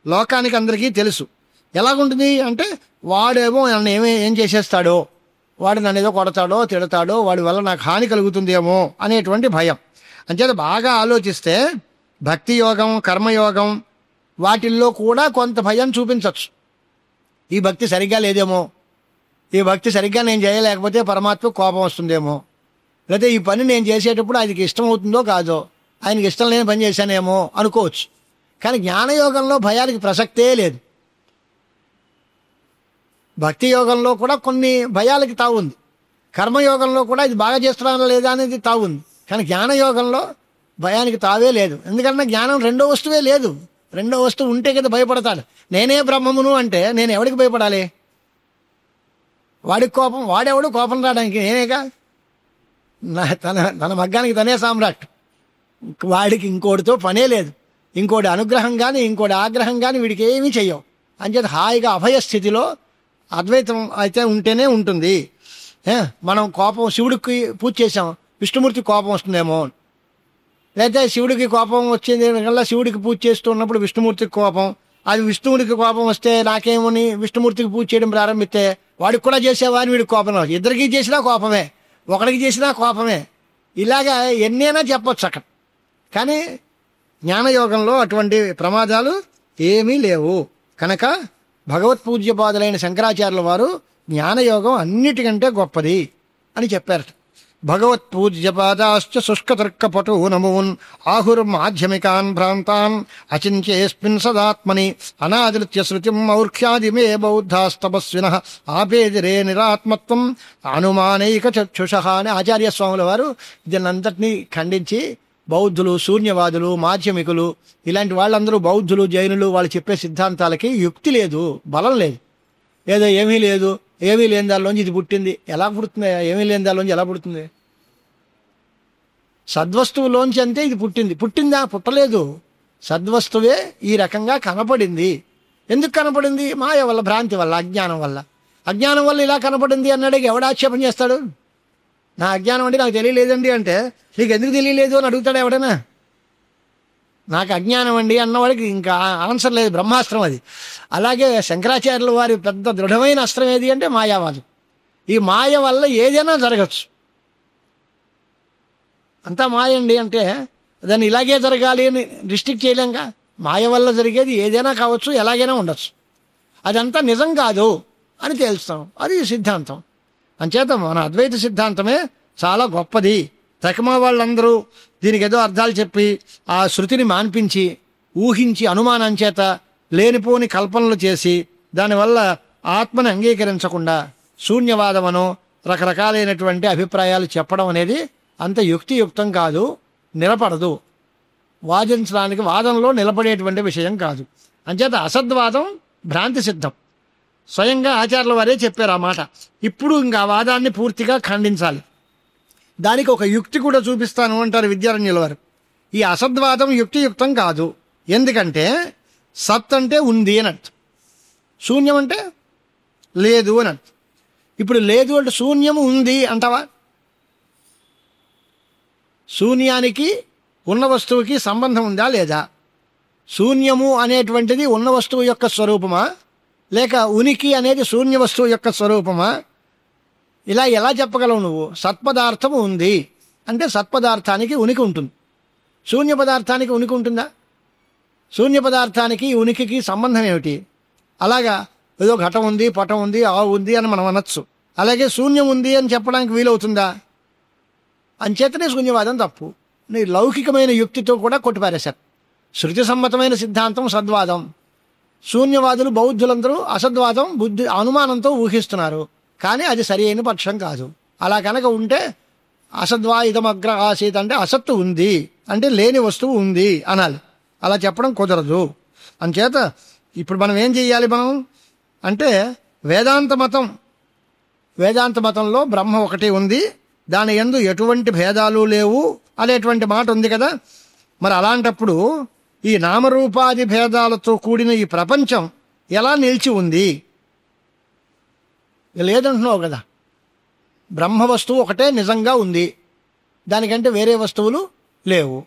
లోకానికి అందరికీ తెలుసు. ఎలాగుంటుంది అంటే వాడేమో నన్ను ఏం చేసేస్తాడో, వాడు నన్ను ఏదో కొడతాడో తిడతాడో, వాడి వల్ల నాకు హాని కలుగుతుందేమో అనేటువంటి భయం. అంచేత బాగా ఆలోచిస్తే భక్తి యోగం, కర్మయోగం వాటిల్లో కూడా కొంత భయం చూపించవచ్చు. ఈ భక్తి సరిగ్గా లేదేమో, ఈ భక్తి సరిగ్గా నేను చేయలేకపోతే పరమాత్మకు కోపం వస్తుందేమో, లేకపోతే ఈ పని నేను చేసేటప్పుడు ఆయనకి ఇష్టం అవుతుందో కాదో, ఆయనకి ఇష్టం లేని పని చేశానేమో అనుకోవచ్చు. కానీ జ్ఞానయోగంలో భయానికి ప్రసక్తే లేదు. భక్తి యోగంలో కూడా కొన్ని భయాలకి తావు ఉంది, కర్మయోగంలో కూడా ఇది బాగా చేస్తున్నానా లేదా అనేది తావు ఉంది. కానీ జ్ఞానయోగంలో భయానికి తావే లేదు. ఎందుకంటే జ్ఞానం రెండో వస్తువే లేదు. రెండో వస్తువు ఉంటే కదా భయపడతాడు. నేనే బ్రహ్మమును అంటే నేను ఎవడికి భయపడాలి? వాడికి కోపం, వాడెవడు కోపం రావడానికి? నేనేగా. తన మగ్గానికి తనే సామ్రాట్. వాడికి ఇంకోటితో పనే లేదు. ఇంకోటి అనుగ్రహం కానీ ఇంకోటి ఆగ్రహం కానీ వీడికి ఏమీ చెయ్యవు. అంచేత హాయిగా అభయస్థితిలో అద్వైతం అయితే ఉంటేనే ఉంటుంది. మనం కోపం, శివుడికి పూజ చేసాం, విష్ణుమూర్తికి కోపం వస్తుందేమో, లేకపోతే శివుడికి కోపం వచ్చింది కల్లా శివుడికి పూజ చేస్తూ ఉన్నప్పుడు విష్ణుమూర్తికి కోపం, అది విష్ణువుడికి కోపం వస్తే నాకేమని విష్ణుమూర్తికి పూజ చేయడం ప్రారంభిస్తే వాడికి కూడా చేసేవా అని వీడికి కోపం రావచ్చు. ఇద్దరికి చేసినా కోపమే, ఒకడికి చేసినా కోపమే. ఇలాగా ఎన్నైనా చెప్పొచ్చు అక్కడ. కానీ జ్ఞానయోగంలో అటువంటి ప్రమాదాలు ఏమీ లేవు. కనుక భగవత్పూజ్యపాదులైన శంకరాచార్యుల వారు జ్ఞానయోగం అన్నిటికంటే గొప్పది అని చెప్పారు. భగవత్పూజ్యపాదాశ్చ శుష్కతర్కపటూ నమూన్ ఆహుర్మాధ్యమికాన్ భ్రాంతాన్ అచించేస్మిన్ సదాత్మని అనాదృత్య శృతిం ఔర్ఖ్యాదిమే బౌద్ధాస్తపస్వినః ఆపేదిరే నిరాత్మత్వం అనుమానైక చక్షుషః అని ఆచార్యస్వాముల వారు దీన్నంతటినీ ఖండించి, బౌద్ధులు, శూన్యవాదులు, మాధ్యమికులు ఇలాంటి వాళ్ళందరూ బౌద్ధులు, జైనులు వాళ్ళు చెప్పే సిద్ధాంతాలకి యుక్తి లేదు, బలం లేదు. ఏదో ఏమీ లేదు, ఏమీ లేని దానిలోంచి ఇది పుట్టింది. ఎలా పుడుతుంది? ఏమీ లేని దానిలోంచి ఎలా పుడుతుంది? సద్వస్తువులోంచి అంతే ఇది పుట్టిందా? పుట్టలేదు. సద్వస్తువే ఈ రకంగా కనపడింది. ఎందుకు కనపడింది? మాయ వల్ల, భ్రాంతి వల్ల, అజ్ఞానం వల్ల. అజ్ఞానం వల్ల ఇలా కనపడింది అన్నాడు. ఎవడు ఆక్షేపం చేస్తాడు? నా అజ్ఞానం అంటే నాకు తెలియలేదండి అంటే నీకు ఎందుకు తెలియలేదు అని అడుగుతాడు ఎవడైనా? నాకు అజ్ఞానం అండి అన్నవాడికి ఇంకా ఆన్సర్ లేదు, బ్రహ్మాస్త్రం అది. అలాగే శంకరాచార్యుల వారి పెద్ద దృఢమైన అస్త్రం ఏది అంటే మాయావాదం. ఈ మాయ వల్ల ఏదైనా జరగచ్చు. అంతా మాయ అండి అంటే దాన్ని ఇలాగే జరగాలి అని రిస్ట్రిక్ట్ చేయలేంగా. మాయ వల్ల జరిగేది ఏదైనా కావచ్చు, ఎలాగైనా ఉండొచ్చు. అదంతా నిజం కాదు అని తేల్స్తాం. అది సిద్ధాంతం. అంచేత మన అద్వైత సిద్ధాంతమే చాలా గొప్పది. తకమా వాళ్ళందరూ దీనికి ఏదో అర్థాలు చెప్పి ఆ శృతిని మాన్పించి ఊహించి అనుమానం చేత లేనిపోని కల్పనలు చేసి దానివల్ల ఆత్మని అంగీకరించకుండా శూన్యవాదమనో రకరకాలైనటువంటి అభిప్రాయాలు చెప్పడం అనేది అంత యుక్తియుక్తం కాదు, నిలబడదు. వాదించడానికి వాదంలో నిలబడేటువంటి విషయం కాదు. అంచేత అసద్వాదం భ్రాంతి సిద్ధం. స్వయంగా ఆచార్యుల వారే చెప్పారు ఆ మాట. ఇప్పుడు ఇంకా వాదాన్ని పూర్తిగా ఖండించాలి. దానికి ఒక యుక్తి కూడా చూపిస్తాను అంటారు విద్యారణ్యుల వారు. ఈ అసద్వాదం యుక్తియుక్తం కాదు. ఎందుకంటే సత్ అంటే ఉంది అని అర్థం, శూన్యం అంటే లేదు అని అర్థం. ఇప్పుడు లేదు అంటే శూన్యము ఉంది అంటావా? శూన్యానికి ఉన్న వస్తువుకి సంబంధం ఉందా లేదా? శూన్యము అనేటువంటిది ఉన్న వస్తువు యొక్క స్వరూపమా, లేక ఉనికి అనేది శూన్య వస్తువు యొక్క స్వరూపమా? ఇలా ఎలా చెప్పగలవు నువ్వు? సత్పదార్థము ఉంది అంటే సత్పదార్థానికి ఉనికి ఉంటుంది. శూన్య పదార్థానికి ఉనికి ఉంటుందా? శూన్య పదార్థానికి ఉనికికి సంబంధం ఏమిటి? అలాగా ఏదో ఘటం ఉంది, పటం ఉంది, ఆవు ఉంది అని మనం అనొచ్చు. అలాగే శూన్యం ఉంది అని చెప్పడానికి వీలవుతుందా? అంచేతనే శూన్యవాదం తప్పు. లౌకికమైన యుక్తితో కూడా కొట్టిపారేశారు. శృతి సమ్మతమైన సిద్ధాంతం సద్వాదం. శూన్యవాదులు బౌద్ధులందరూ అసద్వాదం బుద్ధి అనుమానంతో ఊహిస్తున్నారు, కానీ అది సరి అయిన పక్షం కాదు. అలా కనుక ఉంటే అసద్వా ఇదమగ్ర ఆసీత్ అంటే అసత్తు ఉంది అంటే లేని వస్తువు ఉంది అనాలి. అలా చెప్పడం కుదరదు. అంచేత ఇప్పుడు మనం ఏం చెయ్యాలి మనం అంటే వేదాంత మతంలో బ్రహ్మ ఒకటి ఉంది, దాని యందు ఎటువంటి భేదాలు లేవు అనేటువంటి మాట ఉంది కదా. మరి అలాంటప్పుడు ఈ నామరూపాది భేదాలతో కూడిన ఈ ప్రపంచం ఎలా నిలిచి ఉంది? లేదంటున్నావు కదా. బ్రహ్మ వస్తువు ఒకటే నిజంగా ఉంది, దానికంటే వేరే వస్తువులు లేవు.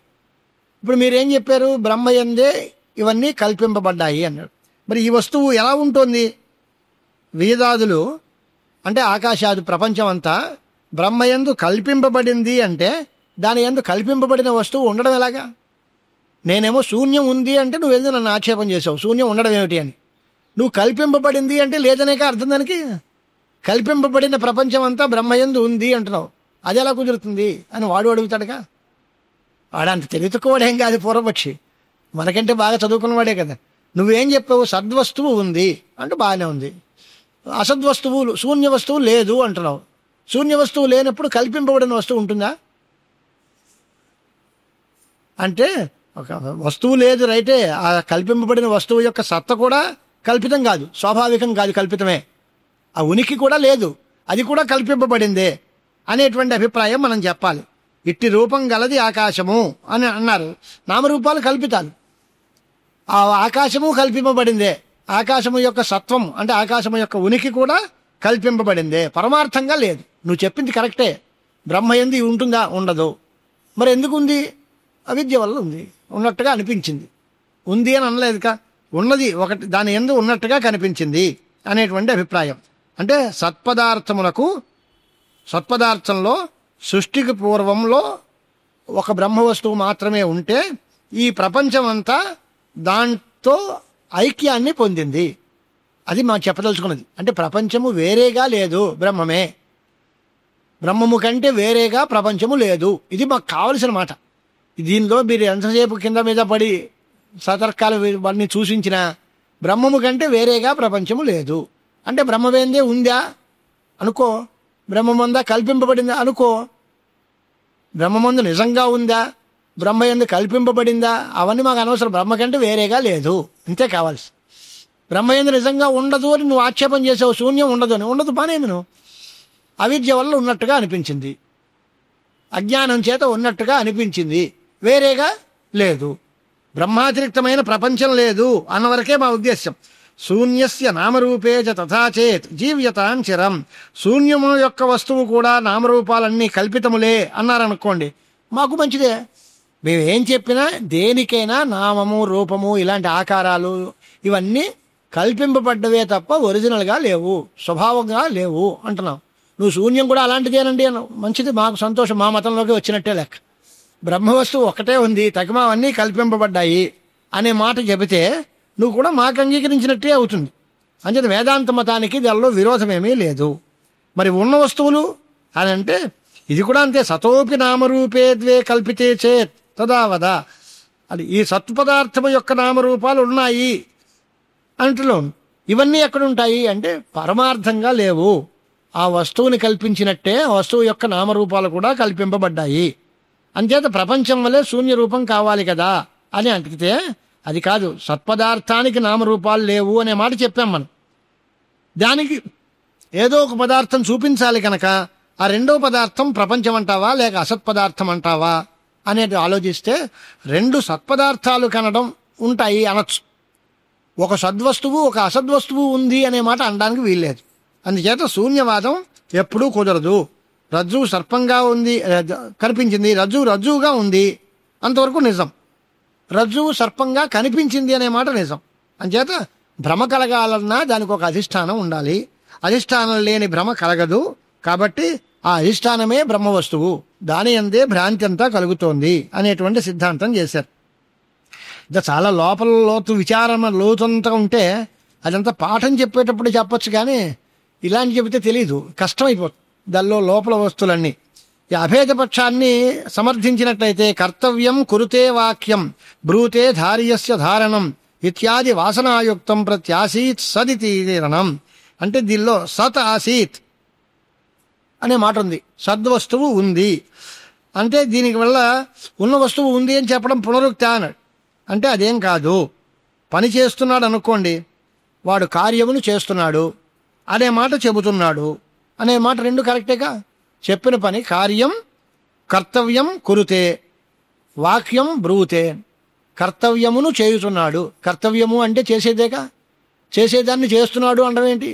ఇప్పుడు మీరేం చెప్పారు? బ్రహ్మయందే ఇవన్నీ కల్పింపబడ్డాయి అన్నాడు. మరి ఈ వస్తువు ఎలా ఉంటుంది? వేదాదులు అంటే ఆకాశాది ప్రపంచం అంతా బ్రహ్మయందు కల్పింపబడింది అంటే దాని యందు కల్పింపబడిన వస్తువు ఉండడం ఎలాగా? నేనేమో శూన్యం ఉంది అంటే నువ్వేదో నన్ను ఆక్షేపం చేసావు, శూన్యం ఉండడం ఏమిటి అని. నువ్వు కల్పింపబడింది అంటే లేదనేక అర్థం దానికి. కల్పింపబడిన ప్రపంచం అంతా బ్రహ్మయందు ఉంది అంటున్నావు, అది ఎలా కుదురుతుంది అని వాడు అడుగుతాడుగా. వాడంత తెలివితక్కువాడేం కాదు, పూర్వపక్షి, మనకంటే బాగా చదువుకున్నవాడే కదా. నువ్వేం చెప్పావు? సద్వస్తువు ఉంది అంటే బాగానే ఉంది, అసద్వస్తువులు శూన్య వస్తువు లేదు అంటున్నావు. శూన్య వస్తువు లేనప్పుడు కల్పింపబడిన వస్తువు ఉంటుందా? అంటే ఒక వస్తువు లేదు రైటే, ఆ కల్పింపబడిన వస్తువు యొక్క సత్త కూడా కల్పితం కాదు, స్వాభావికం కాదు, కల్పితమే. ఆ ఉనికి కూడా లేదు, అది కూడా కల్పింపబడిందే అనేటువంటి అభిప్రాయం మనం చెప్పాలి. ఇట్టి రూపం గలది ఆకాశము అని అన్నారు. నామరూపాలు కల్పితాలు, ఆ ఆకాశము కల్పింపబడిందే. ఆకాశము యొక్క సత్వం అంటే ఆకాశము యొక్క ఉనికి కూడా కల్పింపబడిందే, పరమార్థంగా లేదు. నువ్వు చెప్పింది కరెక్టే, బ్రహ్మయంది ఉంటుందా? ఉండదు. మరి ఎందుకు ఉంది? అవిద్య వల్ల ఉంది, ఉన్నట్టుగా అనిపించింది. ఉంది అని అనలేదుగా, ఉన్నది ఒకటి, దాని యందు ఉన్నట్టుగా కనిపించింది అనేటువంటి అభిప్రాయం. అంటే సత్పదార్థంలో సృష్టికి పూర్వంలో ఒక బ్రహ్మ వస్తువు మాత్రమే ఉంటే ఈ ప్రపంచం అంతా దాంతో ఐక్యాన్ని పొందింది. అది మనం చెప్పదలుచుకున్నది. అంటే ప్రపంచము వేరేగా లేదు, బ్రహ్మమే. బ్రహ్మము కంటే వేరేగా ప్రపంచము లేదు, ఇది మాకు కావలసిన మాట. దీనిలో మీరు ఎంతసేపు కింద మీద పడి సతర్కాలు వాడిని సూచించిన బ్రహ్మము కంటే వేరేగా ప్రపంచము లేదు అంటే బ్రహ్మవేందే ఉందా అనుకో, బ్రహ్మమందా కల్పింపబడిందా అనుకో, బ్రహ్మమందు నిజంగా ఉందా, బ్రహ్మయందు కల్పింపబడిందా, అవన్నీ మాకు అనవసరం. బ్రహ్మ కంటే వేరేగా లేదు, ఇంతే కావాల్సి. బ్రహ్మయందు నిజంగా ఉండదు అని నువ్వు ఆక్షేపం చేసావు, శూన్యం ఉండదు అని. ఉండదు బానేది, నువ్వు అవిద్య వల్ల ఉన్నట్టుగా అనిపించింది, అజ్ఞానం చేత ఉన్నట్టుగా అనిపించింది, వేరేగా లేదు. బ్రహ్మాతిరిక్తమైన ప్రపంచం లేదు అన్నవరకే మా ఉద్దేశ్యం. శూన్యస్య నామరూపే చ తథా చేత్ జీవ్యతాం చిరం. శూన్యము యొక్క వస్తువు కూడా నామరూపాలన్నీ కల్పితములే అన్నారనుకోండి, మాకు మంచిదే. మేమేం చెప్పినా దేనికైనా నామము రూపము ఇలాంటి ఆకారాలు ఇవన్నీ కల్పింపబడ్డవే తప్ప ఒరిజినల్గా లేవు, స్వభావంగా లేవు అంటున్నాం. నువ్వు శూన్యం కూడా అలాంటిదేనండి అన్నావు, మంచిది, మాకు సంతోషం, మా మతంలోకి వచ్చినట్టే లెక్క. బ్రహ్మవస్తువు ఒకటే ఉంది, తగిమావన్నీ కల్పింపబడ్డాయి అనే మాట చెబితే నువ్వు కూడా మాకు అంగీకరించినట్టే అవుతుంది. అంచేత వేదాంత మతానికి దానిలో విరోధమేమీ లేదు. మరి ఉన్న వస్తువులు అని అంటే ఇది కూడా అంతే. సతోపి నామరూపే ద్వే కల్పితే చేత్ తదావదా. అది ఈ సత్పదార్థము యొక్క నామరూపాలు ఉన్నాయి అంటులో ఇవన్నీ ఎక్కడుంటాయి అంటే పరమార్థంగా లేవు. ఆ వస్తువుని కల్పించినట్టే ఆ వస్తువు యొక్క నామరూపాలు కూడా కల్పింపబడ్డాయి. అంచేత ప్రపంచం వల్లే శూన్య రూపం కావాలి కదా అని అంటితే అది కాదు. సత్పదార్థానికి నామరూపాలు లేవు అనే మాట చెప్పాం మనం. దానికి ఏదో ఒక పదార్థం చూపించాలి కనుక ఆ రెండో పదార్థం ప్రపంచం అంటావా లేక అసత్పదార్థం అంటావా అనేది ఆలోచిస్తే రెండు సత్పదార్థాలు కనడం ఉంటాయి అనొచ్చు. ఒక సద్వస్తువు ఒక అసద్వస్తువు ఉంది అనే మాట అనడానికి వీల్లేదు. అందుచేత శూన్యవాదం ఎప్పుడూ కుదరదు. రజ్జువు సర్పంగా ఉంది కనిపించింది, రజ్జువుగా ఉంది అంతవరకు నిజం. రజ్జువు సర్పంగా కనిపించింది అనే మాట నిజం. అంచేత భ్రమ కలగాలన్నా దానికి ఒక అధిష్టానం ఉండాలి. అధిష్టానం లేని భ్రమ కలగదు. కాబట్టి ఆ అధిష్టానమే బ్రహ్మ వస్తువు, దాని అందే భ్రాంతి అంతా కలుగుతోంది అనేటువంటి సిద్ధాంతం చేశారు. ఇది చాలా లోతు విచారణ లోతంతా ఉంటే అదంతా పాఠం చెప్పేటప్పుడు చెప్పొచ్చు, కానీ ఇలాంటి చెబితే తెలీదు, కష్టమైపోతుంది దానిలో లోపల వస్తువులన్నీ. ఈ అభేదపక్షాన్ని సమర్థించినట్లయితే కర్తవ్యం కురుతే వాక్యం బ్రూతే ధార్యస్య ధారణం ఇత్యాది వాసనాయుక్తం ప్రత్యాసీత్ సదితీరణం. అంటే దీనిలో సత్ ఆసీత్ అనే మాట ఉంది. సద్వస్తువు ఉంది అంటే దీనికి వల్ల ఉన్న వస్తువు ఉంది అని చెప్పడం పునరుక్తి అన్నాడు. అంటే అదేం కాదు. పని చేస్తున్నాడు అనుకోండి, వాడు కార్యమును చేస్తున్నాడు అనే మాట చెబుతున్నాడు అనే మాట రెండు కరెక్టేగా. చెప్పిన పని కార్యం కర్తవ్యం కురుతే, వాక్యం బ్రూతే. కర్తవ్యమును చేయుతున్నాడు. కర్తవ్యము అంటే చేసేదేగా, చేసేదాన్ని చేస్తున్నాడు అనడం ఏంటి?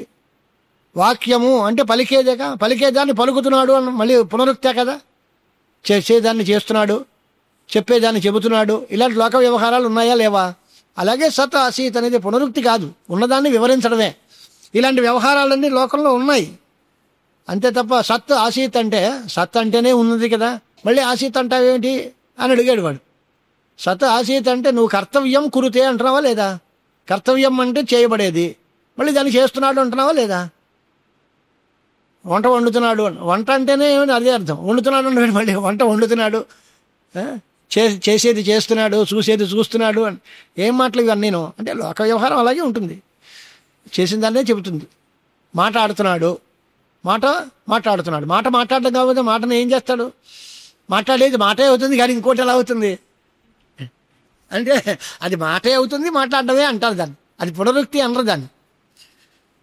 వాక్యము అంటే పలికేదేగా, పలికేదాన్ని పలుకుతున్నాడు అన్న మళ్ళీ పునరుక్తే కదా. చేసేదాన్ని చేస్తున్నాడు, చెప్పేదాన్ని చెబుతున్నాడు. ఇలాంటి లోక వ్యవహారాలు ఉన్నాయా లేవా? అలాగే సత్ ఆసీత్ అనేది పునరుక్తి కాదు, ఉన్నదాన్ని వివరించడమే. ఇలాంటి వ్యవహారాలన్నీ లోకంలో ఉన్నాయి అంతే తప్ప సత్ ఆసీత్ అంటే సత్ అంటేనే ఉన్నది కదా, మళ్ళీ ఆసీత్ అంటావేమిటి అని అడిగాడు వాడు. సత్ ఆసీత్ అంటే నువ్వు కర్తవ్యం కురుతే అంటున్నావా లేదా? కర్తవ్యం అంటే చేయబడేది, మళ్ళీ దాన్ని చేస్తున్నాడు అంటున్నావా లేదా? వంట వండుతున్నాడు, వంట అంటేనే ఏమని అదే అర్థం. వండుతున్నాడు అంటే మళ్ళీ వంట వండుతున్నాడు, చేసేది చేస్తున్నాడు, చూసేది చూస్తున్నాడు అని ఏం మాటలు ఇవన్నీను? అంటే లోక వ్యవహారం అలాగే ఉంటుంది, చేసిన దాన్నే చెబుతుంది. మాట్లాడుతున్నాడు, మాట్లాడుతున్నాడు. మాట్లాడడం కాకపోతే మాటను ఏం చేస్తాడు? మాట్లాడేది మాటే అవుతుంది కానీ ఇంకోటి ఎలా అవుతుంది అంటే అది మాటే అవుతుంది, మాట్లాడడమే అంటారు దాన్ని. అది పునరుక్తి అనరు దాన్ని.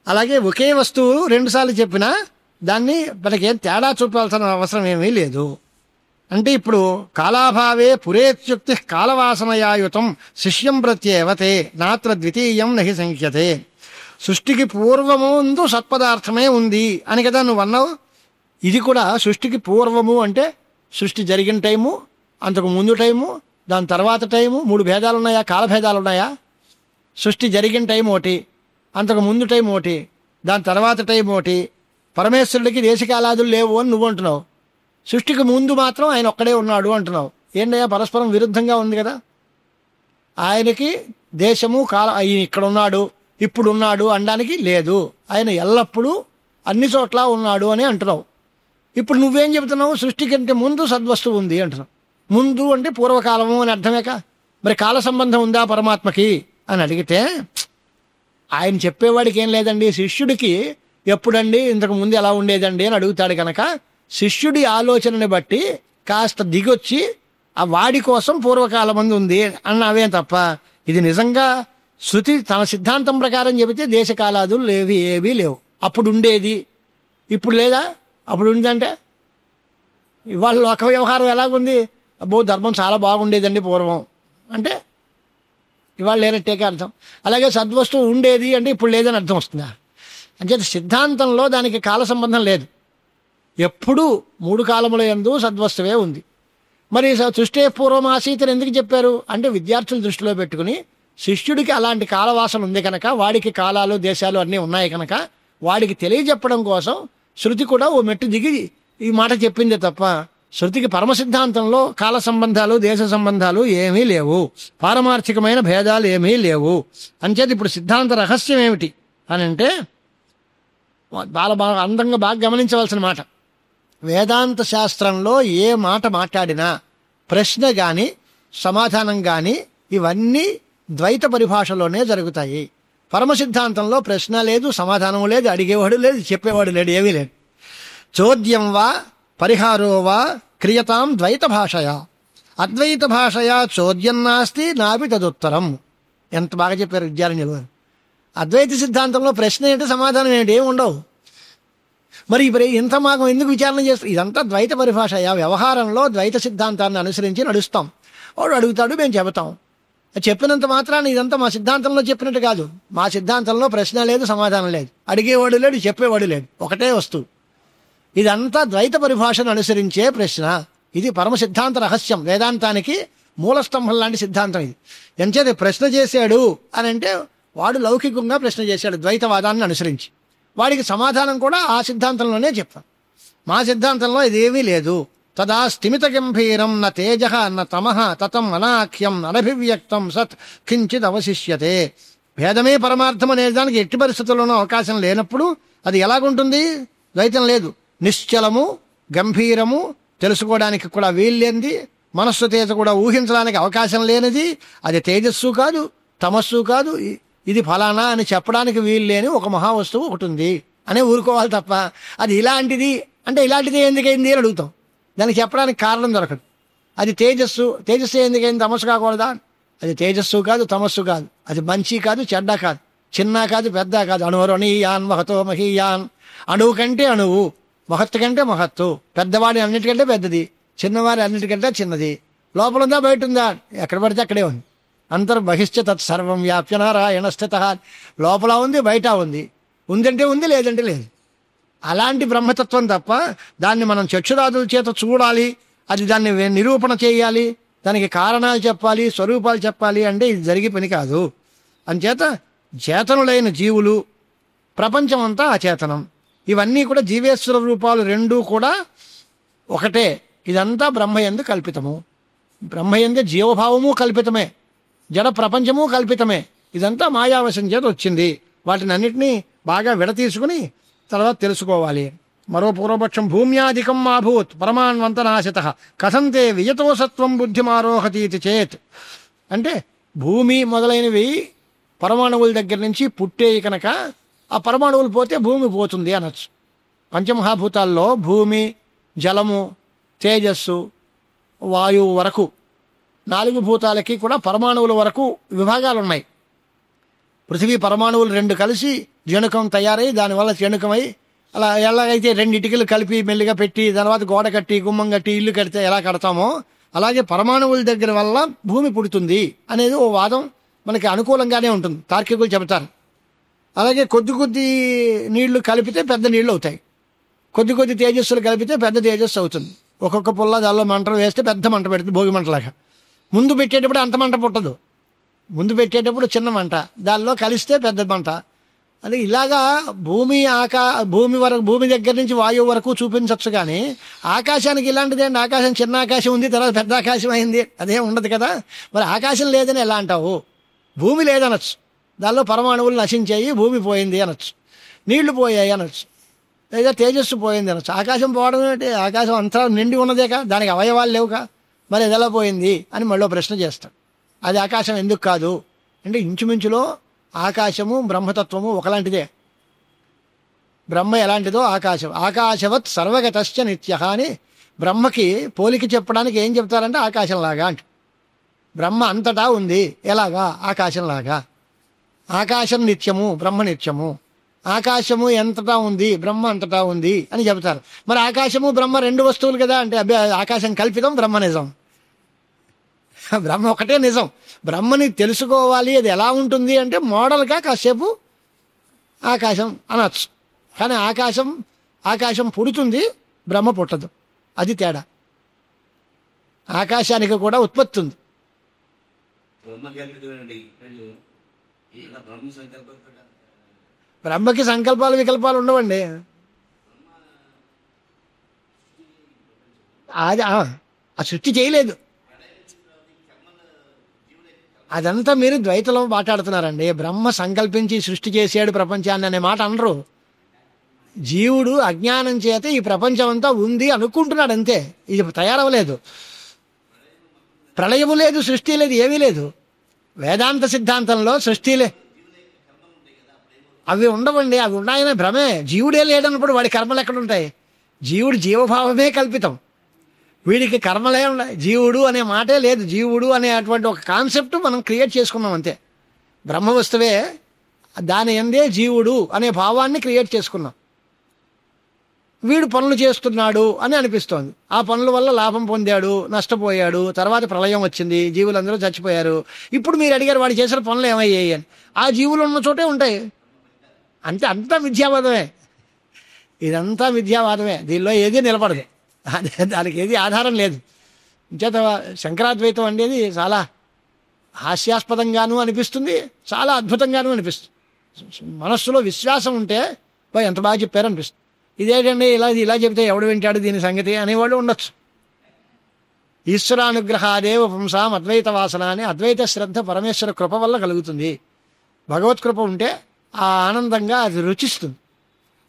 అలాగే ఒకే వస్తువు రెండుసార్లు చెప్పినా దాన్ని మనకేం తేడా చూపాల్సిన అవసరం ఏమీ లేదు. అంటే ఇప్పుడు కాలాభావే పురేత్యుక్తి కాలవాసనయాయుతం శిష్యం ప్రత్యేవతే నాత్ర ద్వితీయం నహి సంఖ్యతే. సృష్టికి పూర్వముందు సత్పదార్థమే ఉంది అని కదా నువ్వు అన్నావు. ఇది కూడా సృష్టికి పూర్వము అంటే సృష్టి జరిగిన టైము, అంతకు ముందు టైము, దాని తర్వాత టైము, మూడు భేదాలు ఉన్నాయా? కాలభేదాలు ఉన్నాయా? సృష్టి జరిగిన టైం ఒకటి, అంతకు ముందు టైం ఒకటి, దాని తర్వాత టైం ఒకటి. పరమేశ్వరుడికి దేశకాలాదులు లేవు అని నువ్వు అంటున్నావు. సృష్టికి ముందు మాత్రం ఆయన ఒక్కడే ఉన్నాడు అంటున్నావు. ఏంటయ్యా పరస్పరం విరుద్ధంగా ఉంది కదా. ఆయనకి దేశము కాల ఆయన ఇక్కడ ఉన్నాడు ఇప్పుడు ఉన్నాడు అనడానికి లేదు. ఆయన ఎల్లప్పుడూ అన్ని చోట్ల ఉన్నాడు అని అంటున్నావు. ఇప్పుడు నువ్వేం చెబుతున్నావు? సృష్టి కంటే ముందు సద్వస్తువు ఉంది అంటున్నావు. ముందు అంటే పూర్వకాలము అని అర్థమేక. మరి కాల సంబంధం ఉందా పరమాత్మకి అని అడిగితే ఆయన చెప్పేవాడికి ఏం లేదండి. శిష్యుడికి ఎప్పుడండి ఇంతకు ముందు ఎలా ఉండేదండి అని అడుగుతాడు కనుక శిష్యుడి ఆలోచనని బట్టి కాస్త దిగొచ్చి ఆ వాడి కోసం పూర్వకాలమంది ఉంది అన్నావే తప్ప ఇది నిజంగా శృతి తన సిద్ధాంతం ప్రకారం చెబితే దేశకాలాదులు లేవి, ఏవీ లేవు. అప్పుడు ఉండేది ఇప్పుడు లేదా? అప్పుడు ఉందంటే ఇవాళ లోక వ్యవహారం ఎలాగుంది? అబ్బో ధర్మం చాలా బాగుండేదండి పూర్వం అంటే ఇవాళ లేనట్టేకే అర్థం. అలాగే సద్వస్తువు ఉండేది అంటే ఇప్పుడు లేదని అర్థం వస్తుందా? అంచేత సిద్ధాంతంలో దానికి కాల సంబంధం లేదు. ఎప్పుడూ మూడు కాలముల యందు సద్వస్తువే ఉంది. మరి సృష్టి పూర్వం ఆసీతని ఎందుకు చెప్పారు అంటే విద్యార్థులు దృష్టిలో పెట్టుకుని శిష్యుడికి అలాంటి కాలవాసన ఉంది కనుక, వాడికి కాలాలు దేశాలు అన్నీ ఉన్నాయి కనుక వాడికి తెలియజెప్పడం కోసం శృతి కూడా ఓ మెట్టు దిగి ఈ మాట చెప్పిందే తప్ప శృతికి పరమ సిద్ధాంతంలో కాల సంబంధాలు దేశ సంబంధాలు ఏమీ లేవు, పారమార్థికమైన భేదాలు ఏమీ లేవు. అంచేత ఇప్పుడు సిద్ధాంత రహస్యం ఏమిటి అని అంటే బాగా అందంగా బాగా గమనించవలసిన మాట. వేదాంత శాస్త్రంలో ఏ మాట మాట్లాడినా ప్రశ్న కానీ సమాధానం కానీ ఇవన్నీ ద్వైత పరిభాషలోనే జరుగుతాయి. పరమ సిద్ధాంతంలో ప్రశ్న లేదు, సమాధానం లేదు, అడిగేవాడు లేదు, చెప్పేవాడు లేడు, ఏమీ లేదు. చోద్యం వా పరిహారో వా క్రియతాం ద్వైత భాషయా అద్వైత భాషయా చోద్యం నాస్తి నాపి తదుత్తరం. ఎంత బాగా చెప్పారు విద్యారణ్యులు గారు. అద్వైత సిద్ధాంతంలో ప్రశ్న ఏంటి, సమాధానం ఏంటి, ఏమి ఉండవు. మరి ఇంత మాకు ఎందుకు విచారణ చేస్తాం? ఇదంతా ద్వైత పరిభాషయా. వ్యవహారంలో ద్వైత సిద్ధాంతాన్ని అనుసరించి నడుస్తాం. వాడు అడుగుతాడు, మేము చెబుతాం. చెప్పినంత మాత్రాన్ని ఇదంతా మా సిద్ధాంతంలో చెప్పినట్టు కాదు. మా సిద్ధాంతంలో ప్రశ్న లేదు, సమాధానం లేదు, అడిగేవాడు లేడు, చెప్పేవాడు లేడు, ఒకటే వస్తువు. ఇదంతా ద్వైత పరిభాషను అనుసరించే ప్రశ్న. ఇది పరమ సిద్ధాంత రహస్యం, వేదాంతానికి మూలస్తంభం లాంటి సిద్ధాంతం ఇది. ఎంచేత ప్రశ్న చేశాడు అని అంటే వాడు లౌకికంగా ప్రశ్న చేశాడు ద్వైతవాదాన్ని అనుసరించి. వాడికి సమాధానం కూడా ఆ సిద్ధాంతంలోనే చెప్తాం. మా సిద్ధాంతంలో ఇదేమీ లేదు. తదా స్థిమిత గంభీరం న తేజ న తమః తతం అనాఖ్యం అనభివ్యక్తం సత్ కించిత్ అవశిష్యతే. భేదమే పరమార్థం అనే దానికి ఎట్టి పరిస్థితుల్లోనూ అవకాశం లేనప్పుడు అది ఎలాగుంటుంది? ద్వైతం లేదు. నిశ్చలము, గంభీరము, తెలుసుకోవడానికి కూడా వీల్లేనిది, మనస్సు తేజ కూడా ఊహించడానికి అవకాశం లేనిది. అది తేజస్సు కాదు, తమస్సు కాదు, ఇది ఫలానా అని చెప్పడానికి వీలు లేని ఒక మహావస్తువు ఒకటి ఉంది అనే ఊరుకోవాలి తప్ప అది ఇలాంటిది అంటే ఇలాంటిది ఎందుకైంది అని అడుగుతాం. దానికి చెప్పడానికి కారణం దొరకదు. అది తేజస్సు ఎందుకైంది, తమస్సు కాకూడదా? అది తేజస్సు కాదు, తమస్సు కాదు, అది మంచి కాదు, చెడ్డ కాదు, చిన్న కాదు, పెద్ద కాదు. అణువరణీయాన్ మహతో మహీయాన్, అణువు కంటే అణువు, మహత్తు కంటే మహత్తు, పెద్దవాడి అన్నిటికంటే పెద్దది, చిన్నవాడి అన్నిటికంటే చిన్నది. లోపల ఉందా బయట ఉందా? ఎక్కడ పడితే అక్కడే ఉంది. అంతర్బహిష్ట తత్సర్వం వ్యాప్య నారాయణ స్థితః. లోపల ఉంది, బయట ఉంది, ఉందంటే ఉంది, లేదంటే లేదు. అలాంటి బ్రహ్మతత్వం తప్ప దాన్ని మనం చక్షురాదుల చేత చూడాలి, అది దాన్ని నిరూపణ చేయాలి, దానికి కారణాలు చెప్పాలి, స్వరూపాలు చెప్పాలి అంటే ఇది జరిగే పని కాదు. అంచేత చేతనులైన జీవులు, ప్రపంచం అంతా అచేతనం, ఇవన్నీ కూడా జీవేశ్వర రూపాలు రెండూ కూడా ఒకటే. ఇదంతా బ్రహ్మయందు కల్పితము. బ్రహ్మయందే జీవభావము కల్పితమే, జడ ప్రపంచము కల్పితమే. ఇదంతా మాయావశం చేత వచ్చింది. వాటిని అన్నిటినీ బాగా విడతీసుకుని తర్వాత తెలుసుకోవాలి. మరో పూర్వపక్షం, భూమ్యాధికం మాభూత్ పరమాన్వంతనాశత కథంతే వియతో సత్వం బుద్ధిమారోహతీతి చేత్. అంటే భూమి మొదలైనవి పరమాణువుల దగ్గర నుంచి పుట్టేవి కనుక ఆ పరమాణువులు పోతే భూమి పోతుంది అనొచ్చు. పంచమహాభూతాల్లో భూమి, జలము, తేజస్సు, వాయువు వరకు 4 భూతాలకి కూడా పరమాణువుల వరకు విభాగాలు ఉన్నాయి. పృథివీ పరమాణువులు 2 కలిసి జణుకం తయారై దానివల్ల జణుకమై, అలా ఎలాగైతే 2 ఇటుకలు కలిపి మెల్లిగా పెట్టి తర్వాత గోడ కట్టి గుమ్మం కట్టి ఇల్లు కడితే ఎలా కడతామో అలాగే పరమాణువుల దగ్గర వల్ల భూమి పుడుతుంది అనేది ఓ వాదం మనకి అనుకూలంగానే ఉంటుంది, తార్కికులు చెబుతారు. అలాగే కొద్ది నీళ్లు కలిపితే పెద్ద నీళ్లు అవుతాయి, కొద్ది తేజస్సులు కలిపితే పెద్ద తేజస్సు అవుతుంది. ఒక్కొక్క పుల్ల దానిలో మంటలు వేస్తే పెద్ద మంట పెడుతుంది, భోగి మంటలాగా. ముందు పెట్టేటప్పుడు అంత మంట పుట్టదు, ముందు పెట్టేటప్పుడు చిన్న మంట, దానిలో కలిస్తే పెద్ద మంట. అది ఇలాగా భూమి దగ్గర నుంచి వాయువు వరకు చూపించవచ్చు. కానీ ఆకాశానికి ఇలాంటిదేంటి, ఆకాశం చిన్న ఆకాశం ఉంది, తర్వాత పెద్ద ఆకాశం అయింది, అదేం ఉండదు కదా. మరి ఆకాశం లేదని ఎలా అంటావు? భూమి లేదనొచ్చు, దానిలో పరమాణువులు నశించాయి, భూమి పోయింది అనొచ్చు, నీళ్లు పోయాయి అనొచ్చు, లేదా తేజస్సు పోయింది అనొచ్చు. ఆకాశం పోవడం ఏంటి? ఆకాశం అంతా నిండి ఉన్నదేకా, దానికి అవయవాలు లేవుగా, మరి అది ఎలా పోయింది అని మళ్ళీ ప్రశ్న చేస్తాడు. అది ఆకాశం ఎందుకు కాదు అంటే ఇంచుమించులో ఆకాశము బ్రహ్మతత్వము ఒకలాంటిదే. బ్రహ్మ ఎలాంటిదో ఆకాశవత్ సర్వగతశ్చ నిత్య అని బ్రహ్మకి పోలిక చెప్పడానికి ఏం చెప్తారంటే ఆకాశంలాగా అంట. బ్రహ్మ అంతటా ఉంది, ఎలాగా? ఆకాశంలాగా. ఆకాశం నిత్యము, బ్రహ్మ నిత్యము. ఆకాశము ఎంతటా ఉంది, బ్రహ్మ అంతటా ఉంది అని చెబుతారు. మరి ఆకాశము బ్రహ్మ 2 వస్తువులు కదా అంటే అబ్బే ఆకాశం కల్పితం, బ్రహ్మ నిజం. బ్రహ్మ ఒకటే నిజం. బ్రహ్మని తెలుసుకోవాలి, అది ఎలా ఉంటుంది అంటే మోడల్గా కాసేపు ఆకాశం అనొచ్చు. కానీ ఆకాశం పుడుతుంది, బ్రహ్మ పుట్టదు, అది తేడా. ఆకాశానికి కూడా ఉత్పత్తి ఉంది. బ్రహ్మకి సంకల్పాలు వికల్పాలు ఉండవండి. అది ఆ సృష్టి చేయలేదు. అదంతా మీరు ద్వైతంలో మాట్లాడుతున్నారండి. బ్రహ్మ సంకల్పించి సృష్టి చేసాడు ప్రపంచాన్ని అనే మాట అనరు. జీవుడు అజ్ఞానం చేత ఈ ప్రపంచం అంతా ఉంది అనుకుంటున్నాడు అంతే. ఇది తయారవలేదు. ప్రళయము లేదు, సృష్టి లేదు, ఏమీ లేదు. వేదాంత సిద్ధాంతంలో సృష్టిలే అవి ఉండవండి. అవి ఉన్నాయనే భ్రమే. జీవుడే లేడన్నప్పుడు వాడి కర్మలు ఎక్కడుంటాయి? జీవుడు జీవభావమే కల్పితం, వీడికి కర్మలే ఉన్నాయి. జీవుడు అనే మాటే లేదు. జీవుడు అనే అటువంటి ఒక కాన్సెప్ట్ మనం క్రియేట్ చేసుకున్నాం అంతే. బ్రహ్మ వస్తువే, దాని ఎందే జీవుడు అనే భావాన్ని క్రియేట్ చేసుకున్నాం. వీడు పనులు చేస్తున్నాడు అని అనిపిస్తోంది. ఆ పనుల వల్ల లాభం పొందాడు, నష్టపోయాడు, తర్వాత ప్రళయం వచ్చింది, జీవులందరూ చచ్చిపోయారు. ఇప్పుడు మీరు అడిగారు వాడు చేసిన పనులు ఏమయ్యాయి అని. ఆ జీవులు ఉన్న చోటే ఉంటాయి. అంతా మిథ్యావాదమే. ఇదంతా మిథ్యావాదమే. దీనిలో ఏదీ నిలబడదు, దానికి ఏది ఆధారం లేదు. చేత శంకరాద్వైతం అనేది చాలా హాస్యాస్పదంగానూ అనిపిస్తుంది, చాలా అద్భుతంగానూ అనిపిస్తుంది. మనస్సులో విశ్వాసం ఉంటే ఎంత బాగా చెప్పారు అనిపిస్తుంది. ఇదేంటండి ఇలా చెబితే ఎవడు వింటాడు దీని సంగతి అనేవాళ్ళు ఉండొచ్చు. ఈశ్వరానుగ్రహాదేవ పుంసాం అద్వైత వాసన అని అద్వైత శ్రద్ధ పరమేశ్వర కృప వల్ల కలుగుతుంది. భగవత్ కృప ఉంటే ఆ ఆనందంగా అది రుచిస్తుంది.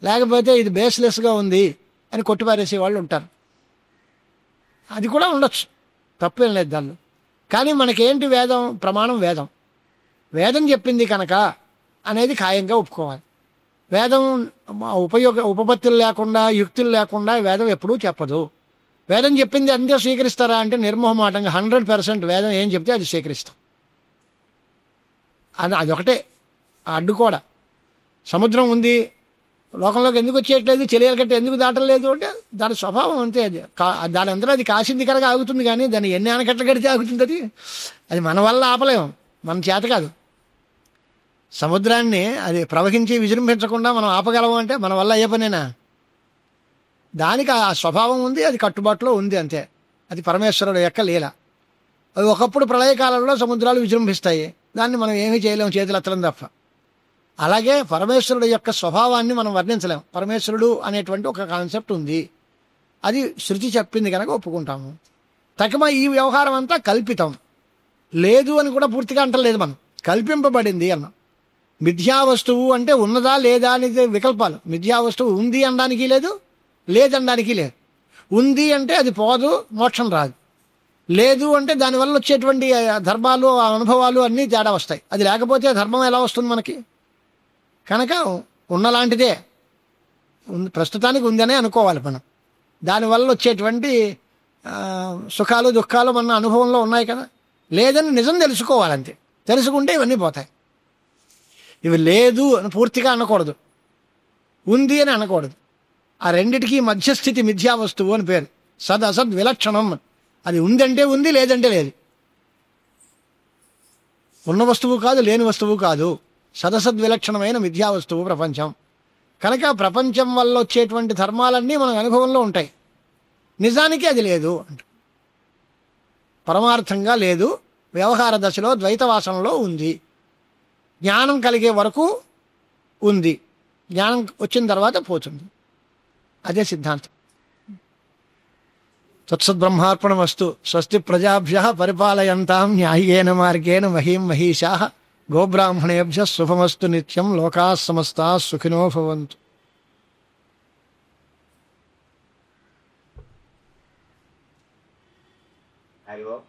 లేకపోతే ఇది బేస్లెస్గా ఉంది అని కొట్టిపారేసే వాళ్ళు ఉంటారు. అది కూడా ఉండొచ్చు, తప్పేం లేదు దానిలో. కానీ మనకేంటి వేదం? ప్రమాణం వేదం. వేదం చెప్పింది కనుక అనేది ఖాయంగా ఒప్పుకోవాలి. వేదం ఉపపత్తులు లేకుండా, యుక్తులు లేకుండా వేదం ఎప్పుడూ చెప్పదు. వేదం చెప్పింది అంతే స్వీకరిస్తారా అంటే నిర్మోహమాటంగా 100% వేదం ఏం చెప్తే అది స్వీకరిస్తాం. అదొకటే అడ్డు కూడా. సముద్రం ఉంది, లోకంలోకి ఎందుకు వచ్చేయట్లేదు, చెలియల కంటే ఎందుకు దాటలేదు అంటే దాని స్వభావం అంతే. అది దాని అందరూ అది కాసింది కనుక ఆగుతుంది, కానీ దాన్ని ఎన్ని ఆనకట్ల కడితే ఆగుతుంది. అది మన వల్ల ఆపలేము, మన చేత కాదు. సముద్రాన్ని అది ప్రవహించి విజృంభించకుండా మనం ఆపగలము అంటే మన వల్ల అయ్యే పనేనా? దానికి ఆ స్వభావం ఉంది, అది కట్టుబాటులో ఉంది అంతే. అది పరమేశ్వరుడు యొక్క లీల. అవి ఒకప్పుడు ప్రళయకాలంలో సముద్రాలు విజృంభిస్తాయి, దాన్ని మనం ఏమీ చేయలేము, చేతులు ఎత్తడం తప్ప. అలాగే పరమేశ్వరుడు యొక్క స్వభావాన్ని మనం వర్ణించలేము. పరమేశ్వరుడు అనేటువంటి ఒక కాన్సెప్ట్ ఉంది, అది శృతి చెప్పింది కనుక ఒప్పుకుంటాము. తకమ ఈ వ్యవహారం అంతా కల్పితం, లేదు అని కూడా పూర్తిగా అంటలేదు మనం, కల్పింపబడింది అన్నాం. మిథ్యా వస్తువు అంటే ఉన్నదా లేదా అనేది వికల్పాలు. మిథ్యా వస్తువు ఉంది అనడానికి లేదు, లేదనడానికి లేదు. ఉంది అంటే అది పోదు, మోక్షం రాదు. లేదు అంటే దానివల్ల వచ్చేటువంటి ధర్మాలు, అనుభవాలు అన్నీ తేడా వస్తాయి. అది లేకపోతే ధర్మం ఎలా వస్తుంది మనకి? కనుక ఉన్నలాంటిదే ప్రస్తుతానికి ఉందనే అనుకోవాలి మనం. దానివల్ల వచ్చేటువంటి సుఖాలు దుఃఖాలు మన అనుభవంలో ఉన్నాయి కదా. లేదని నిజం తెలుసుకోవాలంతే. తెలుసుకుంటే ఇవన్నీ పోతాయి. ఇవి లేదు అని పూర్తిగా అనకూడదు, ఉంది అని అనకూడదు. ఆ రెండిటికీ మధ్యస్థితి మిథ్యా వస్తువు అని పేరు. సద్ అసద్ విలక్షణం. అది ఉందంటే ఉంది, లేదంటే లేదు. ఉన్న వస్తువు కాదు, లేని వస్తువు కాదు. సదసద్విలక్షణమైన మిథ్యా వస్తువు ప్రపంచం. కనుక ప్రపంచం వల్ల వచ్చేటువంటి ధర్మాలన్నీ మన అనుభవంలో ఉంటాయి. నిజానికి అది లేదు అంట. పరమార్థంగా లేదు, వ్యవహార దశలో ద్వైతవాసనలో ఉంది. జ్ఞానం కలిగే వరకు ఉంది, జ్ఞానం వచ్చిన తర్వాత పోతుంది. అదే సిద్ధాంతం. తత్సద్బ్రహ్మార్పణమస్తు. స్వస్తి ప్రజాభ్యః పరిపాలయంతాం న్యాయేన మార్గేణ మహీం మహీషాః. గోబ్రాహ్మణేభ్యః శుభమస్తు నిత్యం. లోకాః సమస్తాః సుఖినో భవంతు.
హరి ఓం.